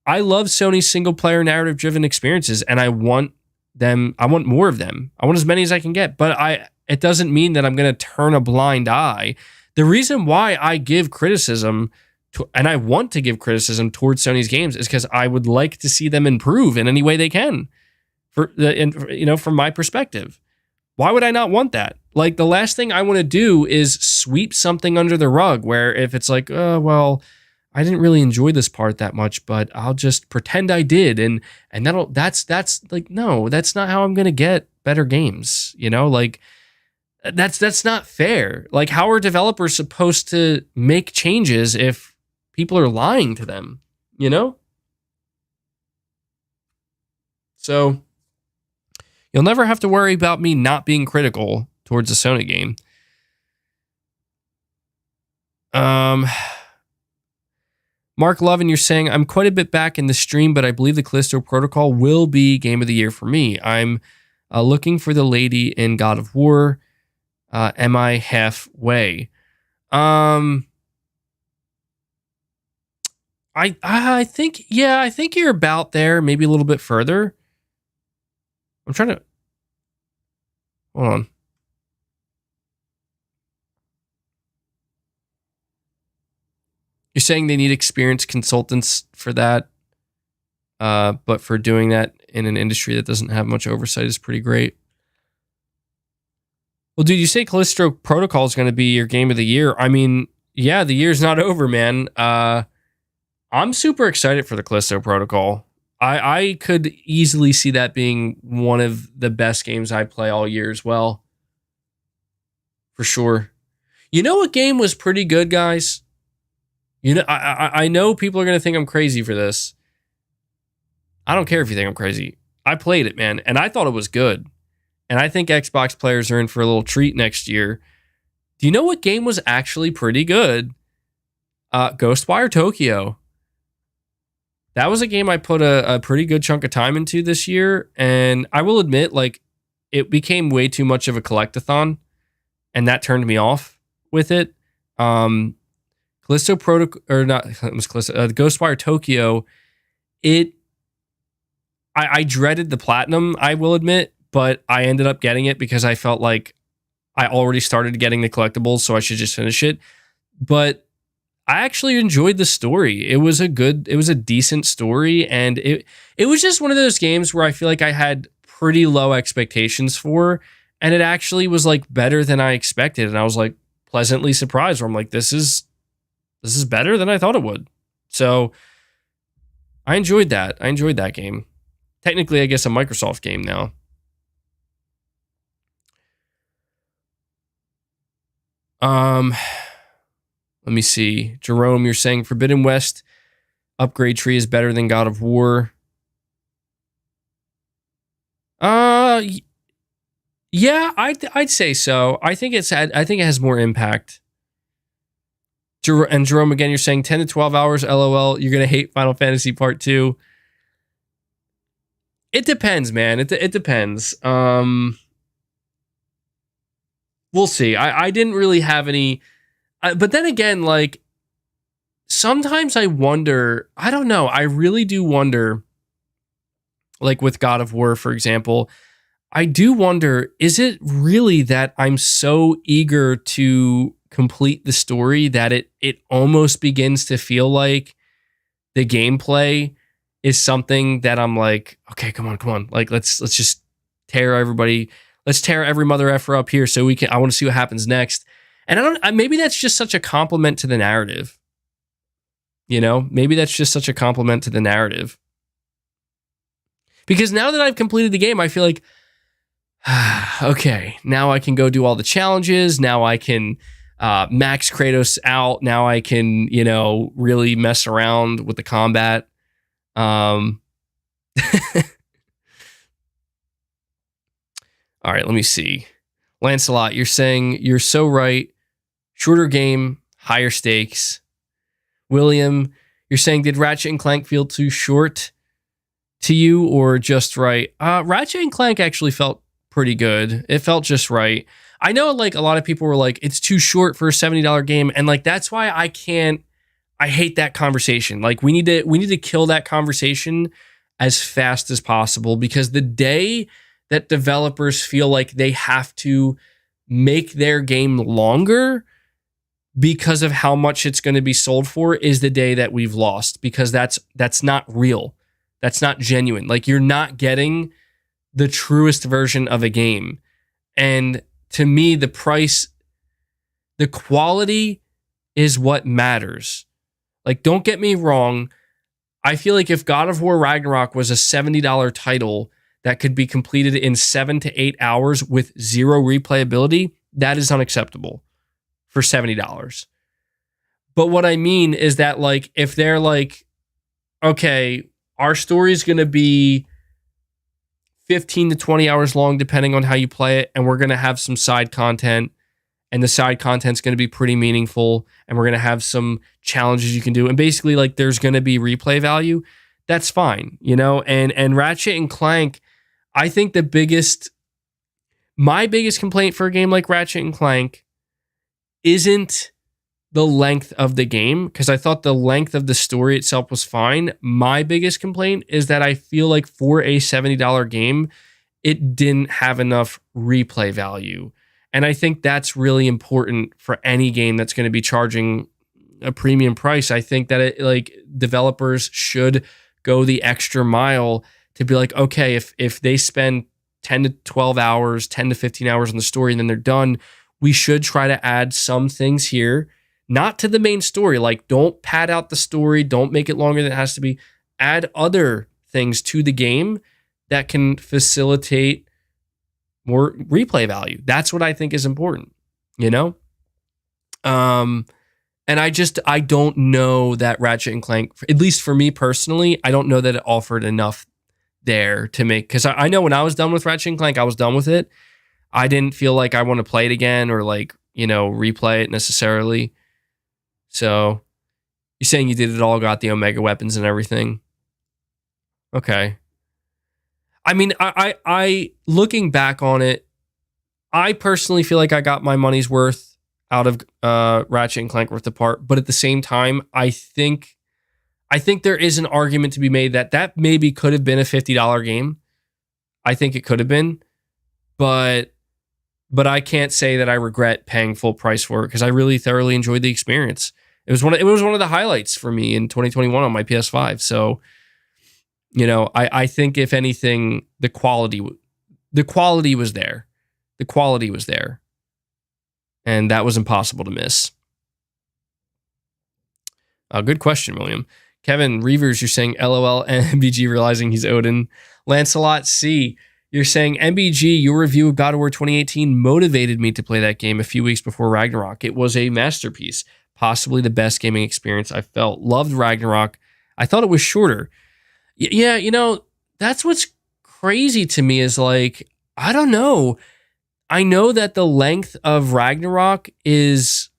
Sony's single player narrative driven experiences, and I want more of them. I want as many as I can get, but it doesn't mean that I'm going to turn a blind eye. The reason why I give criticism and I want to give criticism towards Sony's games is because I would like to see them improve in any way they can. From my perspective, why would I not want that? Like, the last thing I want to do is sweep something under the rug, where if it's like, oh, well, I didn't really enjoy this part that much, but I'll just pretend I did. And that's like, no, that's not how I'm going to get better games. You know, like that's not fair. Like, how are developers supposed to make changes if people are lying to them, you know? So you'll never have to worry about me not being critical towards a Sony game. Mark Lovin, you're saying, I'm quite a bit back in the stream, but I believe the Callisto Protocol will be Game of the Year for me. I'm looking for the lady in God of War. Am I halfway? I think you're about there, maybe a little bit further. I'm trying to... Hold on. You're saying they need experienced consultants for that, but for doing that in an industry that doesn't have much oversight is pretty great. Well, dude, you say Callisto Protocol is going to be your Game of the Year. I mean, yeah, the year's not over, man. I'm super excited for the Callisto Protocol. I could easily see that being one of the best games I play all year as well. For sure. You know what game was pretty good, guys? You know, I know people are going to think I'm crazy for this. I don't care if you think I'm crazy. I played it, man, and I thought it was good. And I think Xbox players are in for a little treat next year. Do you know what game was actually pretty good? Ghostwire Tokyo. That was a game I put a pretty good chunk of time into this year, and I will admit, like, it became way too much of a collectathon, and that turned me off with it. Callisto Protocol, or not, it was Callisto, Ghostwire Tokyo. I dreaded the platinum, I will admit, but I ended up getting it because I felt like I already started getting the collectibles, so I should just finish it. But I actually enjoyed the story. It was a decent story, and it was just one of those games where I feel like I had pretty low expectations for, and it actually was like better than I expected, and I was like pleasantly surprised. Where I'm like, this is better than I thought it would. So I enjoyed that. I enjoyed that game. Technically, I guess a Microsoft game now. Let me see. Jerome, you're saying Forbidden West upgrade tree is better than God of War. Yeah, I'd say so. I think it has more impact. And Jerome, again, you're saying 10 to 12 hours, LOL. You're gonna hate Final Fantasy Part 2. It depends, man. It depends. We'll see. I didn't really have any, but then again, like sometimes I wonder. I don't know. I really do wonder. Like with God of War, for example, I do wonder, is it really that I'm so eager to complete the story that it almost begins to feel like the gameplay is something that I'm like, okay, come on. Like, let's just tear everybody. Let's tear every mother effer up here so I want to see what happens next. And maybe that's just such a compliment to the narrative. You know, maybe that's just such a compliment to the narrative. Because now that I've completed the game, I feel like, okay, now I can go do all the challenges. Now I can max Kratos out. Now I can, really mess around with the combat. All right, let me see. Lancelot, you're saying you're so right. Shorter game, higher stakes. William, you're saying, did Ratchet and Clank feel too short to you or just right? Ratchet and Clank actually felt pretty good. It felt just right. I know like a lot of people were like, it's too short for a $70 game. And like, that's why I hate that conversation. Like we need to kill that conversation as fast as possible, because the day that developers feel like they have to make their game longer because of how much it's going to be sold for is the day that we've lost, because that's not real. That's not genuine. Like you're not getting the truest version of a game. And to me, the price, the quality is what matters. Like, don't get me wrong. I feel like if God of War Ragnarok was a $70 title that could be completed in 7 to 8 hours with zero replayability, that is unacceptable for $70. But what I mean is that, like, if they're like, okay, our story is going to be 15 to 20 hours long, depending on how you play it, and we're going to have some side content, and the side content's going to be pretty meaningful, and we're going to have some challenges you can do, and basically, like, there's going to be replay value. That's fine, And Ratchet and Clank, I think my biggest complaint for a game like Ratchet and Clank isn't the length of the game, because I thought the length of the story itself was fine. My biggest complaint is that I feel like for a $70 game, it didn't have enough replay value. And I think that's really important for any game that's going to be charging a premium price. I think that developers should go the extra mile to be like, okay, if they spend 10 to 12 hours, 10 to 15 hours on the story and then they're done, we should try to add some things here. Not to the main story. Like, don't pad out the story. Don't make it longer than it has to be. Add other things to the game that can facilitate more replay value. That's what I think is important, And I don't know that Ratchet and Clank, at least for me personally, I don't know that it offered enough there to make, because I know when I was done with Ratchet and Clank, I was done with it. I didn't feel like I want to play it again or replay it necessarily. So you're saying you did it all, got the Omega weapons and everything. Okay. I mean, I looking back on it, I personally feel like I got my money's worth out of Ratchet and Clank Rift Apart, but at the same time, I think there is an argument to be made that maybe could have been a $50 game. I think it could have been, but I can't say that I regret paying full price for it, because I really thoroughly enjoyed the experience. It was one of the highlights for me in 2021 on my PS5. So, I think if anything, the quality the quality was there. The quality was there. And that was impossible to miss. Good question, William. Kevin Reavers, you're saying LOL and MBG realizing he's Odin. Lancelot C, you're saying MBG, your review of God of War 2018 motivated me to play that game a few weeks before Ragnarok. It was a masterpiece, possibly the best gaming experience I felt. Loved Ragnarok. I thought it was shorter. Yeah, you know, that's what's crazy to me is like, I don't know. I know that the length of Ragnarok is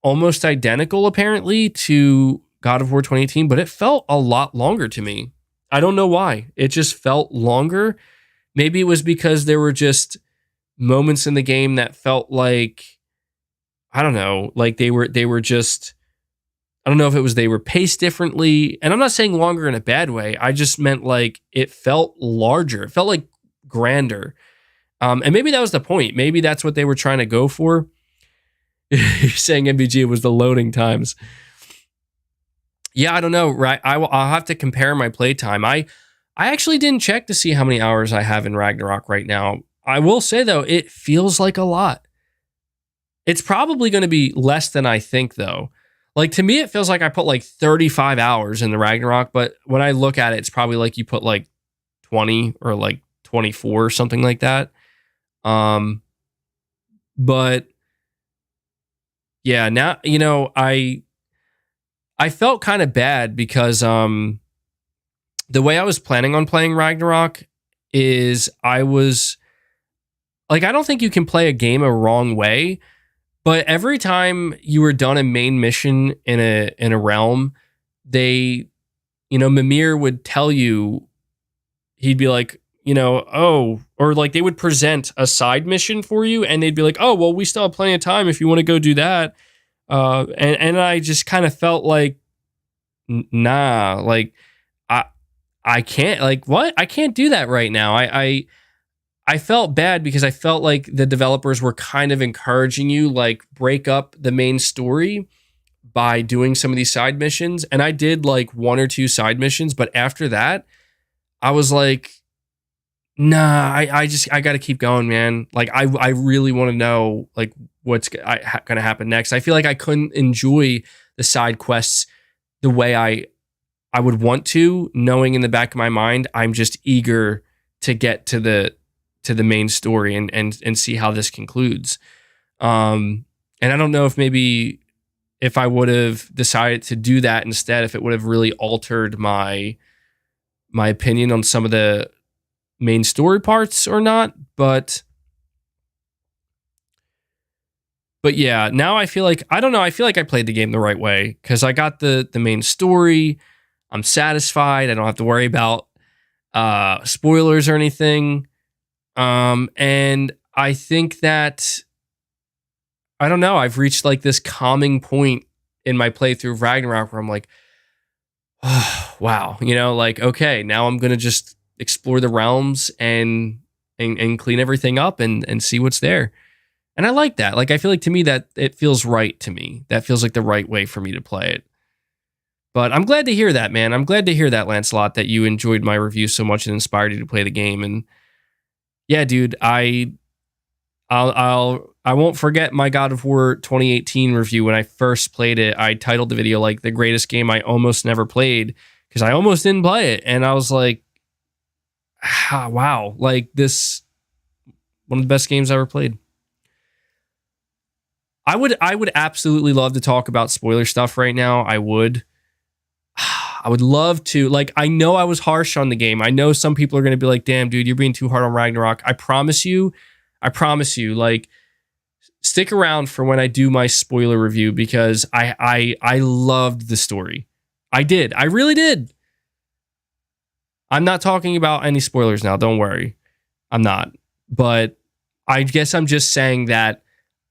almost identical, apparently, to God of War 2018, but it felt a lot longer to me. I don't know why. It just felt longer. Maybe it was because there were just moments in the game that felt like, I don't know, like they were just, I don't know if it was they were paced differently. And I'm not saying longer in a bad way. I just meant like it felt larger. It felt like grander. And maybe that was the point. Maybe that's what they were trying to go for. You're saying MBG was the loading times. Yeah, I don't know. Right, I'll have to compare my playtime. I actually didn't check to see how many hours I have in Ragnarok right now. I will say though, it feels like a lot. It's probably going to be less than I think though. Like to me, it feels like I put like 35 hours in the Ragnarok, but when I look at it, it's probably like you put like 20 or like 24 or something like that. But yeah, now, you know, I felt kind of bad because the way I was planning on playing Ragnarok is I was like, I don't think you can play a game a wrong way, but every time you were done a main mission in a realm, they, you know, Mimir would tell you, he'd be like, you know, oh, or like they would present a side mission for you and they'd be like, oh, well, we still have plenty of time if you want to go do that. And I just kind of felt like, nah, like I can't, like, what? I can't do that right now. I felt bad because I felt like the developers were kind of encouraging you, like, break up the main story by doing some of these side missions. And I did like 1 or 2 side missions, but after that, I was like, nah, I got to keep going, man. Like, I really want to know, like, what's going to happen next. I feel like I couldn't enjoy the side quests the way I would want to, knowing in the back of my mind, I'm just eager to get to the main story and see how this concludes. And I don't know if maybe if I would have decided to do that instead, if it would have really altered my opinion on some of the main story parts or not, but yeah, now I feel like, I don't know, I feel like I played the game the right way because I got the main story. I'm satisfied. I don't have to worry about spoilers or anything. And I think that, I don't know, I've reached like this calming point in my playthrough of Ragnarok where I'm like, oh, wow, you know, like, okay, now I'm going to just explore the realms and clean everything up and see what's there. And I like that. Like, I feel like to me that it feels right to me. That feels like the right way for me to play it. But I'm glad to hear that, man. I'm glad to hear that, Lancelot, that you enjoyed my review so much and inspired you to play the game. And yeah, dude, I won't forget my God of War 2018 review. When I first played it, I titled the video like the greatest game I almost never played because I almost didn't play it. And I was like, wow, like this, one of the best games I ever played. I would absolutely love to talk about spoiler stuff right now. I would love to. Like, I know I was harsh on the game. I know some people are going to be like, damn, dude, you're being too hard on Ragnarok. I promise you, like, stick around for when I do my spoiler review because I loved the story. I did. I really did. I'm not talking about any spoilers now. Don't worry. I'm not. But I guess I'm just saying that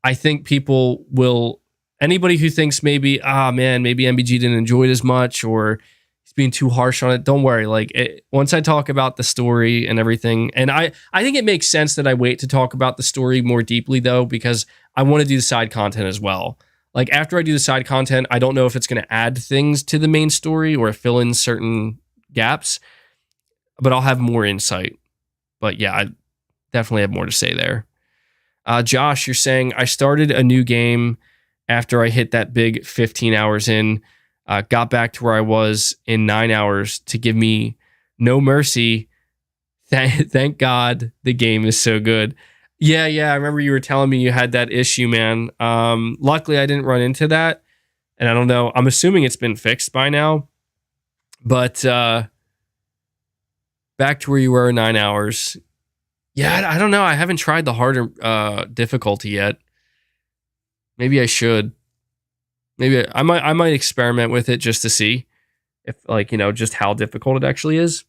I think people will, anybody who thinks maybe, maybe MBG didn't enjoy it as much or he's being too harsh on it, don't worry. Like, once I talk about the story and everything, and I think it makes sense that I wait to talk about the story more deeply though, because I want to do the side content as well. Like, after I do the side content, I don't know if it's going to add things to the main story or fill in certain gaps, but I'll have more insight. But yeah, definitely have more to say there. Josh, you're saying, I started a new game after I hit that big 15 hours in, got back to where I was in 9 hours to give me no mercy. Thank God the game is so good. Yeah, I remember you were telling me you had that issue, man. Luckily, I didn't run into that. And I don't know. I'm assuming it's been fixed by now. But back to where you were in 9 hours. Yeah, I don't know. I haven't tried the harder difficulty yet. Maybe I should. Maybe I might experiment with it just to see if, like, just how difficult it actually is.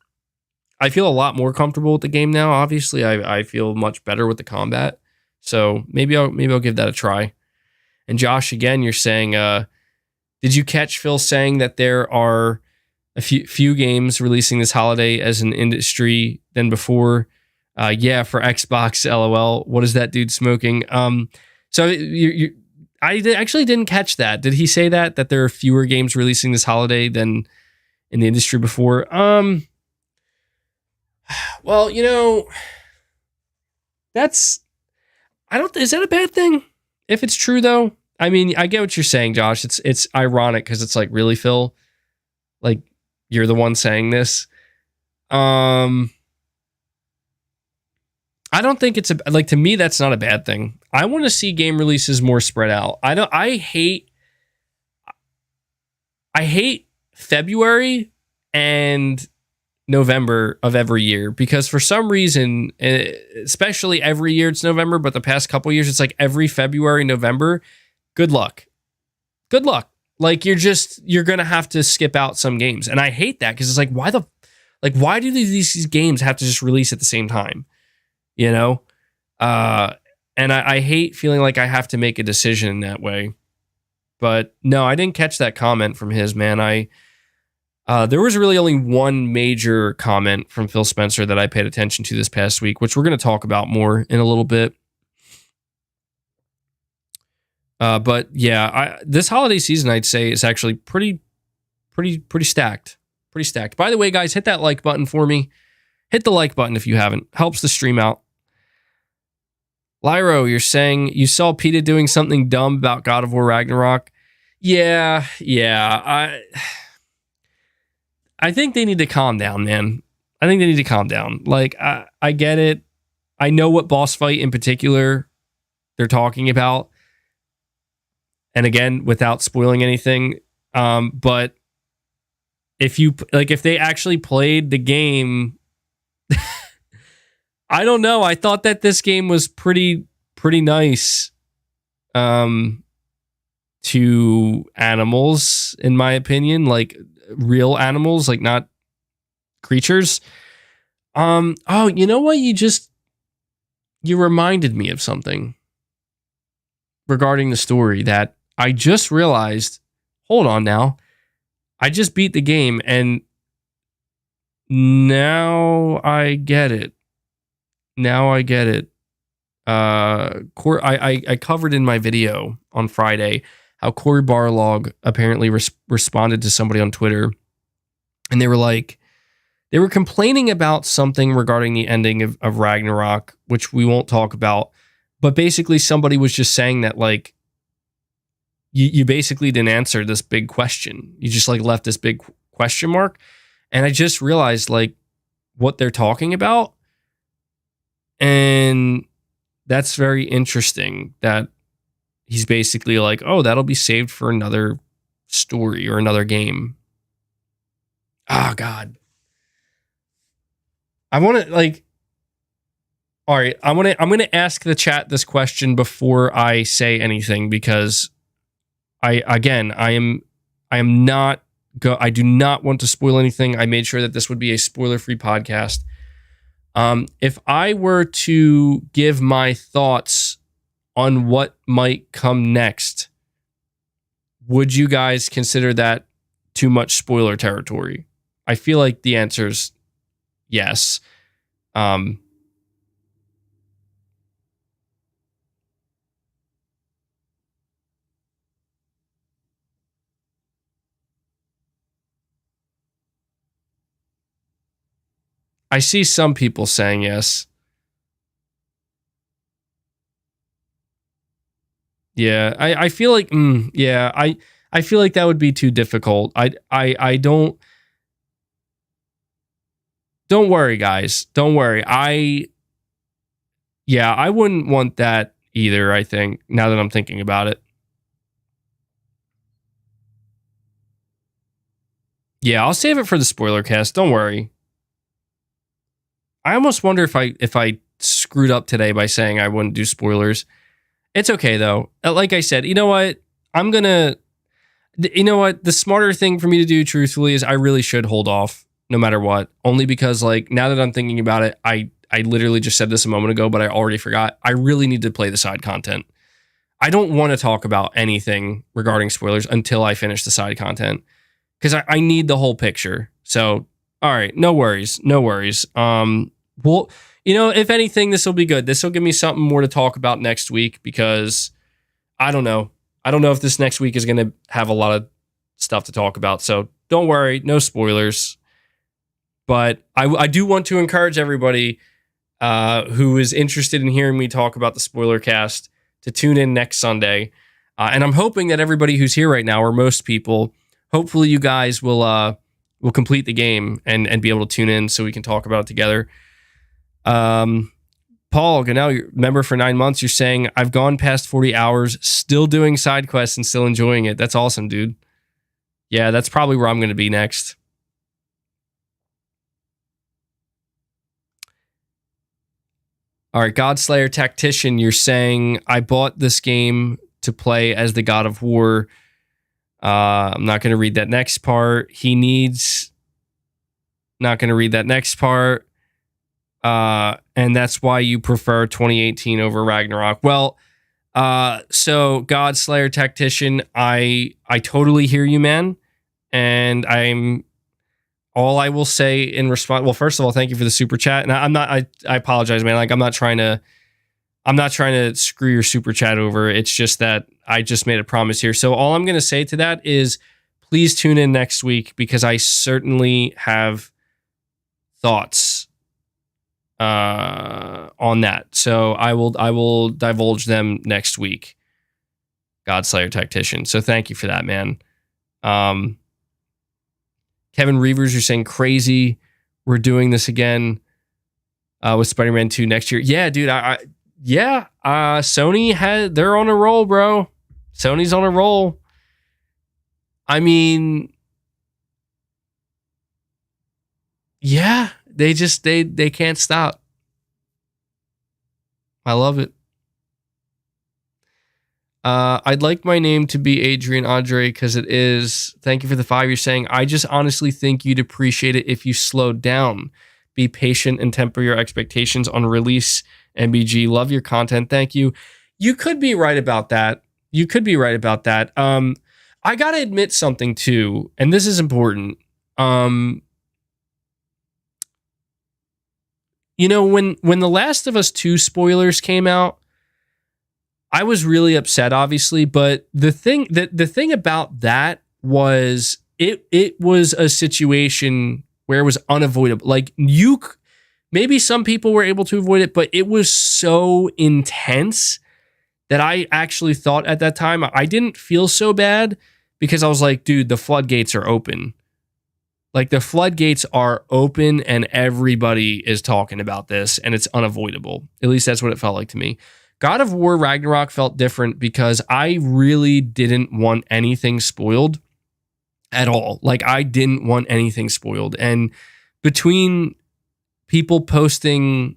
I feel a lot more comfortable with the game now. Obviously, I feel much better with the combat. So maybe I'll give that a try. And Josh, again, you're saying, did you catch Phil saying that there are a few games releasing this holiday as an industry than before? Yeah, for Xbox, LOL. What is that dude smoking? So actually didn't catch that. Did he say that there are fewer games releasing this holiday than in the industry before? Well, is that a bad thing? If it's true though, I mean, I get what you're saying, Josh. It's ironic because it's like, really, Phil? Like, you're the one saying this. I don't think it's to me, that's not a bad thing. I want to see game releases more spread out. I hate February and November of every year, because for some reason, especially every year it's November, but the past couple years it's like every February, November. Good luck. Like, you're gonna have to skip out some games, and I hate that because it's like, why do these games have to just release at the same time? And I hate feeling like I have to make a decision in that way. But no, I didn't catch that comment from his, man. There was really only one major comment from Phil Spencer that I paid attention to this past week, which we're going to talk about more in a little bit. But yeah, this holiday season, I'd say, is actually pretty stacked. Pretty stacked. By the way, guys, hit that like button for me. Hit the like button if you haven't. Helps the stream out. Lyro, you're saying you saw PETA doing something dumb about God of War Ragnarok. Yeah. I think they need to calm down, man. I think they need to calm down. Like, I get it. I know what boss fight in particular they're talking about. And again, without spoiling anything, but if they actually played the game, I don't know. I thought that this game was pretty nice to animals, in my opinion, like real animals, like not creatures. Oh, you know what? You reminded me of something regarding the story that I just realized. Hold on now. I just beat the game and now I get it. I covered in my video on Friday how Corey Barlog apparently responded to somebody on Twitter, and they were complaining about something regarding the ending of Ragnarok, which we won't talk about. But basically, somebody was just saying that, like, you basically didn't answer this big question. You just like left this big question mark. And I just realized like what they're talking about. And that's very interesting that he's basically like, oh, that'll be saved for another story or another game. Oh, God. I want to like, all right, I'm going to ask the chat this question before I say anything, because I do not want to spoil anything. I made sure that this would be a spoiler-free podcast. If I were to give my thoughts on what might come next, would you guys consider that too much spoiler territory? I feel like the answer is yes. I see some people saying yes. Yeah, I feel like yeah, I feel like that would be too difficult. I don't worry, guys. Don't worry. I wouldn't want that either, I think, now that I'm thinking about it. Yeah, I'll save it for the spoiler cast. Don't worry. I almost wonder if I screwed up today by saying I wouldn't do spoilers. It's okay though. Like I said, you know what? You know what? The smarter thing for me to do, truthfully, is I really should hold off no matter what. Only because, like, now that I'm thinking about it, I literally just said this a moment ago, but I already forgot. I really need to play the side content. I don't want to talk about anything regarding spoilers until I finish the side content because I need the whole picture. So, all right, no worries, no worries. Well, you know, if anything, this will be good. This will give me something more to talk about next week because I don't know. I don't know if this next week is going to have a lot of stuff to talk about. So don't worry, no spoilers. But I do want to encourage everybody who is interested in hearing me talk about the spoiler cast to tune in next Sunday. And I'm hoping that everybody who's here right now, or most people, hopefully you guys will complete the game and be able to tune in so we can talk about it together. Paul, now you're a member for 9 months. You're saying, I've gone past 40 hours, still doing side quests and still enjoying it. That's awesome, dude. Yeah, that's probably where I'm going to be next. All right, Godslayer Tactician, you're saying, I bought this game to play as the God of War. I'm not going to read that next part. Not going to read that next part. And that's why you prefer 2018 over Ragnarok. Well, so Godslayer Tactician, I totally hear you, man. And all I will say in response, well, first of all, thank you for the super chat. And I apologize, man. Like, I'm not trying to screw your super chat over. It's just that I just made a promise here. So all I'm going to say to that is please tune in next week because I certainly have thoughts on that. So I will divulge them next week. Godslayer Tactician. So thank you for that, man. Kevin Reavers, you're saying crazy. We're doing this again with Spider-Man 2 next year. Yeah, dude. Sony they're on a roll, bro. Sony's on a roll. I mean, yeah, they can't stop. I love it. I'd like my name to be Adrian Andre because it is. Thank you for the 5. You're saying, I just honestly think you'd appreciate it if you slowed down. Be patient and temper your expectations on release. MBG, love your content. Thank you. You could be right about that. I got to admit something too, and this is important. You know, when The Last of Us 2 spoilers came out, I was really upset, obviously, but the thing about that was it was a situation where it was unavoidable. Like, maybe some people were able to avoid it, but it was so intense that I actually thought at that time I didn't feel so bad because I was like, dude, the floodgates are open. Like, the floodgates are open and everybody is talking about this and it's unavoidable. At least that's what it felt like to me. God of War Ragnarok felt different because I really didn't want anything spoiled at all. Like, I didn't want anything spoiled. And between people posting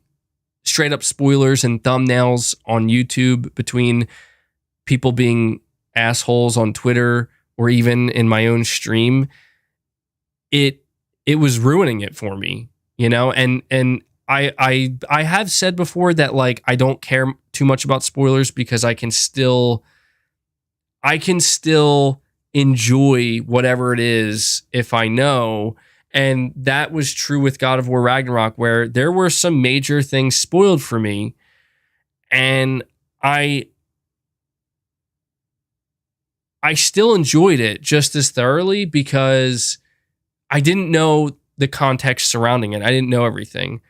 straight up spoilers and thumbnails on YouTube, between people being assholes on Twitter or even in my own stream, it was ruining it for me, you know? And I have said before that, like, I don't care too much about spoilers because I can still enjoy whatever it is if I know. And that was true with God of War Ragnarok, where there were some major things spoiled for me. And I still enjoyed it just as thoroughly because I didn't know the context surrounding it. I didn't know everything.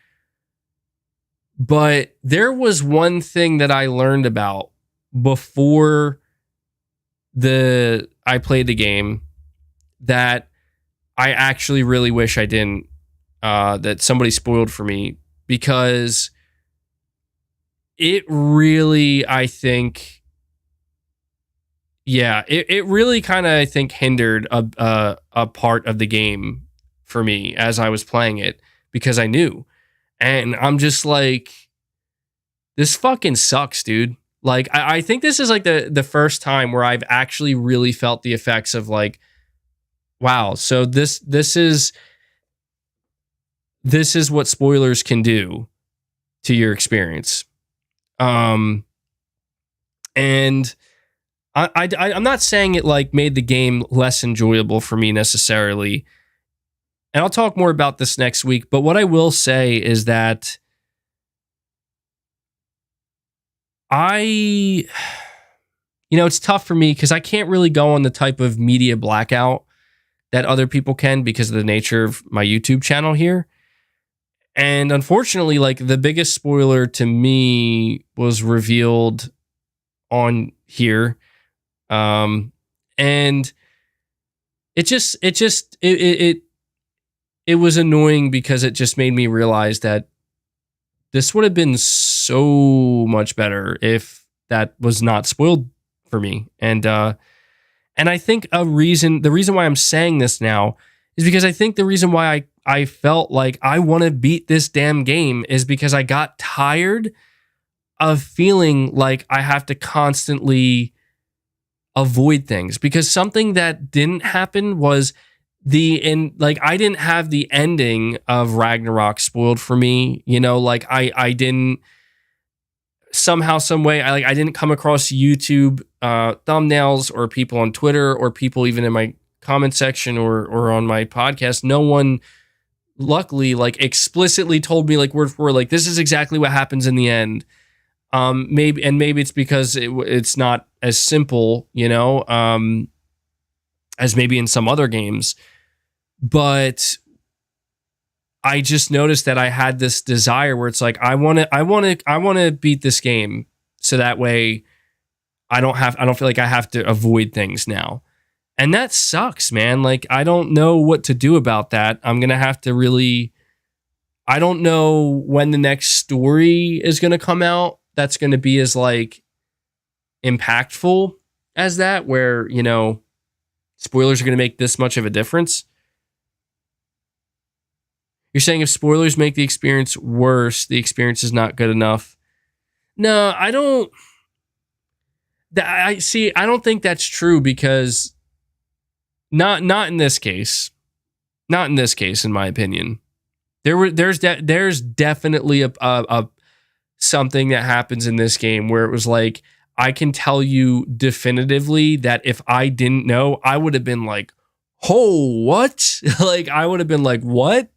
But there was one thing that I learned about before I played the game that I actually really wish I didn't, that somebody spoiled for me, because it really, I think, yeah, it really kind of, I think, hindered a part of the game for me as I was playing it, because I knew. And I'm just like, this fucking sucks, dude. Like, I think this is like the first time where I've actually really felt the effects of like, wow, so this is what spoilers can do to your experience. And I'm not saying it like made the game less enjoyable for me necessarily. And I'll talk more about this next week. But what I will say is that it's tough for me because I can't really go on the type of media blackout that other people can because of the nature of my YouTube channel here. And unfortunately, like, the biggest spoiler to me was revealed on here. And it was annoying because it just made me realize that this would have been so much better if that was not spoiled for me. And I think the reason why I'm saying this now is because I think the reason why I felt like I want to beat this damn game is because I got tired of feeling like I have to constantly avoid things, because something that didn't happen was I didn't have the ending of Ragnarok spoiled for me. Like, I didn't somehow, some way, I didn't come across YouTube thumbnails or people on Twitter or people even in my comment section or on my podcast. No one, luckily, like, explicitly told me like word for word, like, this is exactly what happens in the end. Maybe it's because it's not as simple, as maybe in some other games. But I just noticed that I had this desire where it's like, I want to beat this game so that way I don't feel like I have to avoid things now. And that sucks, man. Like, I don't know what to do about that. I'm going to have to really, I don't know when the next story is going to come out that's going to be as like impactful as that, where, spoilers are going to make this much of a difference. You're saying if spoilers make the experience worse, the experience is not good enough. No, I don't. I don't think that's true, because not in this case. Not in this case, in my opinion. There's definitely a something that happens in this game where it was like, I can tell you definitively that if I didn't know, I would have been like, oh, what? Like, I would have been like, what?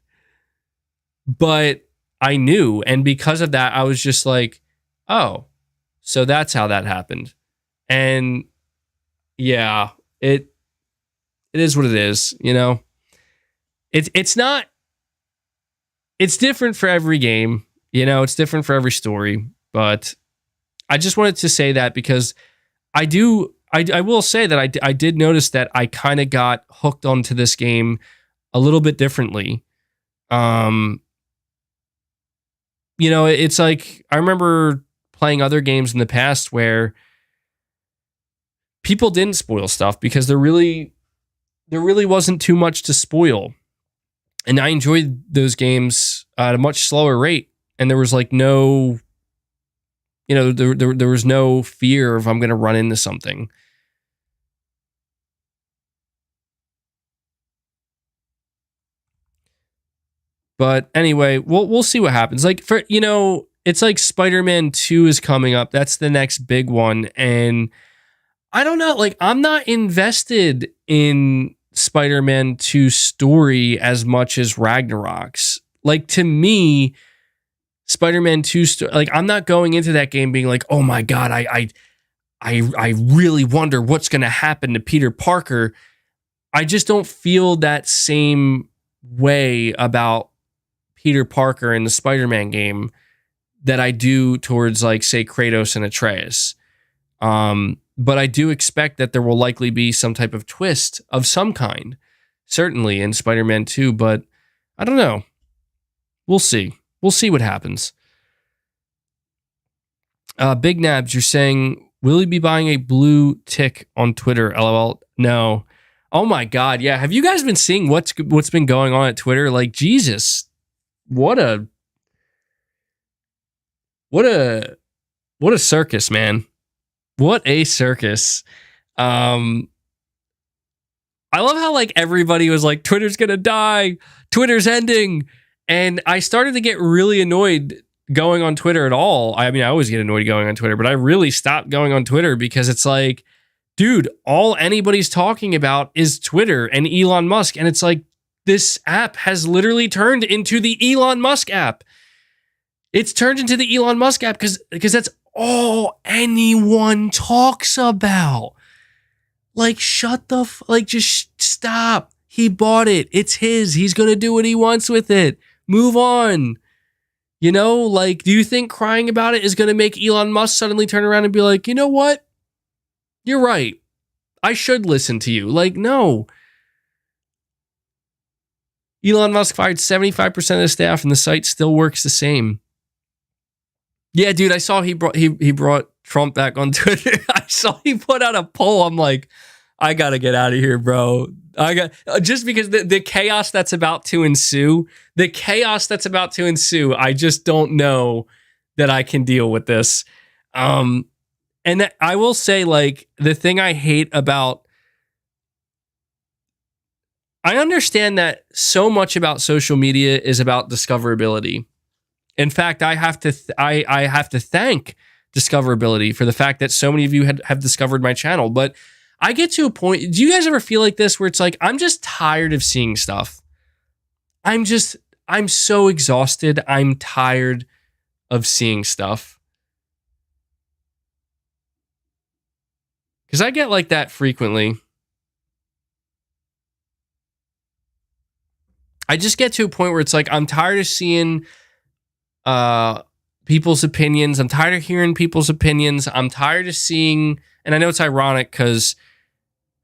But I knew. And because of that, I was just like, oh, so that's how that happened. And yeah, it is what it is, It's not, it's different for every game, it's different for every story. But I just wanted to say that because I will say that I did notice that I kind of got hooked onto this game a little bit differently. It's like, I remember playing other games in the past where people didn't spoil stuff because there really wasn't too much to spoil. And I enjoyed those games at a much slower rate. And there was like no, there was no fear of I'm going to run into something. But anyway, we'll see what happens. Like, for, it's like Spider-Man 2 is coming up. That's the next big one. And I don't know, like, I'm not invested in Spider-Man 2 story as much as Ragnarok's. Like, to me, Spider-Man 2 like, I'm not going into that game being like, oh my God, I really wonder what's going to happen to Peter Parker. I just don't feel that same way about Peter Parker in the Spider-Man game that I do towards, like, say, Kratos and Atreus. But I do expect that there will likely be some type of twist of some kind, certainly in Spider-Man 2, but I don't know. We'll see. We'll see what happens. Big Nabs, you're saying, will he be buying a blue tick on Twitter? LOL. No. Oh my God. Yeah. Have you guys been seeing what's been going on at Twitter? Like, Jesus, what a circus, man. What a circus. I love how like everybody was like, Twitter's gonna die, Twitter's ending. And I started to get really annoyed going on Twitter at all. I mean, I always get annoyed going on Twitter, but I really stopped going on Twitter because it's like, dude, all anybody's talking about is Twitter and Elon Musk. And it's like, this app has literally turned into the Elon Musk app. It's turned into the Elon Musk app because that's all anyone talks about. Like, shut the like, just stop. He bought it. It's his. He's going to do what he wants with it. Move on. You know, like, do you think crying about it is going to make Elon Musk suddenly turn around and be like, you know what? You're right. I should listen to you. Like, no. Elon Musk fired 75% of the staff and the site still works the same. Yeah, dude, I saw he brought Trump back on Twitter. I saw he put out a poll. I'm like, I gotta get out of here, bro. Just because the chaos that's about to ensue. I just don't know that I can deal with this. And I will say, like, the thing I hate about, I understand that so much about social media is about discoverability. In fact, I have to thank discoverability for the fact that so many of you have discovered my channel. But I get to a point. Do you guys ever feel like this where it's like, I'm just tired of seeing stuff? I'm so exhausted. I'm tired of seeing stuff. Because I get like that frequently. I just get to a point where it's like, I'm tired of seeing people's opinions. I'm tired of hearing people's opinions. I'm tired of seeing, and I know it's ironic because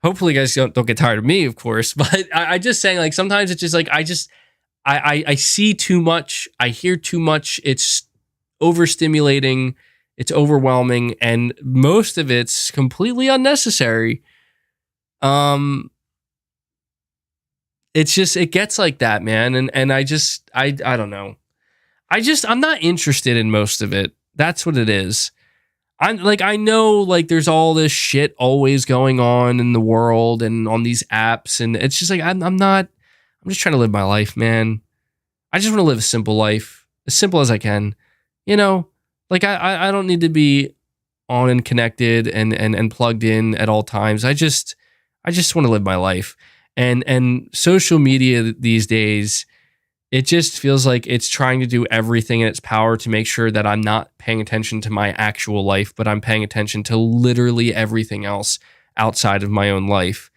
hopefully you guys don't get tired of me, of course, but I just saying, like, sometimes it's just like, I see too much. I hear too much. It's overstimulating. It's overwhelming. And most of it's completely unnecessary. It's just, it gets like that, man. And I don't know. I'm not interested in most of it. That's what it is. I know, like, there's all this shit always going on in the world and on these apps. And it's just like, I'm just trying to live my life, man. I just want to live a simple life, as simple as I can. You know, like, I don't need to be on and connected and plugged in at all times. I just want to live my life. And social media these days, it just feels like it's trying to do everything in its power to make sure that I'm not paying attention to my actual life, but I'm paying attention to literally everything else outside of my own life.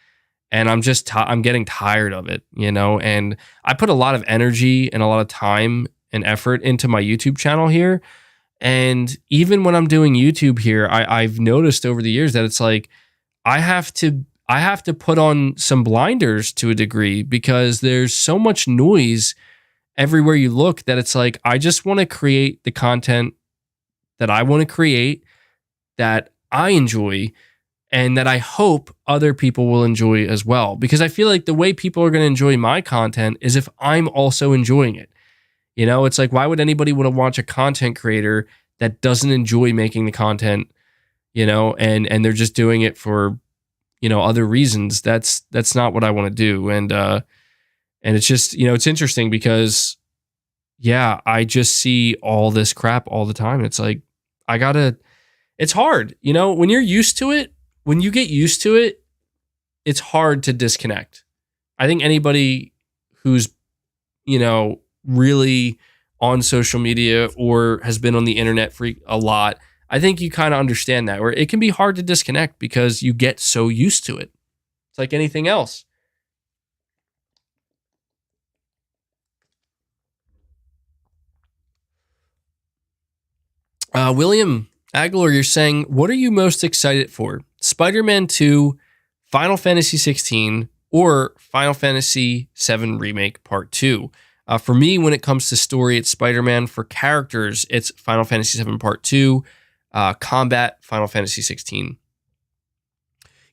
And I'm just, I'm getting tired of it, you know? And I put a lot of energy and a lot of time and effort into my YouTube channel here. And even when I'm doing YouTube here, I've noticed over the years that it's like, I have to put on some blinders to a degree because there's so much noise everywhere you look that it's like, I just want to create the content that I want to create, that I enjoy, and that I hope other people will enjoy as well. Because I feel like the way people are going to enjoy my content is if I'm also enjoying it. You know, it's like, why would anybody want to watch a content creator that doesn't enjoy making the content, you know, and they're just doing it for, you know, other reasons? That's not what I want to do. And it's just, you know, it's interesting because, yeah, I just see all this crap all the time. It's like, it's hard, you know, when you're used to it, when you get used to it, it's hard to disconnect. I think anybody who's, you know, really on social media or has been on the internet for a lot, I think you kind of understand that, where it can be hard to disconnect because you get so used to it. It's like anything else. William, Aguilar, you're saying, what are you most excited for? Spider-Man 2, Final Fantasy 16, or Final Fantasy 7 Remake Part 2? For me, when it comes to story, it's Spider-Man. For characters, it's Final Fantasy 7 Part 2, combat, Final Fantasy 16.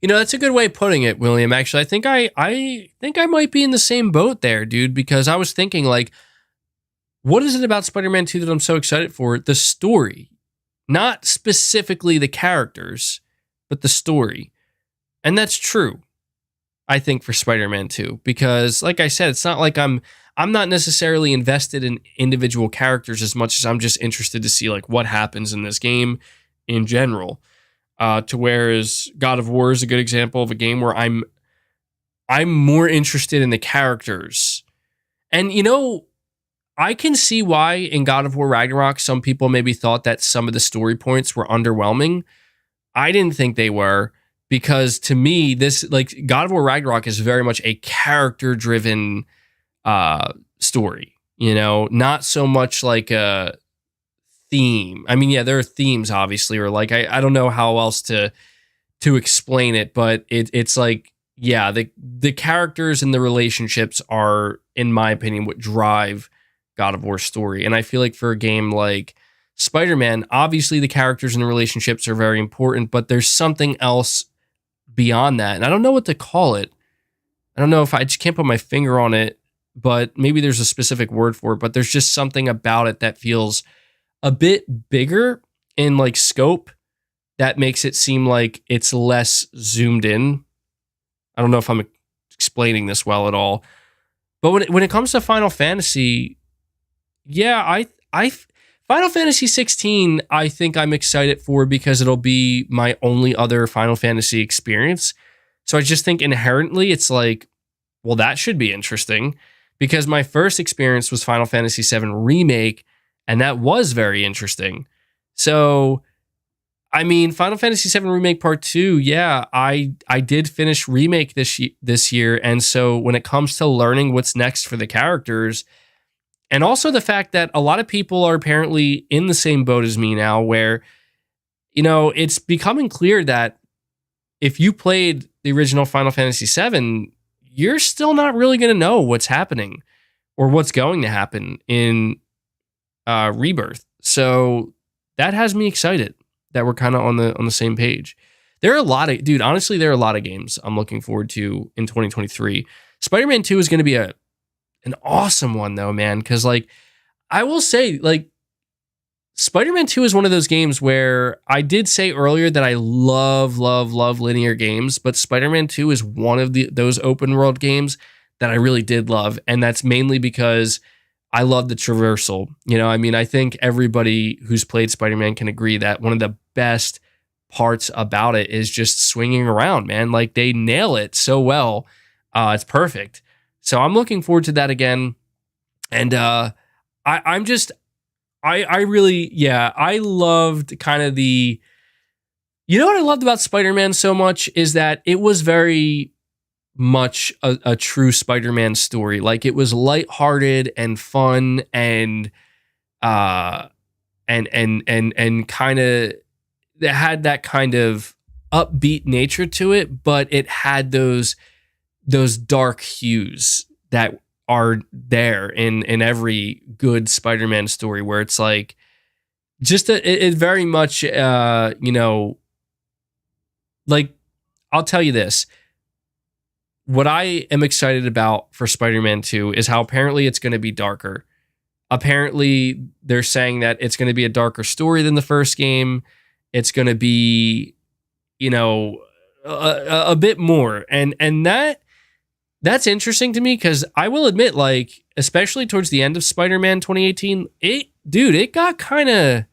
You know, that's a good way of putting it, William. Actually, I think I might be in the same boat there, dude, because I was thinking, like, what is it about Spider-Man 2 that I'm so excited for? The story. Not specifically the characters, but the story. And that's true, I think, for Spider-Man 2. Because, like I said, it's not like I'm not necessarily invested in individual characters as much as I'm just interested to see, like, what happens in this game in general. To whereas God of War is a good example of a game where I'm more interested in the characters. And, you know, I can see why in God of War Ragnarok, some people maybe thought that some of the story points were underwhelming. I didn't think they were, because to me, this, like, God of War Ragnarok is very much a character-driven story, you know, not so much like a theme. I mean, yeah, there are themes, obviously, or like, I don't know how else to explain it, but it's like, yeah, the characters and the relationships are, in my opinion, what drive God of War story. And I feel like for a game like Spider-Man, obviously the characters and the relationships are very important, but there's something else beyond that. And I don't know what to call it. I don't know if I just can't put my finger on it, but maybe there's a specific word for it, but there's just something about it that feels a bit bigger in like scope that makes it seem like it's less zoomed in. I don't know if I'm explaining this well at all, but when it comes to Final Fantasy, yeah, I Final Fantasy 16, I think I'm excited for because it'll be my only other Final Fantasy experience. So I just think inherently it's like, well, that should be interesting, because my first experience was Final Fantasy 7 Remake, and that was very interesting. So, I mean, Final Fantasy 7 Remake Part 2, yeah, I did finish Remake this year, and so when it comes to learning what's next for the characters, and also the fact that a lot of people are apparently in the same boat as me now, where, you know, it's becoming clear that if you played the original Final Fantasy 7, you're still not really going to know what's happening or what's going to happen in Rebirth. So that has me excited that we're kind of on the same page. There are a lot of, dude, honestly, there are a lot of games I'm looking forward to in 2023. Spider-Man 2 is going to be an awesome one though, man. Cause like, I will say, like, Spider-Man 2 is one of those games where I did say earlier that I love linear games, but Spider-Man 2 is one of those open world games that I really did love. And that's mainly because I love the traversal. You know, I mean, I think everybody who's played Spider-Man can agree that one of the best parts about it is just swinging around, man. Like, they nail it so well. It's perfect. So I'm looking forward to that again. And I really, yeah, I loved kind of the, you know what I loved about Spider-Man so much is that it was very much a true Spider-Man story. Like, it was lighthearted and fun and kind of, it had that kind of upbeat nature to it, but it had those dark hues that are there in every good Spider-Man story, where it's like just it very much you know, like, I'll tell you this. What I am excited about for Spider-Man 2 is how apparently it's going to be darker. Apparently, they're saying that it's going to be a darker story than the first game. It's going to be, you know, a bit more. And that's interesting to me, because I will admit, like, especially towards the end of Spider-Man 2018, it got kind of,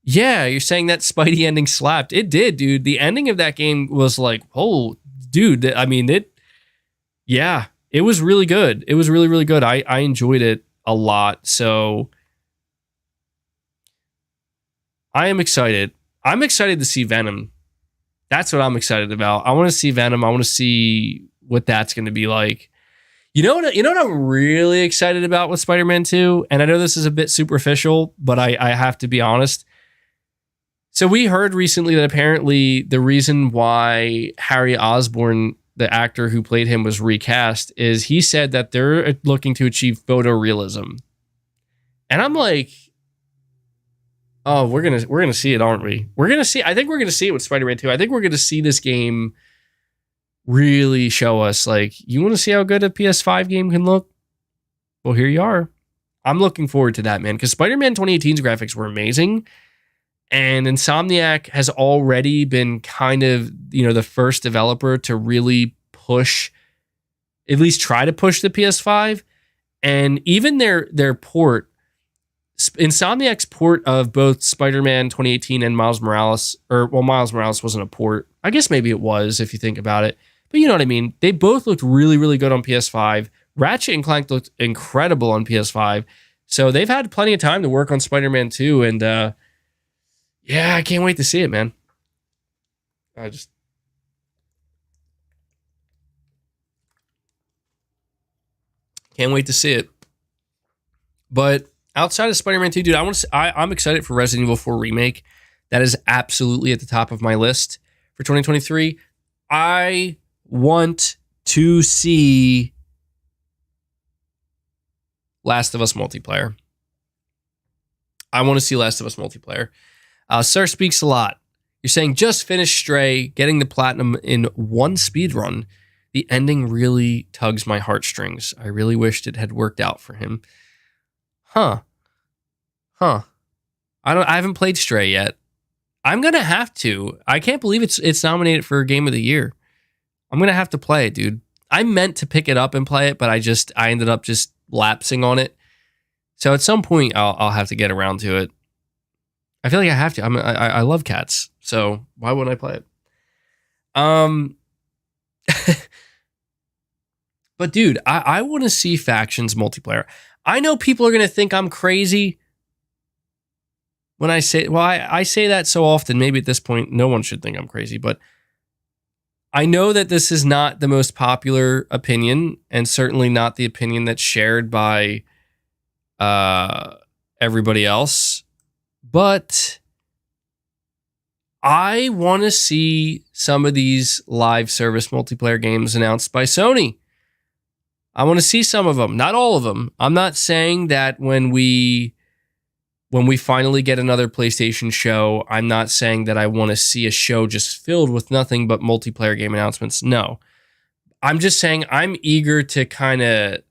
yeah, you're saying that Spidey ending slapped. It did, dude. The ending of that game was like, oh, dude, I mean, it was really good. It was really, really good. I enjoyed it a lot. So I am excited. I'm excited to see Venom. That's what I'm excited about. I want to see Venom. I want to see what that's going to be like. You know what I'm really excited about with Spider-Man 2? And I know this is a bit superficial, but I have to be honest. So we heard recently that apparently the reason why Harry Osborn, the actor who played him, was recast is he said that they're looking to achieve photorealism. And I'm like, oh, we're gonna see it, aren't we? I think we're gonna see it with Spider-Man 2. I think we're gonna see this game really show us, like, you want to see how good a PS5 game can look? Well, here you are. I'm looking forward to that, man, because Spider-Man 2018's graphics were amazing. And Insomniac has already been kind of, the first developer to really push, at least try to push the PS5. And even their port, Insomniac's port of both Spider-Man 2018 and Miles Morales, Miles Morales wasn't a port. I guess maybe it was if you think about it. But you know what I mean? They both looked really, really good on PS5. Ratchet and Clank looked incredible on PS5. So they've had plenty of time to work on Spider-Man 2. And yeah, I can't wait to see it, man. Can't wait to see it. But outside of Spider-Man 2, dude, I'm excited for Resident Evil 4 Remake. That is absolutely at the top of my list for 2023. I want to see Last of Us multiplayer. Sir Speaks a Lot. You're saying just finished Stray, getting the platinum in one speed run. The ending really tugs my heartstrings. I really wished it had worked out for him. Huh. I haven't played Stray yet. I'm gonna have to. I can't believe it's nominated for Game of the Year. I'm gonna have to play it, dude. I meant to pick it up and play it, but I ended up just lapsing on it. So at some point, I'll have to get around to it. I feel like I have to. I love cats, so why wouldn't I play it? But dude, I want to see Factions multiplayer. I know people are gonna think I'm crazy when I say, I say that so often. Maybe at this point, no one should think I'm crazy, but I know that this is not the most popular opinion, and certainly not the opinion that's shared by everybody else. But I want to see some of these live service multiplayer games announced by Sony. I want to see some of them, not all of them. I'm not saying that when we finally get another PlayStation show, I'm not saying that I want to see a show just filled with nothing but multiplayer game announcements. No. I'm just saying I'm eager to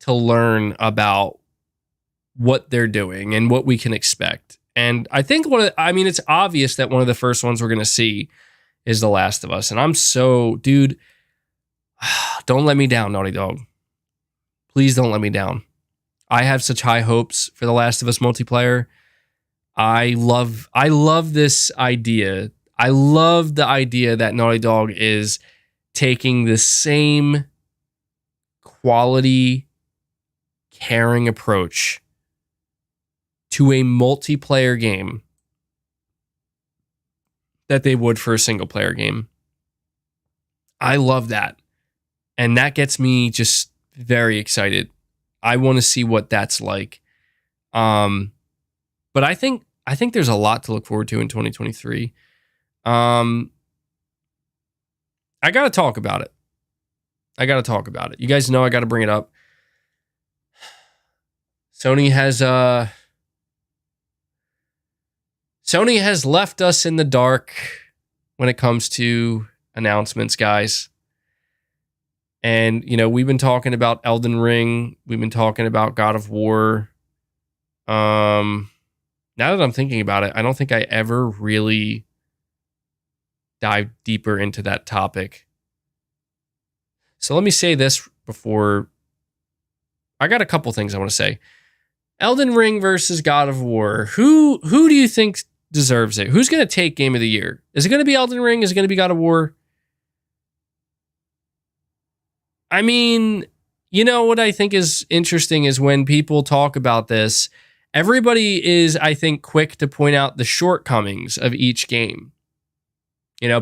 learn about what they're doing and what we can expect. And I think it's obvious that one of the first ones we're going to see is The Last of Us. And I'm so, dude, don't let me down, Naughty Dog. Please don't let me down. I have such high hopes for The Last of Us multiplayer. I love this idea. I love the idea that Naughty Dog is taking the same quality, caring approach to a multiplayer game that they would for a single player game. I love that. And that gets me just very excited. I want to see what that's like. But I think there's a lot to look forward to in 2023. I got to talk about it. You guys know I got to bring it up. Sony has left us in the dark when it comes to announcements, guys. And, we've been talking about Elden Ring. We've been talking about God of War. Now that I'm thinking about it, I don't think I ever really dived deeper into that topic. So let me say this before. I got a couple things I want to say. Elden Ring versus God of War. Who do you think deserves it? Who's going to take Game of the Year? Is it going to be Elden Ring? Is it going to be God of War? I mean, what I think is interesting is when people talk about this, everybody is, I think, quick to point out the shortcomings of each game.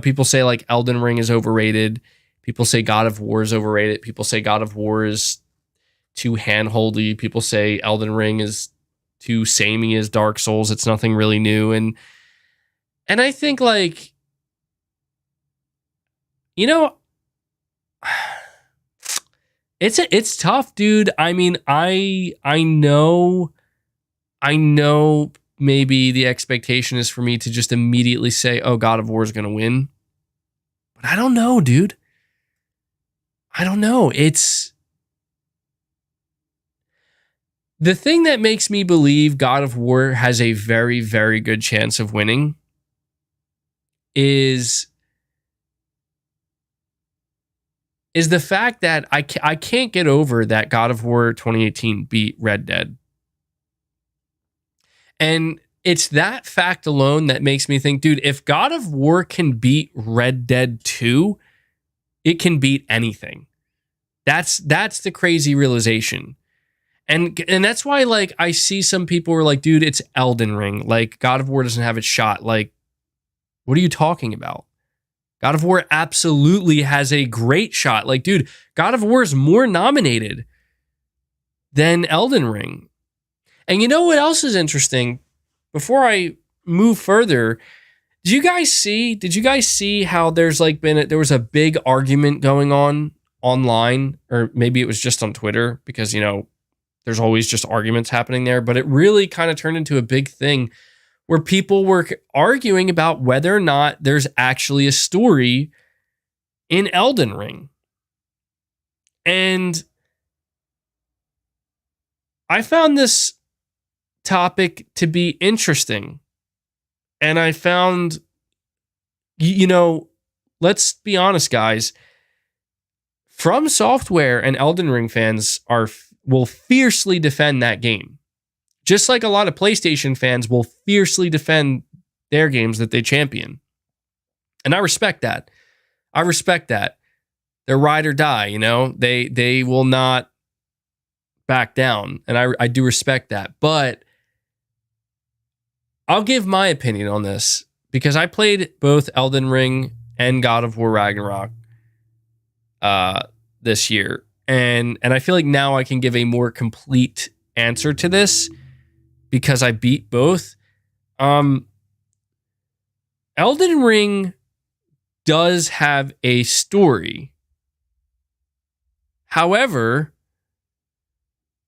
People say like Elden Ring is overrated. People say God of War is overrated. People say God of War is too handholdy. People say Elden Ring is too samey as Dark Souls. It's nothing really new. And And I think, like, you know, it's tough, dude. I mean, I know maybe the expectation is for me to just immediately say, "Oh, God of War is going to win." But I don't know, dude. I don't know. It's the thing that makes me believe God of War has a very, very good chance of winning is the fact that I can't get over that God of War 2018 beat Red Dead. And it's that fact alone that makes me think, dude, if God of War can beat Red Dead 2, it can beat anything. That's the crazy realization. And that's why, like, I see some people who are like, dude, it's Elden Ring. Like, God of War doesn't have its shot. Like, what are you talking about? God of War absolutely has a great shot. Like, dude, God of War is more nominated than Elden Ring. And you know what else is interesting? Before I move further, did you guys see how there's like there was a big argument going on online, or maybe it was just on Twitter, because, you know, there's always just arguments happening there, but it really kind of turned into a big thing where people were arguing about whether or not there's actually a story in Elden Ring. And I found this topic to be interesting. And I found, you know, let's be honest, guys. From Software and Elden Ring fans will fiercely defend that game. Just like a lot of PlayStation fans will fiercely defend their games that they champion. And I respect that. They're ride or die, you know? They will not back down. And I do respect that. But I'll give my opinion on this, because I played both Elden Ring and God of War Ragnarok this year. And I feel like now I can give a more complete answer to this because I beat both. Elden Ring does have a story. However,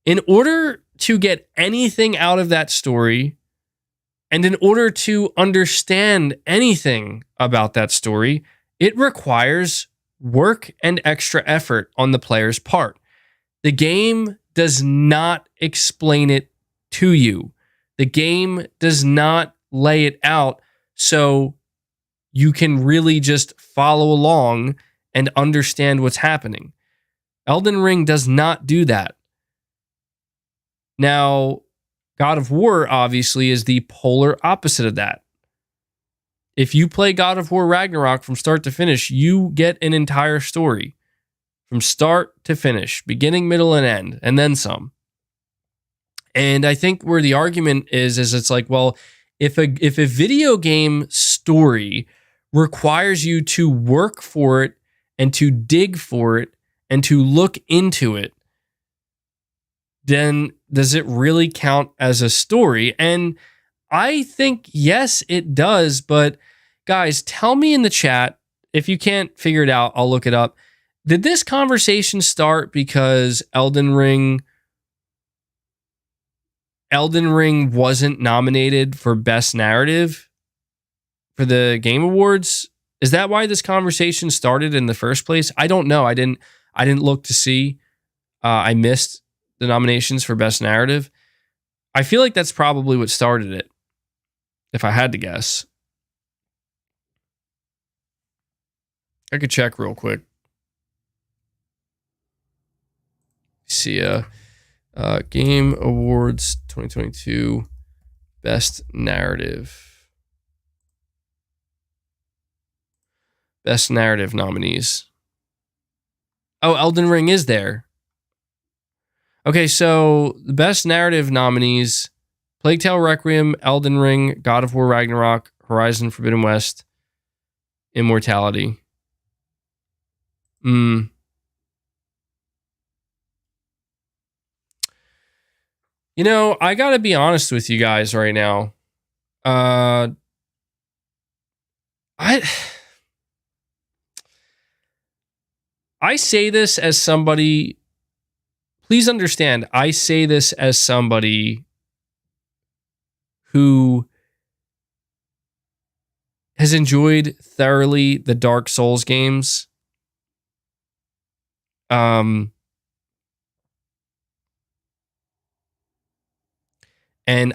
in order to get anything out of that story, and in order to understand anything about that story, it requires work and extra effort on the player's part. The game does not explain it to you. The game does not lay it out so you can really just follow along and understand what's happening. Elden Ring does not do that. Now, God of War obviously is the polar opposite of that. If you play God of War Ragnarok from start to finish, you get an entire story from start to finish, beginning, middle, and end, and then some. And I think where the argument is it's like, well, if a video game story requires you to work for it and to dig for it and to look into it, then does it really count as a story? And I think, yes, it does. But guys, tell me in the chat. If you can't figure it out, I'll look it up. Did this conversation start because Elden Ring wasn't nominated for Best Narrative for the Game Awards? Is that why this conversation started in the first place? I don't know. I didn't look to see. I missed the nominations for Best Narrative. I feel like that's probably what started it, if I had to guess. I could check real quick. See, Game Awards 2022 Best Narrative. Best Narrative nominees. Oh, Elden Ring is there. Okay, so the Best Narrative nominees: Plague Tale Requiem, Elden Ring, God of War Ragnarok, Horizon Forbidden West, Immortality. You know, I gotta be honest with you guys right now. I I say this as somebody, please understand, I say this as somebody who has enjoyed thoroughly the Dark Souls games. And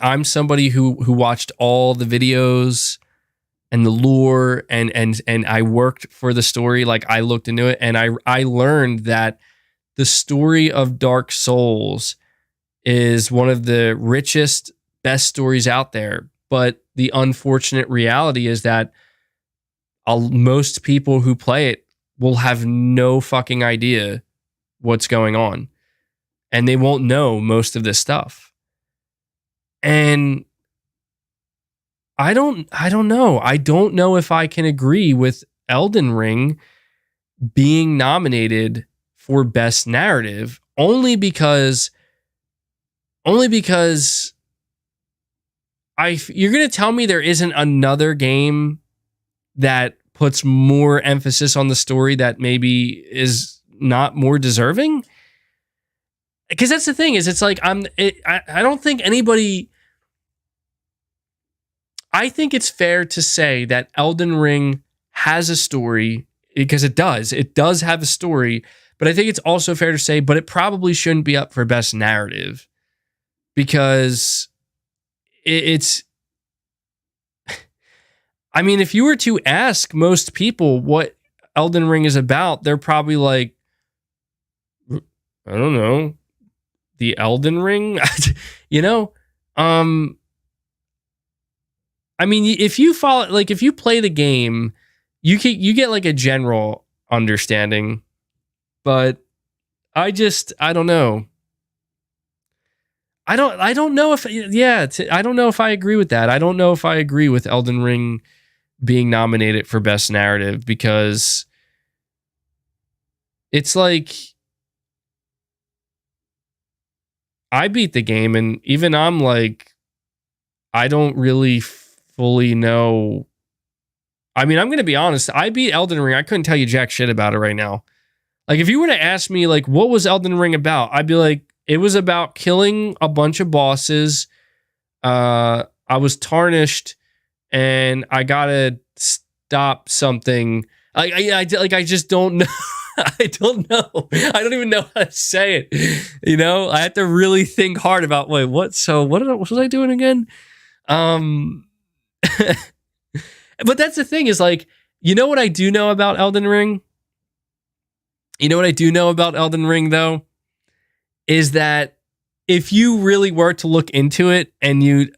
I'm somebody who watched all the videos and the lore, and I worked for the story. Like, I looked into it, and I learned that the story of Dark Souls is one of the richest, best stories out there. But the unfortunate reality is that most people who play it will have no fucking idea what's going on, and they won't know most of this stuff. And I don't know. I don't know if I can agree with Elden Ring being nominated for best narrative, only because you're going to tell me there isn't another game that puts more emphasis on the story that maybe is not more deserving? Because that's the thing, is it's like I don't think anybody. I think it's fair to say that Elden Ring has a story, because it does. It does have a story, but I think it's also fair to say, but it probably shouldn't be up for best narrative, because it's. I mean, if you were to ask most people what Elden Ring is about, they're probably like, I don't know, the Elden Ring, you know? I mean, if you follow, like, if you play the game, you get like a general understanding, but I don't know. I don't know if, I don't know if I agree with that. I don't know if I agree with Elden Ring being nominated for best narrative, because it's like, I beat the game, and even I'm like, I don't really fully know. I mean, I'm going to be honest. I beat Elden Ring. I couldn't tell you jack shit about it right now. Like, if you were to ask me, like, what was Elden Ring about? I'd be like, it was about killing a bunch of bosses. I was tarnished, and I gotta stop something. I just don't know. I don't know. I don't even know how to say it. You know, I had to really think hard about, wait, what? So what was I doing again? But that's the thing, is like, you know what I do know about Elden Ring? You know what I do know about Elden Ring, though? Is that if you really were to look into it, and you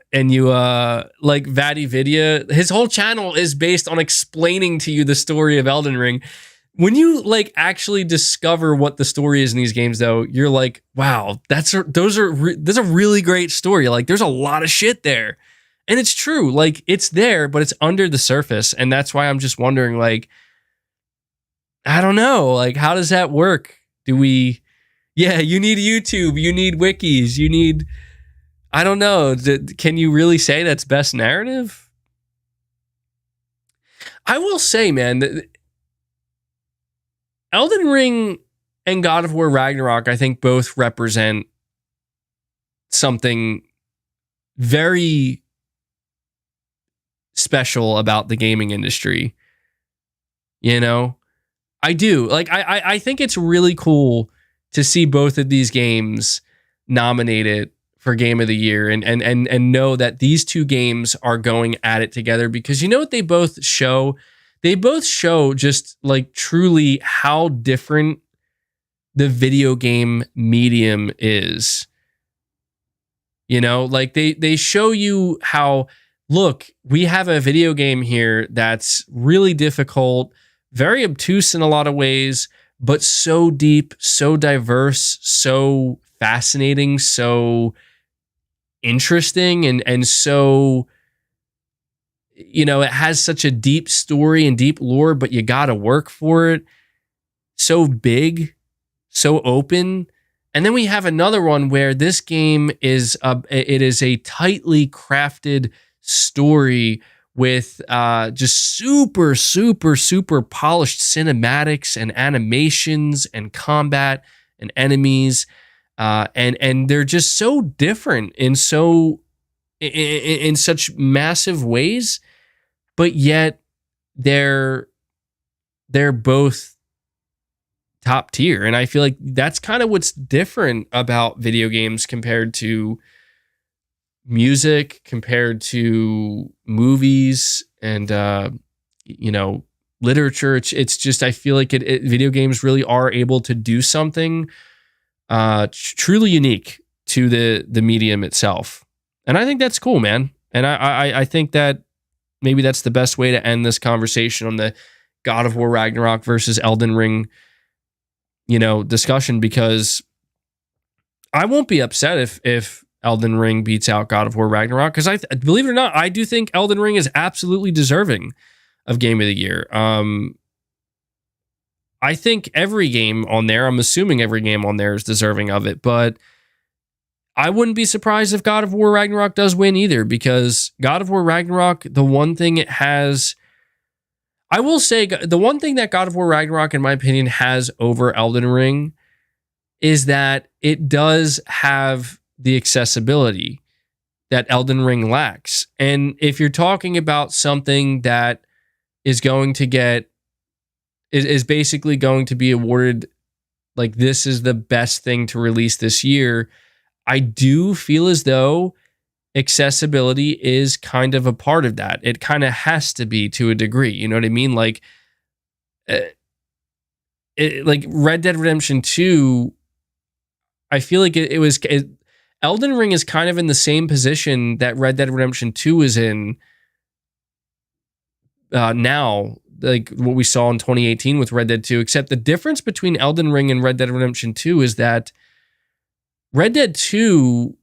like Vadi Vidya, his whole channel is based on explaining to you the story of Elden Ring. When you like actually discover what the story is in these games, though, you're like, wow, that's a really great story. Like, there's a lot of shit there. And it's true, like, it's there, but it's under the surface. And that's why I'm just wondering, like, I don't know, like, how does that work? You need YouTube, you need wikis, you need, I don't know. Can you really say that's best narrative? I will say, man, Elden Ring and God of War Ragnarok, I think, both represent something very special about the gaming industry. You know, I do. Like, I think it's really cool to see both of these games nominated for Game of the Year, and know that these two games are going at it together, because you know what they both show? They both show just like truly how different the video game medium is. You know, like they show you how, look, we have a video game here that's really difficult, very obtuse in a lot of ways, but so deep, so diverse, so fascinating, so interesting, and so, you know, it has such a deep story and deep lore, but you gotta work for it. So big, so open. And then we have another one where this game is it is a tightly crafted story with just super, super, super polished cinematics and animations and combat and enemies. And they're just so different in such massive ways, but yet they're both top tier. And I feel like that's kind of what's different about video games compared to music, compared to movies and literature. It's just, I feel like video games really are able to do something truly unique to the medium itself. And I think that's cool, man. And I think that maybe that's the best way to end this conversation on the God of War Ragnarok versus Elden Ring, discussion, because I won't be upset if Elden Ring beats out God of War Ragnarok, because I believe it or not, I do think Elden Ring is absolutely deserving of Game of the Year. I think every game on there, I'm assuming every game on there is deserving of it, but I wouldn't be surprised if God of War Ragnarok does win either, because God of War Ragnarok, the one thing it has, I will say, the one thing that God of War Ragnarok, in my opinion, has over Elden Ring is that it does have the accessibility that Elden Ring lacks. And if you're talking about something that is going to get, is basically going to be awarded, like, this is the best thing to release this year, I do feel as though accessibility is kind of a part of that. It kind of has to be, to a degree. You know what I mean? Like, like Red Dead Redemption 2, I feel like Elden Ring is kind of in the same position that Red Dead Redemption 2 is in now, like what we saw in 2018 with Red Dead 2, except the difference between Elden Ring and Red Dead Redemption 2 is that Red Dead 2,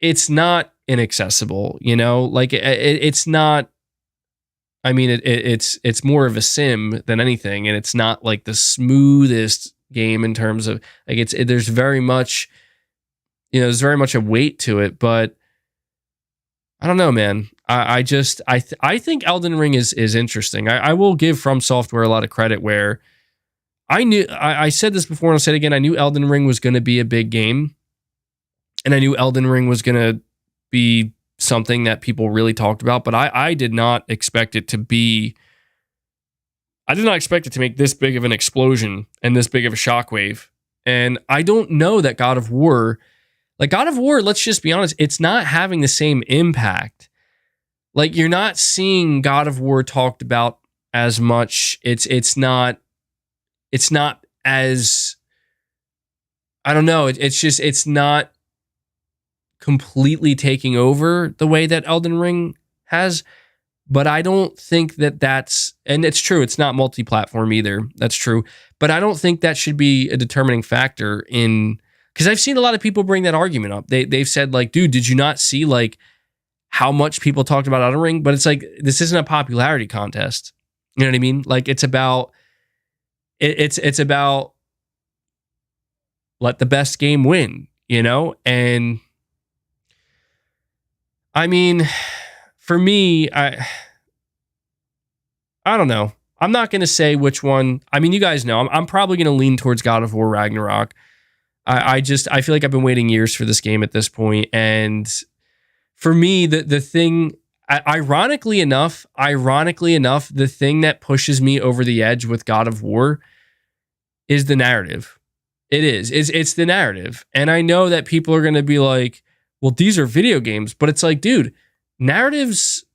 it's not inaccessible, like it's not, I mean, it's more of a sim than anything. And it's not like the smoothest game in terms of, like, there's very much, there's very much a weight to it, but I don't know, man. I think Elden Ring is interesting. I will give From Software a lot of credit, where I said this before and I'll say it again. I knew Elden Ring was going to be a big game. And I knew Elden Ring was going to be something that people really talked about, but I did not expect it to be, I did not expect it to make this big of an explosion and this big of a shockwave. And I don't know that God of War, let's just be honest, it's not having the same impact. Like, you're not seeing God of War talked about as much. It's not as, I don't know. It's not completely taking over the way that Elden Ring has, but I don't think that's, and it's true, it's not multi-platform either. That's true. But I don't think that should be a determining factor in, because I've seen a lot of people bring that argument up. They've said, like, dude, did you not see, like, how much people talked about Elden Ring? But it's like, this isn't a popularity contest. You know what I mean? Like, it's about let the best game win, and I mean, for me, I don't know. I'm not going to say which one. I mean, you guys know, I'm probably going to lean towards God of War Ragnarok. I feel like I've been waiting years for this game at this point. And for me, the thing, ironically enough, the thing that pushes me over the edge with God of War is the narrative. It is. It's the narrative. And I know that people are going to be like, well, these are video games, but it's like, dude, narratives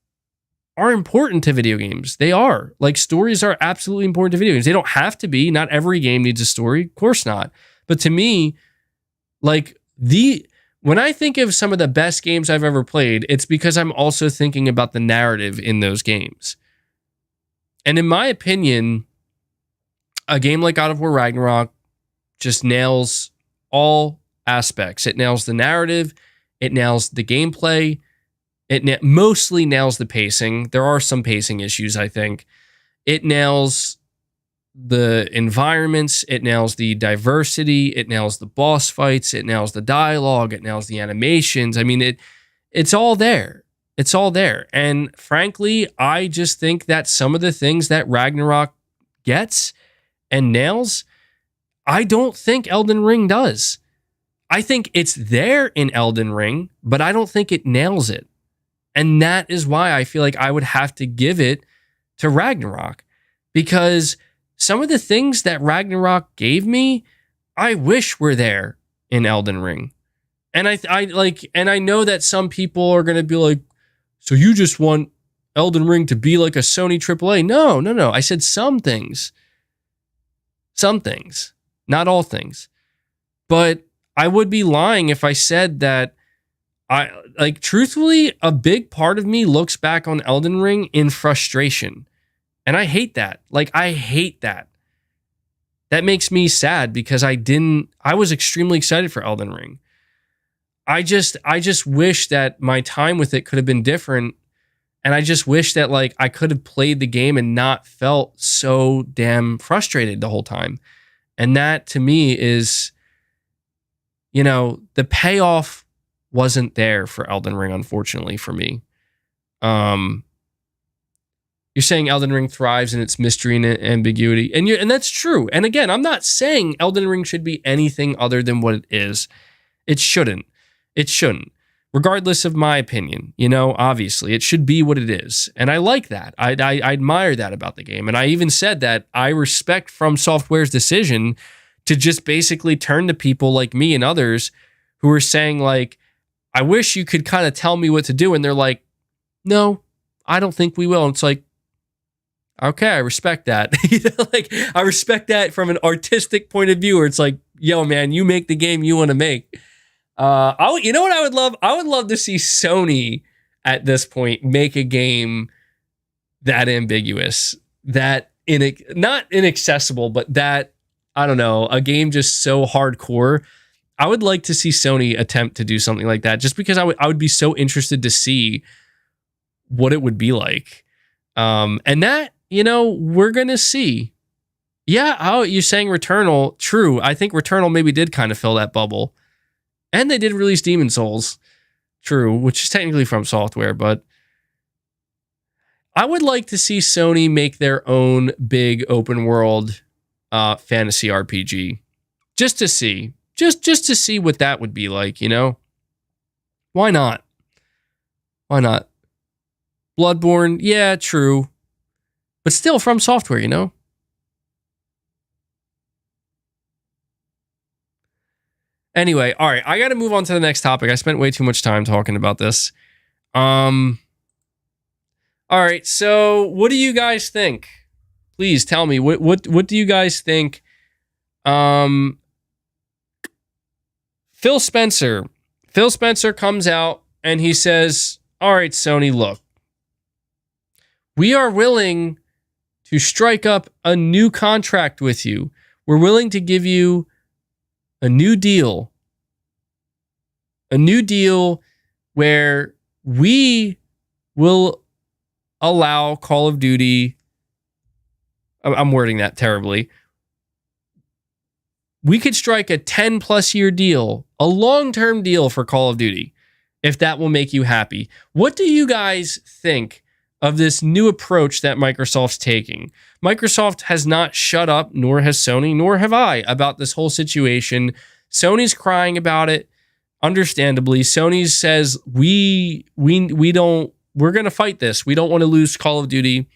are important to video games. They are. Like, stories are absolutely important to video games. They don't have to be. Not every game needs a story. Of course not. But to me, like, when I think of some of the best games I've ever played, it's because I'm also thinking about the narrative in those games. And in my opinion, a game like God of War Ragnarok just nails all aspects. It nails the narrative. It nails the gameplay. It mostly nails the pacing. There are some pacing issues, I think. It nails the environments. It nails the diversity. It nails the boss fights. It nails the dialogue. It nails the animations. I mean, It's all there. It's all there. And frankly, I just think that some of the things that Ragnarok gets and nails, I don't think Elden Ring does. I think it's there in Elden Ring, but I don't think it nails it. And that is why I feel like I would have to give it to Ragnarok, because some of the things that Ragnarok gave me, I wish were there in Elden Ring. And I know that some people are going to be like, so you just want Elden Ring to be like a Sony AAA? No. I said some things. Some things. Not all things. But I would be lying if I said that truthfully, a big part of me looks back on Elden Ring in frustration. And I hate that. I hate that. That makes me sad because I was extremely excited for Elden Ring. I just wish that my time with it could have been different. And I just wish that I could have played the game and not felt so damn frustrated the whole time. And that to me is, the payoff wasn't there for Elden Ring, unfortunately for me. You're saying Elden Ring thrives in its mystery and ambiguity. And that's true. And again, I'm not saying Elden Ring should be anything other than what it is. It shouldn't. It shouldn't. Regardless of my opinion, obviously, it should be what it is. And I like that. I admire that about the game. And I even said that I respect From Software's decision to just basically turn to people like me and others who are saying, I wish you could kind of tell me what to do. And they're like, no, I don't think we will. And it's like, okay, I respect that. I respect that from an artistic point of view, where it's like, yo, man, you make the game you want to make. You know what I would love? I would love to see Sony at this point make a game that ambiguous, that not inaccessible, but that, I don't know, a game just so hardcore. I would like to see Sony attempt to do something like that, just because I would be so interested to see what it would be like. And that, we're going to see. Yeah, you're saying Returnal. True. I think Returnal maybe did kind of fill that bubble. And they did release Demon's Souls. True, which is technically From Software, but I would like to see Sony make their own big open world fantasy RPG. Just to see. Just to see what that would be like, Why not? Why not? Bloodborne, yeah, true. But still From Software, Anyway, all right, I got to move on to the next topic. I spent way too much time talking about this. All right, so what do you guys think? Please tell me, what do you guys think? Phil Spencer comes out and he says, all right, Sony, look, we are willing to strike up a new contract with you. We're willing to give you a new deal where we will allow Call of Duty. I'm wording that terribly. We could strike a 10 plus year deal, a long-term deal for Call of Duty, if that will make you happy. What do you guys think of this new approach that Microsoft's taking? Microsoft has not shut up, nor has Sony, nor have I, about this whole situation. Sony's crying about it, understandably. Sony says, we're going to fight this. We don't want to lose Call of Duty.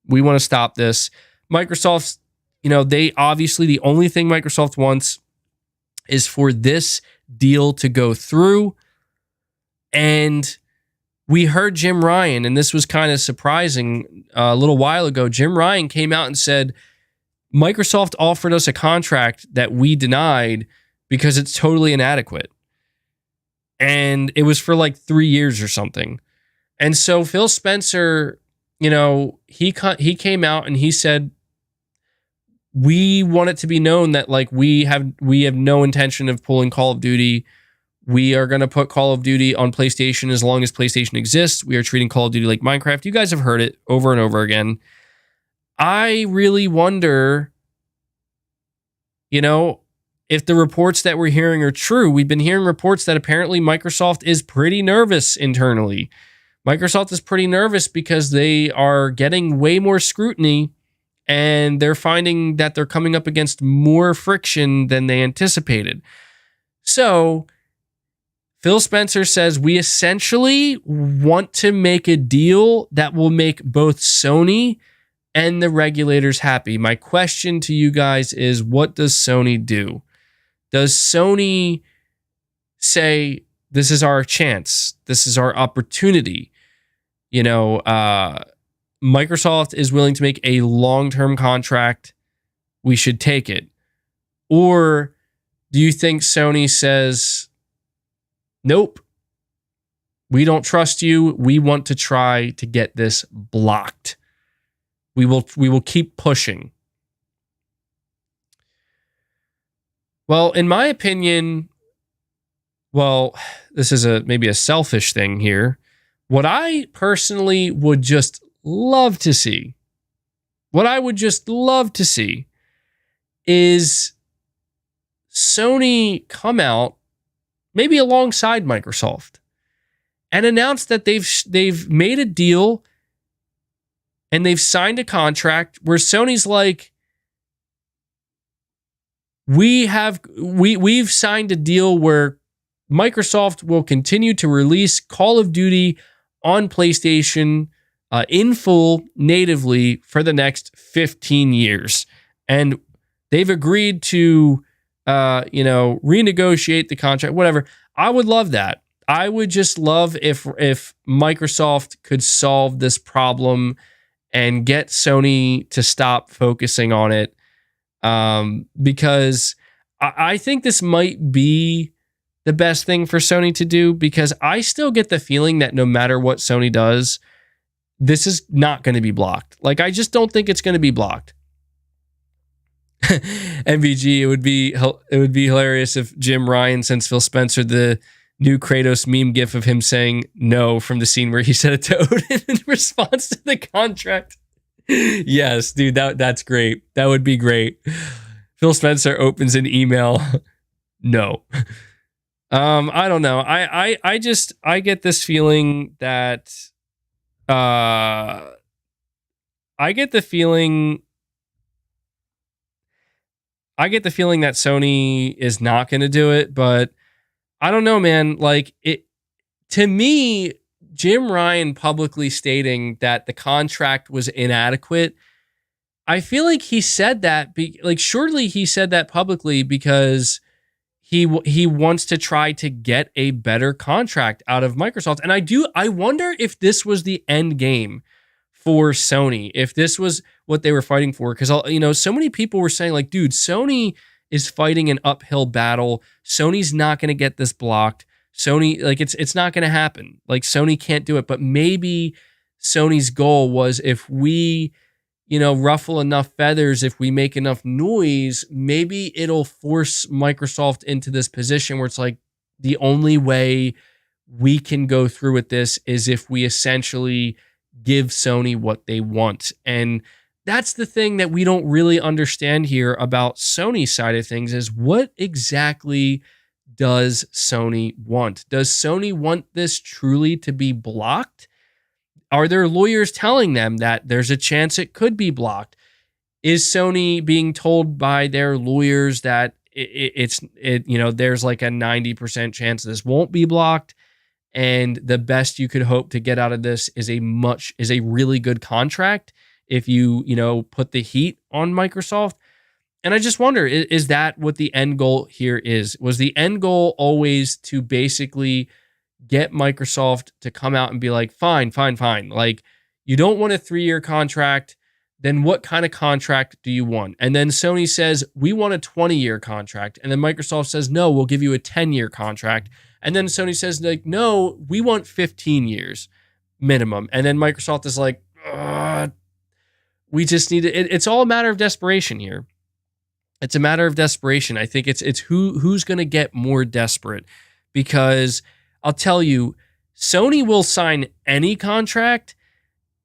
We want to stop this. Microsoft's, they obviously, the only thing Microsoft wants is for this deal to go through. And we heard Jim Ryan, and this was kind of surprising a little while ago. Jim Ryan came out and said, Microsoft offered us a contract that we denied because it's totally inadequate. And it was for 3 years or something. And so Phil Spencer, he came out and he said, we want it to be known that we have no intention of pulling Call of Duty. We are going to put Call of Duty on PlayStation as long as PlayStation exists. We are treating Call of Duty like Minecraft. You guys have heard it over and over again. I really wonder, if the reports that we're hearing are true. We've been hearing reports that apparently Microsoft is pretty nervous internally. Microsoft is pretty nervous because they are getting way more scrutiny and they're finding that they're coming up against more friction than they anticipated. So Phil Spencer says, we essentially want to make a deal that will make both Sony and the regulators happy. My question to you guys is, what does Sony do? Does Sony say, this is our chance, this is our opportunity? Microsoft is willing to make a long-term contract, we should take it? Or do you think Sony says, nope, we don't trust you, we want to try to get this blocked, we will keep pushing? Well, in my opinion, this is maybe a selfish thing here. What I personally would just love to see, is Sony come out, maybe alongside Microsoft, and announce that they've made a deal and they've signed a contract where Sony's like, we've signed a deal where Microsoft will continue to release Call of Duty on PlayStation in full natively for the next 15 years. And they've agreed to renegotiate the contract, whatever. I would love that. I would just love if Microsoft could solve this problem and get Sony to stop focusing on it. Because I think this might be the best thing for Sony to do, because I still get the feeling that no matter what Sony does, this is not going to be blocked. Like, I just don't think it's going to be blocked. MVG, it would be hilarious if Jim Ryan sends Phil Spencer the new Kratos meme gif of him saying no from the scene where he said it to Odin in response to the contract. Yes, dude, that's great. That would be great. Phil Spencer opens an email. No. I don't know. I get this feeling that I get the feeling that Sony is not going to do it, but I don't know, man. Like, it, to me, Jim Ryan publicly stating that the contract was inadequate, I feel like he said that, surely he said that publicly because he wants to try to get a better contract out of Microsoft. And I wonder if this was the end game for Sony, if this was what they were fighting for. Because, so many people were saying, like, dude, Sony is fighting an uphill battle. Sony's not going to get this blocked. Sony, like, it's not going to happen. Like, Sony can't do it. But maybe Sony's goal was, if we, ruffle enough feathers, if we make enough noise, maybe it'll force Microsoft into this position where it's like, the only way we can go through with this is if we essentially give Sony what they want. And that's the thing that we don't really understand here about Sony's side of things, is what exactly does Sony want? Does Sony want this truly to be blocked? Are their lawyers telling them that there's a chance it could be blocked? Is Sony being told by their lawyers that there's like a 90% chance this won't be blocked, and the best you could hope to get out of this is a really good contract if you put the heat on Microsoft? And I just wonder, is that what the end goal here is? Was the end goal always to basically get Microsoft to come out and be like, fine. Like, you don't want a 3-year contract, then what kind of contract do you want? And then Sony says, we want a 20-year contract. And then Microsoft says, no, we'll give you a 10-year contract. And then Sony says, like, no, we want 15 years minimum. And then Microsoft is like, we just need it. It's all a matter of desperation here. It's a matter of desperation. I think it's who's going to get more desperate, because I'll tell you, Sony will sign any contract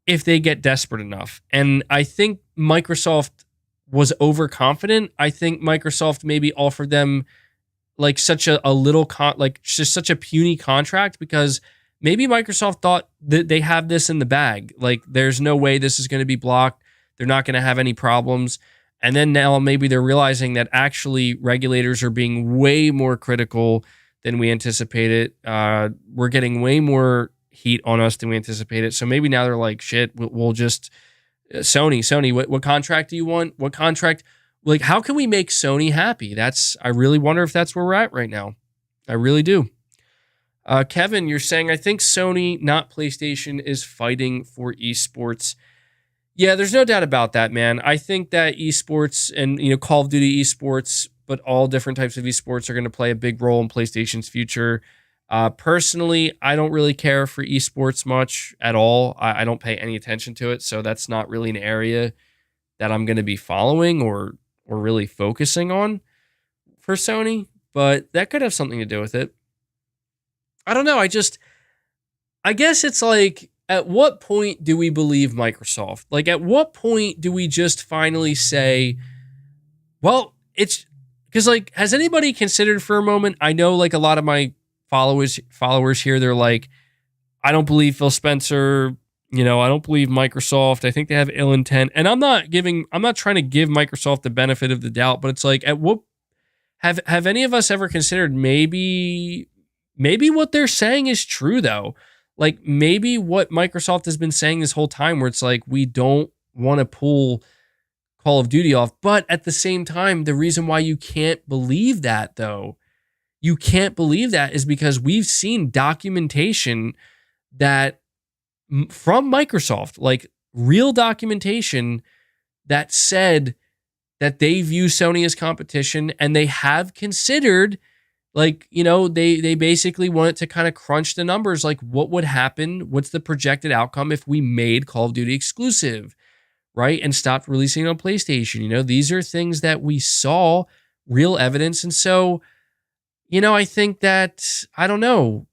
if they get desperate enough. And I think Microsoft was overconfident. I think Microsoft maybe offered them like such a little like just such a puny contract because maybe Microsoft thought that they have this in the bag. Like there's no way this is going to be blocked. They're not going to have any problems. And then now maybe they're realizing that actually regulators are being way more critical than we anticipated. We're getting way more heat on us than we anticipated. So maybe now they're like, shit, we'll just Sony, what contract do you want? What contract? Like, how can we make Sony happy? I really wonder if that's where we're at right now. I really do. Kevin, you're saying, I think Sony, not PlayStation, is fighting for esports. Yeah, there's no doubt about that, man. I think that esports and, Call of Duty esports, but all different types of esports are going to play a big role in PlayStation's future. Personally, I don't really care for esports much at all. I don't pay any attention to it, so that's not really an area that I'm going to be following or really focusing on for Sony, but that could have something to do with it. I don't know. I guess it's like, at what point do we believe Microsoft? Like, at what point do we just finally say, well, it's because, like, has anybody considered for a moment? I know, like, a lot of my followers here, they're like, I don't believe Phil Spencer. I don't believe Microsoft. I think they have ill intent. And I'm not trying to give Microsoft the benefit of the doubt, but it's like, at what have any of us ever considered maybe what they're saying is true though? Like maybe what Microsoft has been saying this whole time, where it's like, we don't want to pull Call of Duty off. But at the same time, the reason why you can't believe that though, is because we've seen documentation that from Microsoft, like real documentation that said that they view Sony as competition, and they have considered, like, they basically wanted to kind of crunch the numbers, like what would happen, what's the projected outcome if we made Call of Duty exclusive, right, and stopped releasing it on PlayStation. These are things that we saw, real evidence. And so, I think that, I don't know,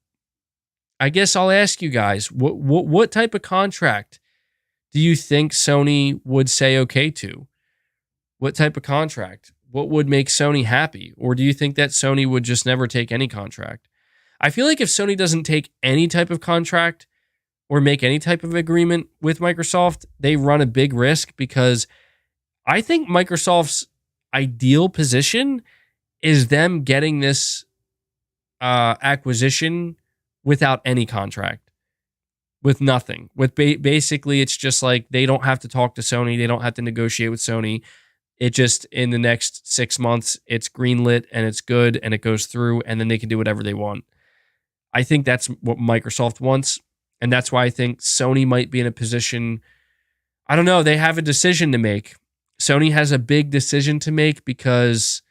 I guess I'll ask you guys, what type of contract do you think Sony would say okay to? What type of contract? What would make Sony happy? Or do you think that Sony would just never take any contract? I feel like if Sony doesn't take any type of contract or make any type of agreement with Microsoft, they run a big risk, because I think Microsoft's ideal position is them getting this acquisition without any contract, with nothing. With basically, it's just like they don't have to talk to Sony. They don't have to negotiate with Sony. It just, in the next 6 months, it's greenlit and it's good and it goes through, and then they can do whatever they want. I think that's what Microsoft wants. And that's why I think Sony might be in a position, I don't know, they have a decision to make. Sony has a big decision to make, because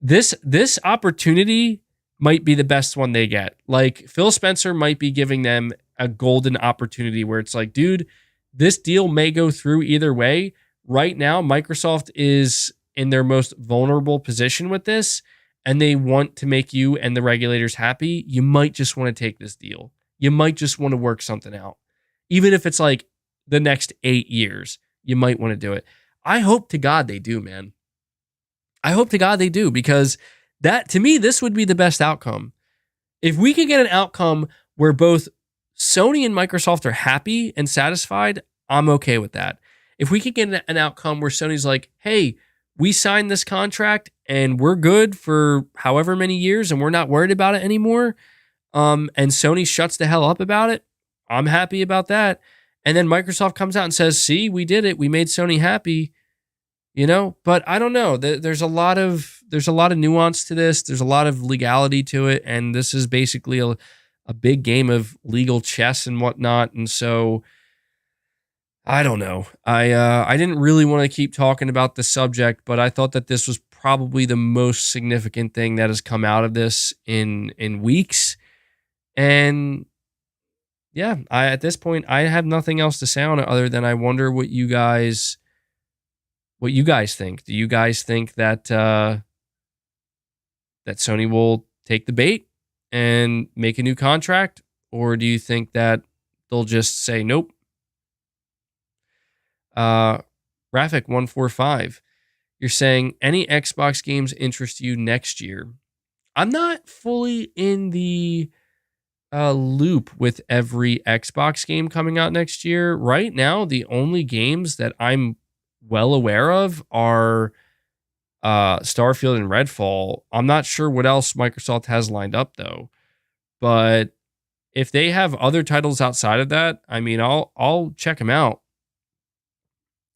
this opportunity might be the best one they get. Like, Phil Spencer might be giving them a golden opportunity where it's like, dude, this deal may go through either way. Right now, Microsoft is in their most vulnerable position with this, and they want to make you and the regulators happy. You might just want to take this deal. You might just want to work something out. Even if it's like the next 8 years, you might want to do it. I hope to God they do, man. I hope to God they do, because that, to me, this would be the best outcome. If we could get an outcome where both Sony and Microsoft are happy and satisfied, I'm okay with that. If we could get an outcome where Sony's like, hey, we signed this contract and we're good for however many years and we're not worried about it anymore, and Sony shuts the hell up about it, I'm happy about that. And then Microsoft comes out and says, see, we did it. We made Sony happy. But I don't know. There's a lot of nuance to this. There's a lot of legality to it. And this is basically a big game of legal chess and whatnot. And so I don't know. I didn't really want to keep talking about the subject, but I thought that this was probably the most significant thing that has come out of this in weeks. And yeah, at this point, I have nothing else to say on it other than I wonder what you guys think. Do you guys think that that Sony will take the bait and make a new contract, or do you think that they'll just say nope? Graphic145. You're saying any Xbox games interest you next year? I'm not fully in the loop with every Xbox game coming out next year. Right now, the only games that I'm well aware of are Starfield and Redfall. I'm not sure what else Microsoft has lined up though. But if they have other titles outside of that, I mean, I'll check them out.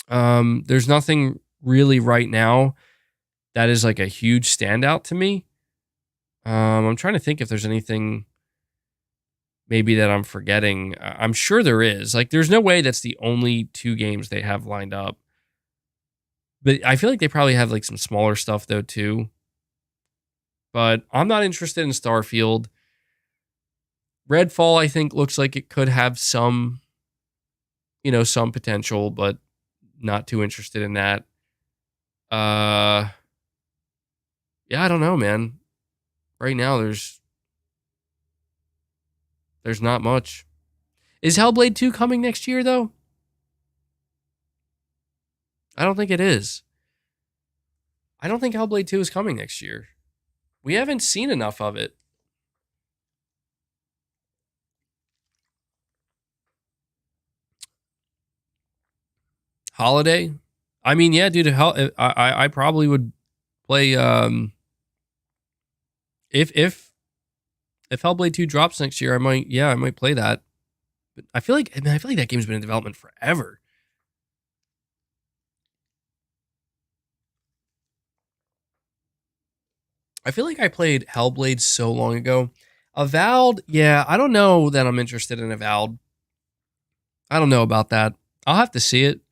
There's nothing really right now that is like a huge standout to me. I'm trying to think if there's anything maybe that I'm forgetting. I'm sure there is. Like, there's no way that's the only 2 games they have lined up. But I feel like they probably have like some smaller stuff though too. But I'm not interested in Starfield. Redfall, I think, looks like it could have some, some potential, but not too interested in that. Yeah, I don't know, man. Right now, there's not much. Is Hellblade 2 coming next year, though? I don't think it is. I don't think Hellblade 2 is coming next year. We haven't seen enough of it. Holiday? I mean, yeah, dude, I probably would play if Hellblade 2 drops next year, I might play that. But I feel like that game's been in development forever. I feel like I played Hellblade so long ago. Avowed, yeah, I don't know that I'm interested in Avowed. I don't know about that. I'll have to see it,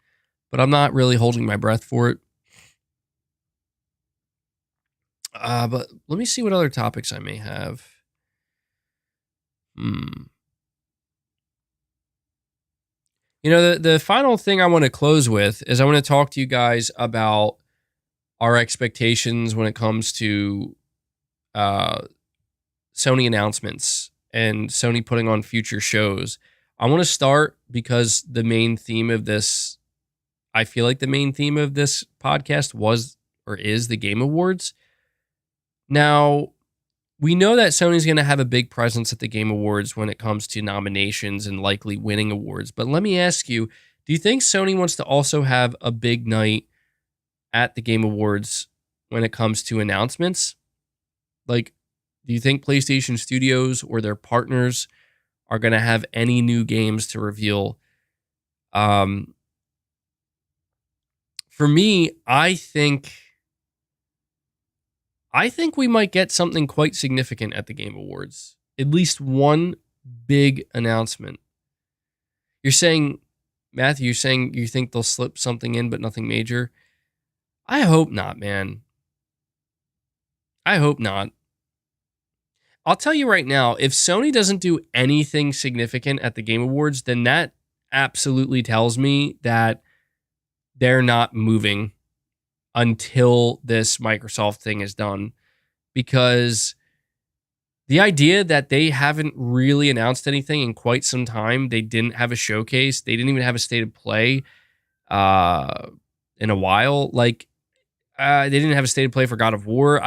but I'm not really holding my breath for it. But let me see what other topics I may have. The final thing I want to close with is I want to talk to you guys about our expectations when it comes to Sony announcements and Sony putting on future shows. I want to start because the main theme of this, I feel like the main theme of this podcast was or is the Game Awards. Now, we know that Sony's going to have a big presence at the Game Awards when it comes to nominations and likely winning awards. But let me ask you, do you think Sony wants to also have a big night at the Game Awards when it comes to announcements? Like, do you think PlayStation Studios or their partners are going to have any new games to reveal? For me, I think we might get something quite significant at the Game Awards. At least one big announcement. You're saying, Matthew, you're saying you think they'll slip something in, but nothing major? I hope not, man. I hope not. I'll tell you right now, if Sony doesn't do anything significant at the Game Awards, then that absolutely tells me that they're not moving until this Microsoft thing is done. Because the idea that they haven't really announced anything in quite some time, they didn't have a showcase, they didn't even have a state of play in a while. Like, they didn't have a state of play for God of War.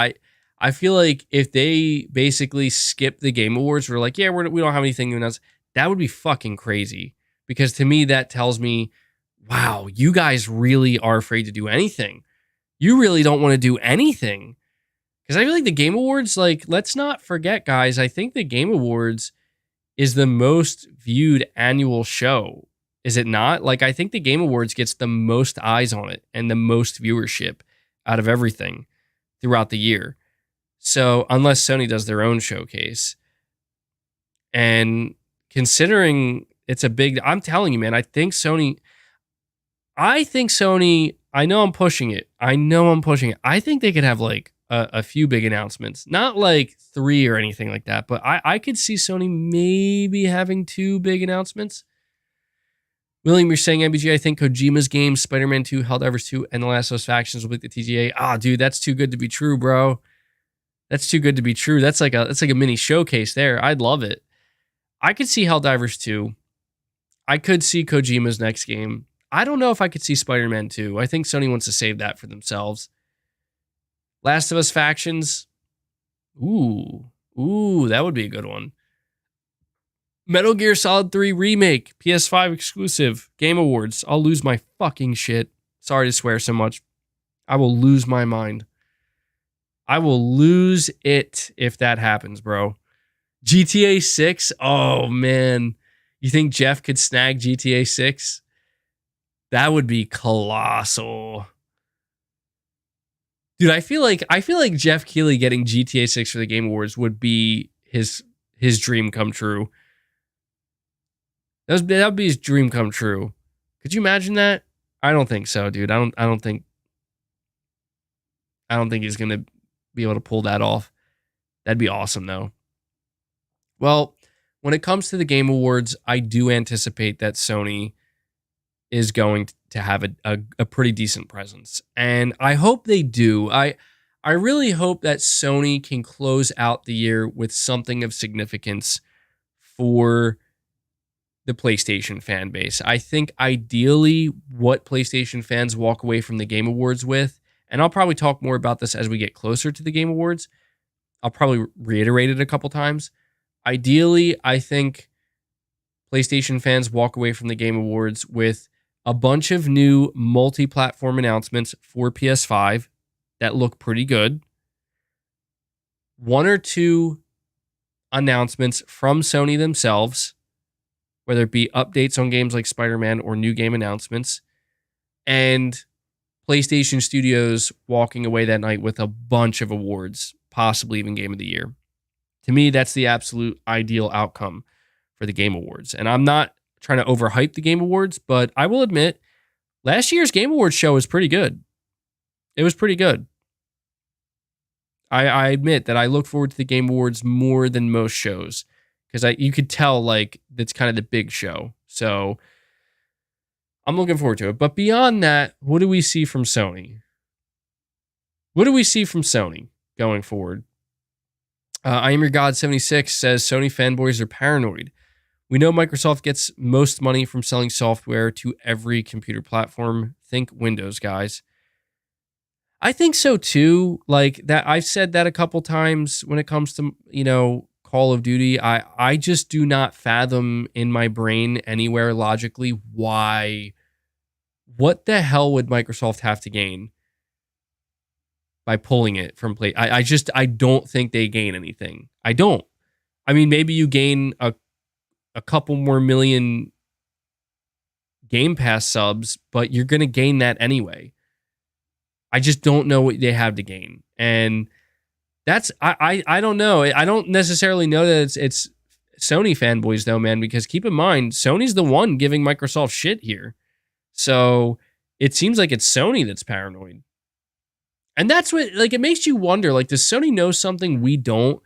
I feel like if they basically skip the Game Awards, we're like, yeah, we don't have anything to announce, that would be fucking crazy. Because to me, that tells me, wow, you guys really are afraid to do anything. You really don't want to do anything. Because I feel like the Game Awards, like, let's not forget, guys, I think the Game Awards is the most viewed annual show. Is it not? Like, I think the Game Awards gets the most eyes on it and the most viewership out of everything throughout the year. So, unless Sony does their own showcase. And considering it's a big, I'm telling you, man, I think Sony, I know I'm pushing it. I think they could have like a few big announcements, not like 3 or anything like that, but I could see Sony maybe having 2 big announcements. William, you're saying MBG, I think Kojima's games, Spider-Man 2, Helldivers 2, and The Last of Us Factions will beat the TGA. Ah, dude, that's too good to be true, bro. That's too good to be true. That's like a mini showcase there. I'd love it. I could see Helldivers 2. I could see Kojima's next game. I don't know if I could see Spider-Man 2. I think Sony wants to save that for themselves. Last of Us Factions. Ooh, that would be a good one. Metal Gear Solid 3 Remake, PS5 exclusive, Game Awards. I'll lose my fucking shit. Sorry to swear so much. I will lose my mind. I will lose it if that happens, bro. GTA 6? Oh, man. You think Jeff could snag GTA 6? That would be colossal. Dude, I feel like Jeff Keighley getting GTA 6 for the Game Awards would be his dream come true. That would be his dream come true. Could you imagine that? I don't think so, dude. I don't think he's gonna be able to pull that off. That'd be awesome, though. Well, when it comes to the Game Awards, I do anticipate that Sony is going to have a pretty decent presence. And I hope they do. I really hope that Sony can close out the year with something of significance for the PlayStation fan base. I think ideally what PlayStation fans walk away from the Game Awards with, and I'll probably talk more about this as we get closer to the Game Awards. I'll probably reiterate it a couple times. Ideally, I think PlayStation fans walk away from the Game Awards with a bunch of new multi-platform announcements for PS5 that look pretty good. One or two announcements from Sony themselves, whether it be updates on games like Spider-Man or new game announcements, and PlayStation Studios walking away that night with a bunch of awards, possibly even Game of the Year. To me, that's the absolute ideal outcome for the Game Awards. And I'm not trying to overhype the Game Awards, but I will admit, last year's Game Awards show was pretty good. It was pretty good. I admit that I look forward to the Game Awards more than most shows because you could tell like that's kind of the big show. So I'm looking forward to it. But beyond that, what do we see from Sony? What do we see from Sony going forward? I Am Your God 76 says Sony fanboys are paranoid. We know Microsoft gets most money from selling software to every computer platform. Think Windows, guys. I think so too. Like that, I've said that a couple times when it comes to, Call of Duty. I just do not fathom in my brain anywhere logically why. What the hell would Microsoft have to gain by pulling it from play? I don't think they gain anything. I don't. I mean, maybe you gain a couple more million Game Pass subs, but you're going to gain that anyway. I just don't know what they have to gain. And that's, I don't know. I don't necessarily know that it's Sony fanboys though, man, because keep in mind, Sony's the one giving Microsoft shit here. So it seems like it's Sony that's paranoid. And that's what, like, it makes you wonder, like, does Sony know something we don't?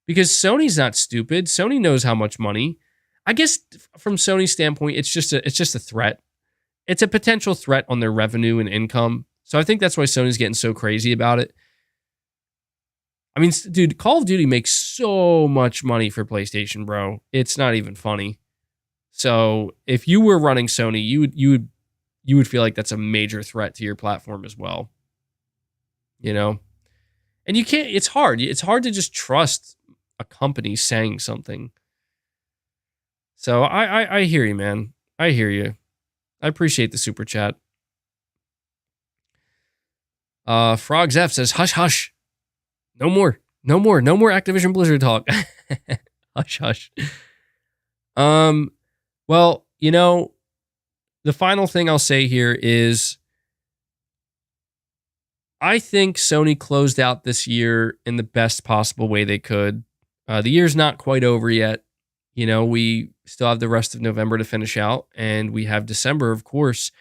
Because Sony's not stupid. Sony knows how much money. I guess from Sony's standpoint, it's just a threat. It's a potential threat on their revenue and income. So I think that's why Sony's getting so crazy about it. I mean, dude, Call of Duty makes so much money for PlayStation, bro. It's not even funny. So if you were running Sony, you would feel like that's a major threat to your platform as well. And you can't. It's hard. It's hard to just trust a company saying something. So I hear you, man. I hear you. I appreciate the super chat. Frogs F says, hush, hush. No more Activision Blizzard talk. Hush, hush. Well, the final thing I'll say here is I think Sony closed out this year in the best possible way they could. The year's not quite over yet. We still have the rest of November to finish out, and we have December, of course.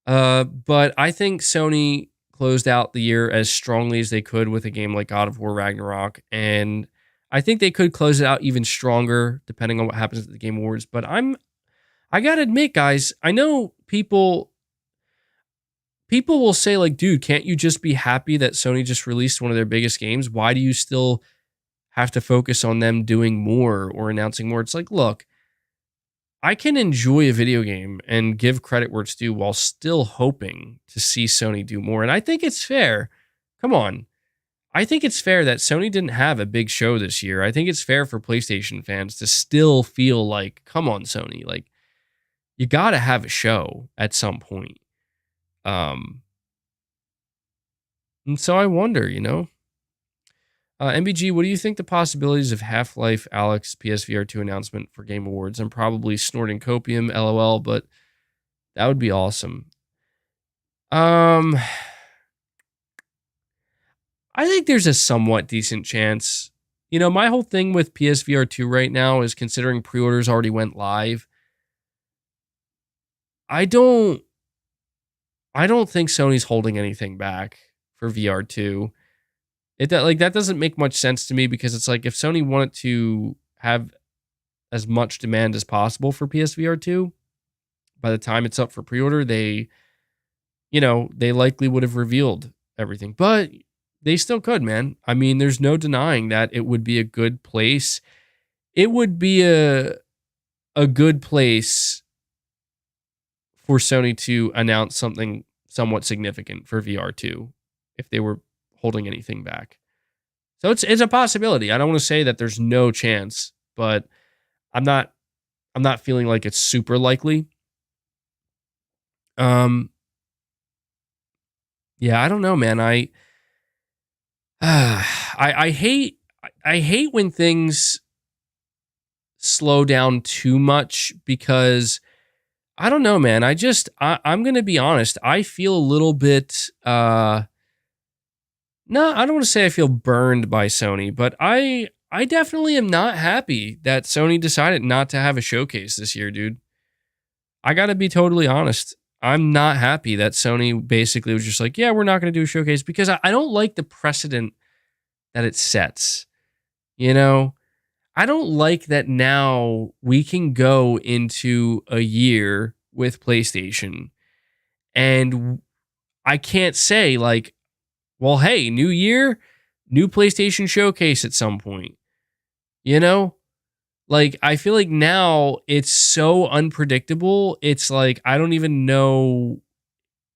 But I think Sony closed out the year as strongly as they could with a game like God of War Ragnarok, and I think they could close it out even stronger depending on what happens at the Game Awards. But I gotta admit, guys, I know people will say, like, dude, can't you just be happy that Sony just released one of their biggest games? Why do you still have to focus on them doing more or announcing more? It's like, look, I can enjoy a video game and give credit where it's due while still hoping to see Sony do more. And I think it's fair. Come on. I think it's fair that Sony didn't have a big show this year. I think it's fair for PlayStation fans to still feel like, come on, Sony, like you got to have a show at some point. And so I wonder, MBG, what do you think the possibilities of Half-Life Alyx PSVR 2 announcement for Game Awards? I'm probably snorting copium, LOL, but that would be awesome. I think there's a somewhat decent chance. My whole thing with PSVR 2 right now is considering pre-orders already went live. I don't think Sony's holding anything back for VR2. That doesn't make much sense to me because it's like if Sony wanted to have as much demand as possible for PSVR 2, by the time it's up for pre-order, they likely would have revealed everything. But they still could, man. I mean, there's no denying that it would be a good place. It would be a good place for Sony to announce something somewhat significant for VR2 if they were holding anything back. So it's a possibility. I don't want to say that there's no chance, but I'm not feeling like it's super likely. Yeah, I don't know, man. I hate when things slow down too much because I don't know, man. I'm going to be honest. I feel a little bit no, I don't want to say I feel burned by Sony, but I definitely am not happy that Sony decided not to have a showcase this year, dude. I got to be totally honest. I'm not happy that Sony basically was just like, yeah, we're not going to do a showcase because I don't like the precedent that it sets. I don't like that now we can go into a year with PlayStation and I can't say like, well, hey, new year, new PlayStation showcase at some point. Like I feel like now it's so unpredictable. It's like I don't even know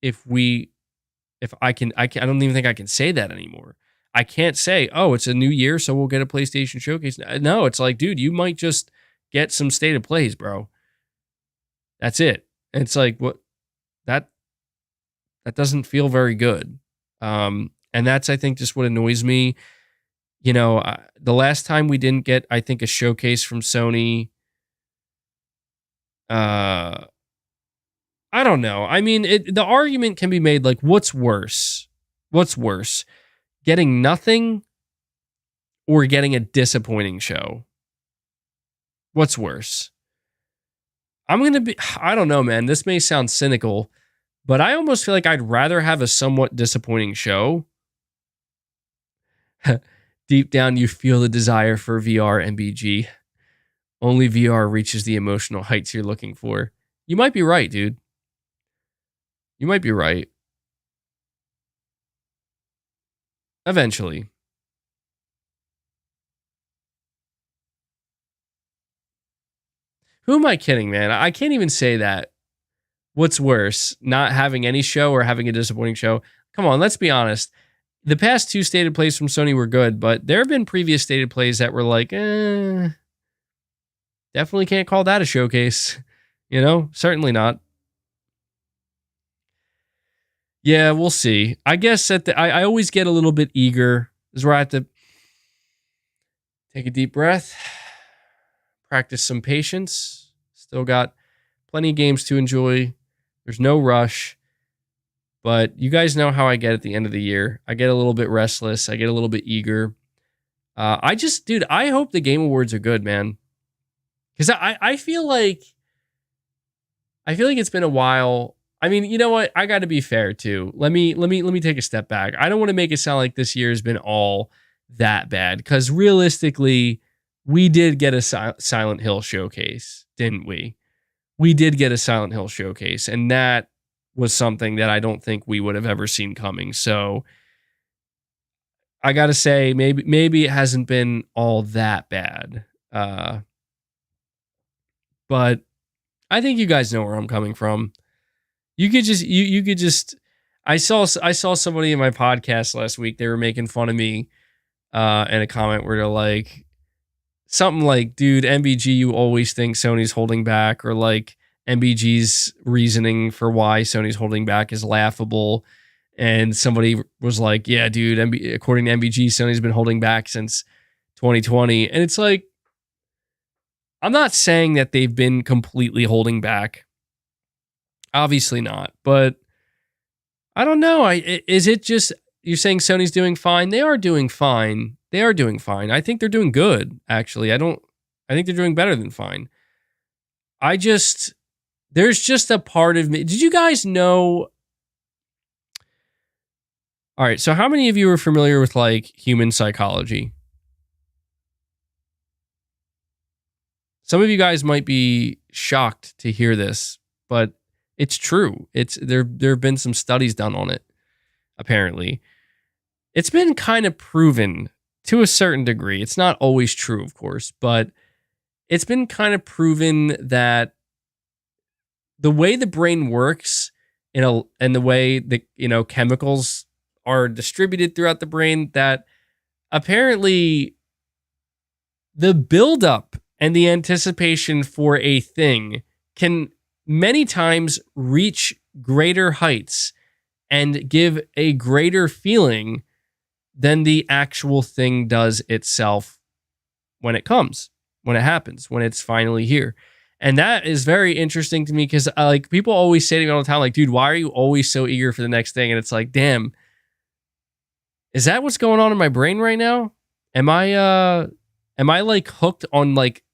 if I don't even think I can say that anymore. I can't say, "Oh, it's a new year, so we'll get a PlayStation showcase." No, it's like, dude, you might just get some state of plays, bro. That's it. And it's like what that doesn't feel very good. And that's, I think, just what annoys me. The last time we didn't get, I think, a showcase from Sony, I don't know. I mean, the argument can be made like, what's worse? What's worse? Getting nothing or getting a disappointing show? What's worse? I don't know, man. This may sound cynical, but I almost feel like I'd rather have a somewhat disappointing show. Deep down, you feel the desire for VR and BG. Only VR reaches the emotional heights you're looking for. You might be right, dude. You might be right. Eventually. Who am I kidding, man? I can't even say that. What's worse, not having any show or having a disappointing show? Come on, let's be honest. The past two stated plays from Sony were good, but there have been previous stated plays that were like, definitely can't call that a showcase. Certainly not. Yeah, we'll see. I guess I always get a little bit eager. This is where I have to take a deep breath, practice some patience. Still got plenty of games to enjoy. There's no rush. But you guys know how I get at the end of the year. I get a little bit restless. I get a little bit eager. Dude, I hope the Game Awards are good, man. Because I feel like it's been a while. I mean, you know what? I got to be fair too. Let me take a step back. I don't want to make it sound like this year has been all that bad because realistically, we did get a Silent Hill showcase, didn't we? We did get a Silent Hill showcase, and that was something that I don't think we would have ever seen coming. So I got to say, maybe it hasn't been all that bad. But I think you guys know where I'm coming from. You could just you could just I saw somebody in my podcast last week. They were making fun of me in a comment where they're like something like, dude, MBG, you always think Sony's holding back, or like MBG's reasoning for why Sony's holding back is laughable. And somebody was like, yeah, dude, according to MBG, Sony's been holding back since 2020. And it's like, I'm not saying that they've been completely holding back. Obviously not. But I don't know. Is it just, you're saying Sony's doing fine? They are doing fine. They are doing fine. I think they're doing good, actually. I think they're doing better than fine. There's just a part of me. Did you guys know? All right. So how many of you are familiar with like human psychology? Some of you guys might be shocked to hear this, but it's true. There have been some studies done on it, apparently. It's been kind of proven to a certain degree. It's not always true, of course, but it's been kind of proven that the way the brain works and the way the chemicals are distributed throughout the brain, that apparently the buildup and the anticipation for a thing can many times reach greater heights and give a greater feeling than the actual thing does itself when it happens, when it's finally here. And that is very interesting to me because like people always say to me all the time, like, dude, why are you always so eager for the next thing? And it's like, damn, is that what's going on in my brain right now? Am I like hooked on like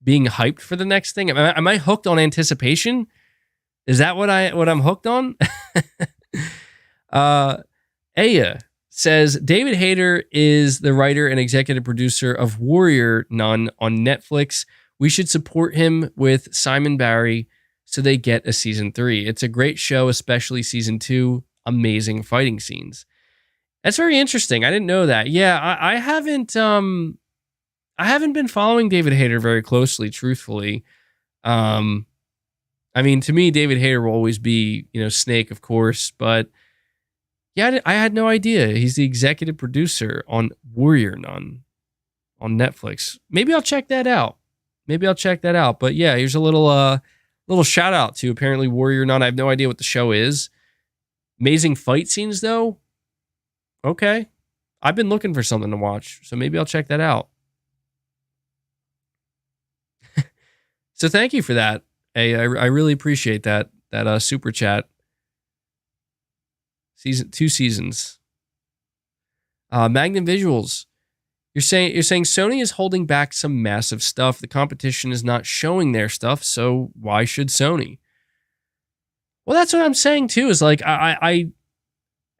being hyped for the next thing? Am I hooked on anticipation? Is that what I'm hooked on? Aya says David Hayter is the writer and executive producer of Warrior Nun on Netflix. We should support him with Simon Barry so they get a season 3. It's a great show, especially season 2. Amazing fighting scenes. That's very interesting. I didn't know that. Yeah, I haven't been following David Hayter very closely, truthfully. I mean, to me, David Hayter will always be, Snake, of course, but yeah, I had no idea. He's the executive producer on Warrior Nun on Netflix. Maybe I'll check that out. But yeah, here's a little shout out to apparently Warrior Nun. I have no idea what the show is. Amazing fight scenes, though. Okay. I've been looking for something to watch, so maybe I'll check that out. So thank you for that. Hey, I really appreciate that super chat. 2 seasons. Magnum Visuals. You're saying Sony is holding back some massive stuff. The competition is not showing their stuff, so why should Sony? Well, that's what I'm saying too. Is like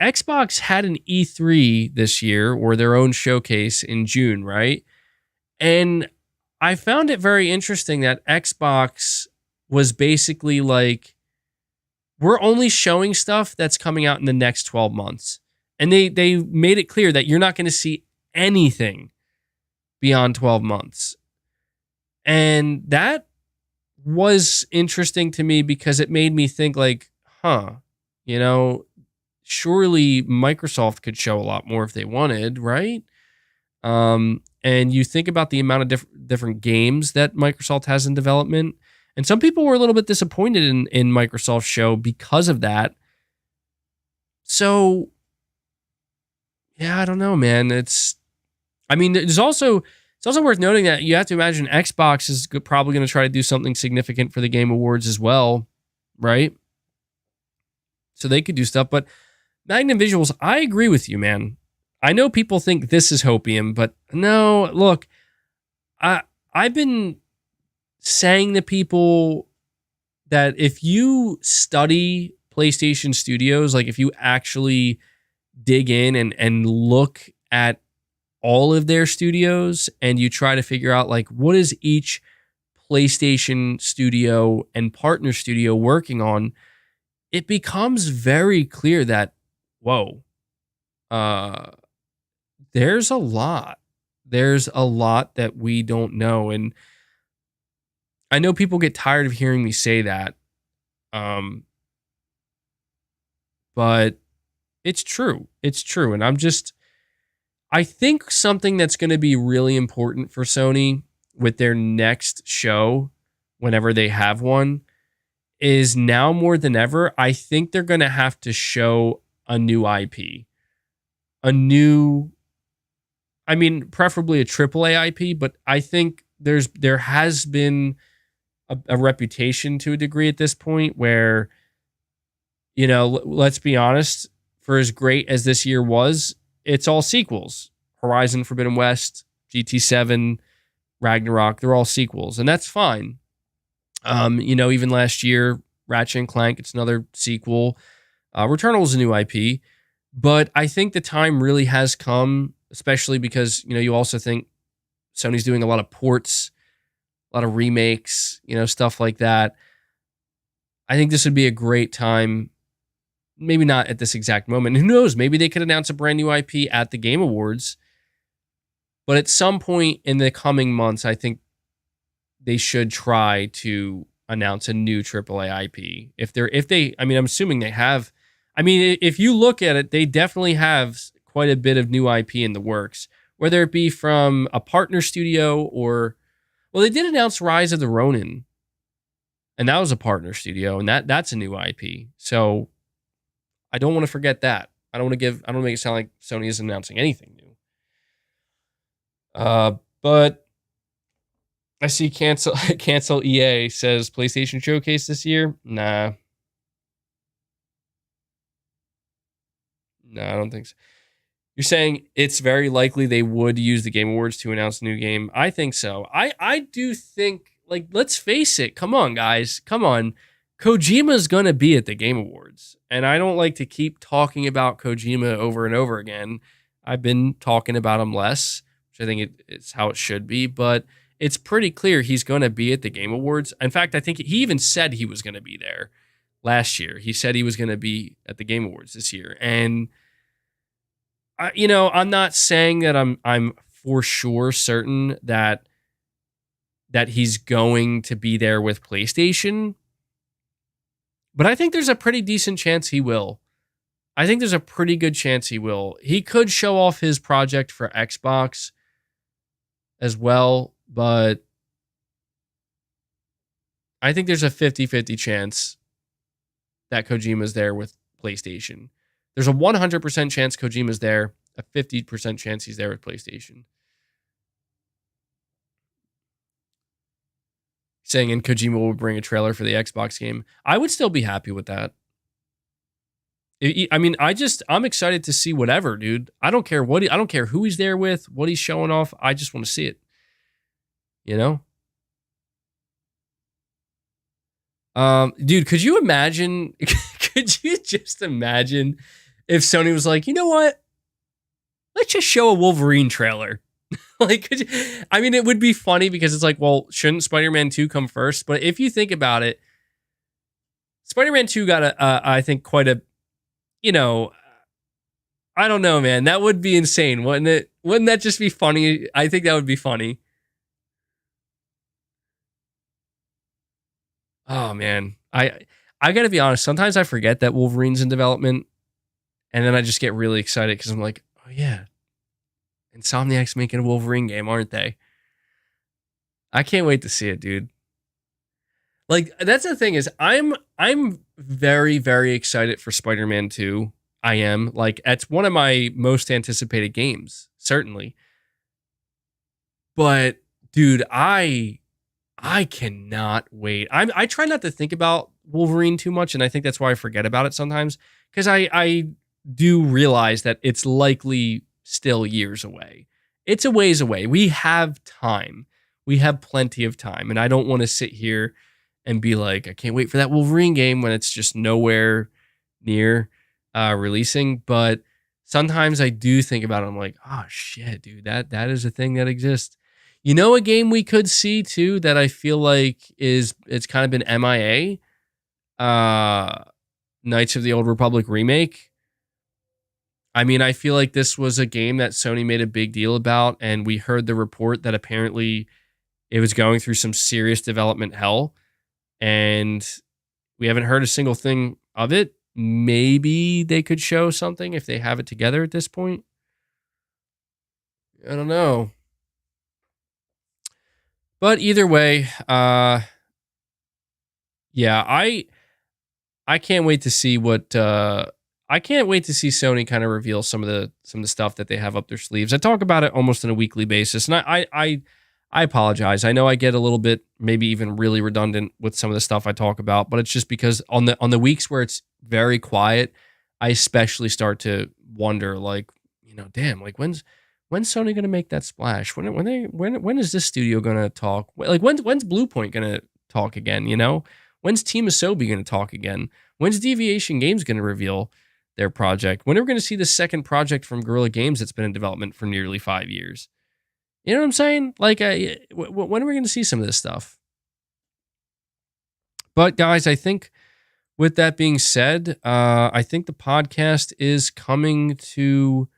Xbox had an E3 this year, or their own showcase in June, right? And I found it very interesting that Xbox was basically like, we're only showing stuff that's coming out in the next 12 months. And they made it clear that you're not going to see anything beyond 12 months. And that was interesting to me because it made me think like, surely Microsoft could show a lot more if they wanted, right? And you think about the amount of different games that Microsoft has in development. And some people were a little bit disappointed in Microsoft's show because of that. So, yeah, I don't know, man. It's also worth noting that you have to imagine Xbox is probably going to try to do something significant for the Game Awards as well, right? So they could do stuff. But Magnum Visuals, I agree with you, man. I know people think this is hopium, but no, look, I've been saying to people that if you study PlayStation Studios, like if you actually dig in and look at all of their studios and you try to figure out like what is each PlayStation studio and partner studio working on, it becomes very clear that, there's a lot that we don't know. And I know people get tired of hearing me say that, but it's true. It's true. And I think something that's going to be really important for Sony with their next show, whenever they have one, is now more than ever, I think they're going to have to show a new IP. A new, I mean, preferably a AAA IP, but I think there has been a reputation to a degree at this point where, let's be honest, for as great as this year was, it's all sequels. Horizon Forbidden West, GT7, Ragnarok, they're all sequels, and that's fine. Even last year, Ratchet and Clank, it's another sequel. Returnal is a new IP, but I think the time really has come, especially because, you also think Sony's doing a lot of ports, a lot of remakes, stuff like that. I think this would be a great time. Maybe not at this exact moment. Who knows? Maybe they could announce a brand new IP at the Game Awards. But at some point in the coming months, I think they should try to announce a new AAA IP. I'm assuming they have. I mean, if you look at it, they definitely have quite a bit of new IP in the works, whether it be from a partner studio or, well, they did announce Rise of the Ronin, and that was a partner studio, and that's a new IP. So I don't want to forget that. I don't want to make it sound like Sony is announcing anything new. But I see cancel EA says PlayStation Showcase this year. Nah, I don't think so. You're saying it's very likely they would use the Game Awards to announce a new game. I think so. I do think, like, let's face it. Come on, guys. Come on. Kojima's going to be at the Game Awards. And I don't like to keep talking about Kojima over and over again. I've been talking about him less, which I think it's how it should be. But it's pretty clear he's going to be at the Game Awards. In fact, I think he even said he was going to be there last year. He said he was going to be at the Game Awards this year. And I'm not saying that I'm for sure certain that he's going to be there with PlayStation, but I think there's a pretty decent chance he will. I think there's a pretty good chance he will. He could show off his project for Xbox as well, but I think there's a 50-50 chance that Kojima's there with PlayStation. There's a 100% chance Kojima's there, a 50% chance he's there with PlayStation. Saying, and Kojima will bring a trailer for the Xbox game. I would still be happy with that. I'm excited to see whatever, dude. I don't care who he's there with, what he's showing off. I just want to see it. Dude, could you imagine? Could you just imagine if Sony was like, you know what? Let's just show a Wolverine trailer. It would be funny because it's like, well, shouldn't Spider-Man 2 come first? But if you think about it, Spider-Man 2 got I think quite a, I don't know, man. That would be insane, wouldn't it? Wouldn't that just be funny? I think that would be funny. Oh, man. I got to be honest. Sometimes I forget that Wolverine's in development. And then I just get really excited because I'm like, oh, yeah. Insomniac's making a Wolverine game, aren't they? I can't wait to see it, dude. Like, that's the thing is, I'm very, very excited for Spider-Man 2. I am. Like, it's one of my most anticipated games, certainly. But, dude, I cannot wait. I try not to think about Wolverine too much, and I think that's why I forget about it sometimes. Because I do realize that it's likely still years away. It's a ways away. We have time. We have plenty of time. And I don't want to sit here and be like, I can't wait for that Wolverine game when it's just nowhere near releasing. But sometimes I do think about it. I'm like, oh shit, dude, that is a thing that exists. A game we could see too that I feel like it's kind of been MIA. Knights of the Old Republic remake. I feel like this was a game that Sony made a big deal about, and we heard the report that apparently it was going through some serious development hell, and we haven't heard a single thing of it. Maybe they could show something if they have it together at this point. I don't know. But either way, yeah, I can't wait to see what I can't wait to see Sony kind of reveal some of the stuff that they have up their sleeves. I talk about it almost on a weekly basis, and I apologize. I know I get a little bit, maybe even really redundant with some of the stuff I talk about, but it's just because on the weeks where it's very quiet, I especially start to wonder, like, damn, like when's Sony gonna make that splash? When is this studio gonna talk? Like when's Bluepoint gonna talk again? When's Team Asobi gonna talk again? When's Deviation Games gonna reveal their project? When are we gonna see the second project from Guerrilla Games that's been in development for nearly 5 years? You know what I'm saying? Like, when are we going to see some of this stuff? But guys, I think with that being said, I think the podcast is coming to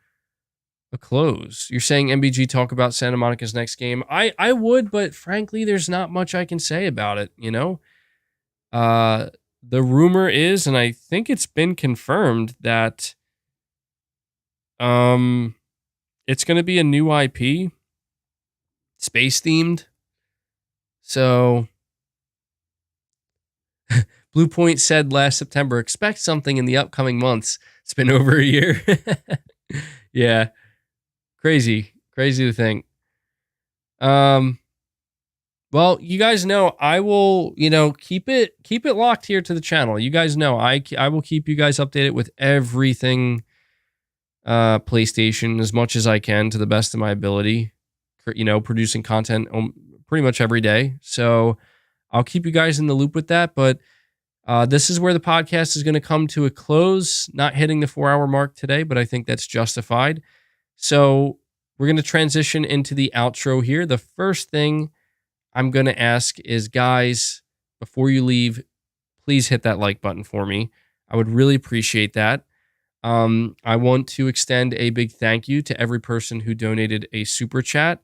a close. You're saying MBG talk about Santa Monica's next game. I would, but frankly, there's not much I can say about it. The rumor is, and I think it's been confirmed, that it's going to be a new IP. Space themed. So Bluepoint said last September, expect something in the upcoming months. It's been over a year. Yeah. Crazy to think. Well, you guys know I will, keep it locked here to the channel. You guys know I will keep you guys updated with everything PlayStation as much as I can to the best of my ability. Producing content pretty much every day. So I'll keep you guys in the loop with that. But this is where the podcast is going to come to a close. Not hitting the 4-hour mark today, but I think that's justified. So we're going to transition into the outro here. The first thing I'm going to ask is, guys, before you leave, please hit that like button for me. I would really appreciate that. I want to extend a big thank you to every person who donated a super chat.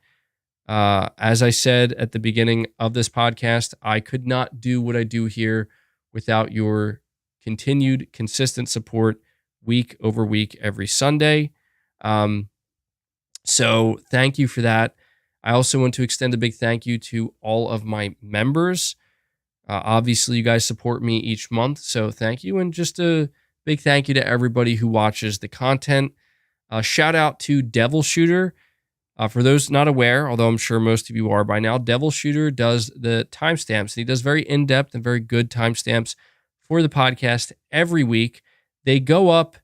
As I said at the beginning of this podcast, I could not do what I do here without your continued consistent support week over week every Sunday. So thank you for that. I also want to extend a big thank you to all of my members. Obviously, you guys support me each month, so thank you. And just a big thank you to everybody who watches the content. Shout out to Devil Shooter. For those not aware, although I'm sure most of you are by now, Devil Shooter does the timestamps. And he does very in-depth and very good timestamps for the podcast every week. They go up,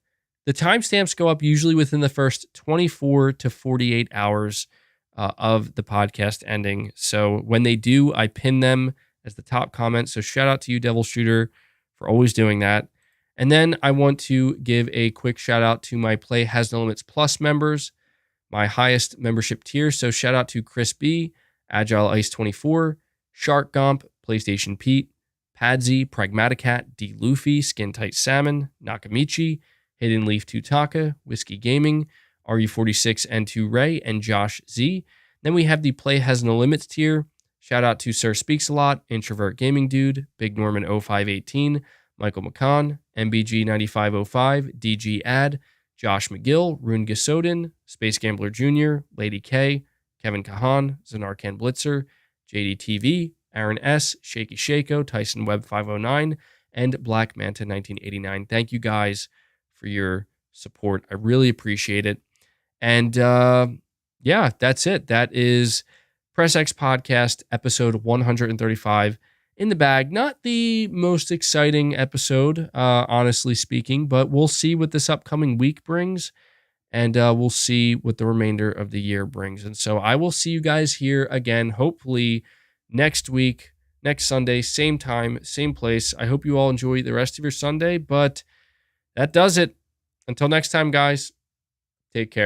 the timestamps go up usually within the first 24 to 48 hours of the podcast ending. So when they do, I pin them as the top comment. So shout out to you, Devil Shooter, for always doing that. And then I want to give a quick shout out to my Play Has No Limits Plus members, my highest membership tier. So shout out to Chris B, Agile Ice 24, Shark Gomp, PlayStation Pete, Padsy, Pragmaticat, D Luffy, Skin Tight Salmon, Nakamichi, Hidden Leaf 2Taka, Whiskey Gaming, RU46 N2 Ray, and Josh Z. Then we have the Play Has No Limits tier. Shout out to Sir Speaks a Lot, Introvert Gaming Dude, Big Norman 0518, Michael McCon, MBG 9505, DG Ad, Josh McGill, Rune Gasodin, Space Gambler Jr., Lady K, Kevin Kahan, Zanarkan Blitzer, JDTV, Aaron S., Shaky Shako, Tyson Webb 509, and Black Manta 1989. Thank you guys for your support. I really appreciate it. And yeah, that's it. That is Press X Podcast, episode 135 in the bag. Not the most exciting episode, honestly speaking, but we'll see what this upcoming week brings, and we'll see what the remainder of the year brings. And so I will see you guys here again, hopefully next week, next Sunday, same time, same place. I hope you all enjoy the rest of your Sunday, but that does it. Until next time, guys, take care.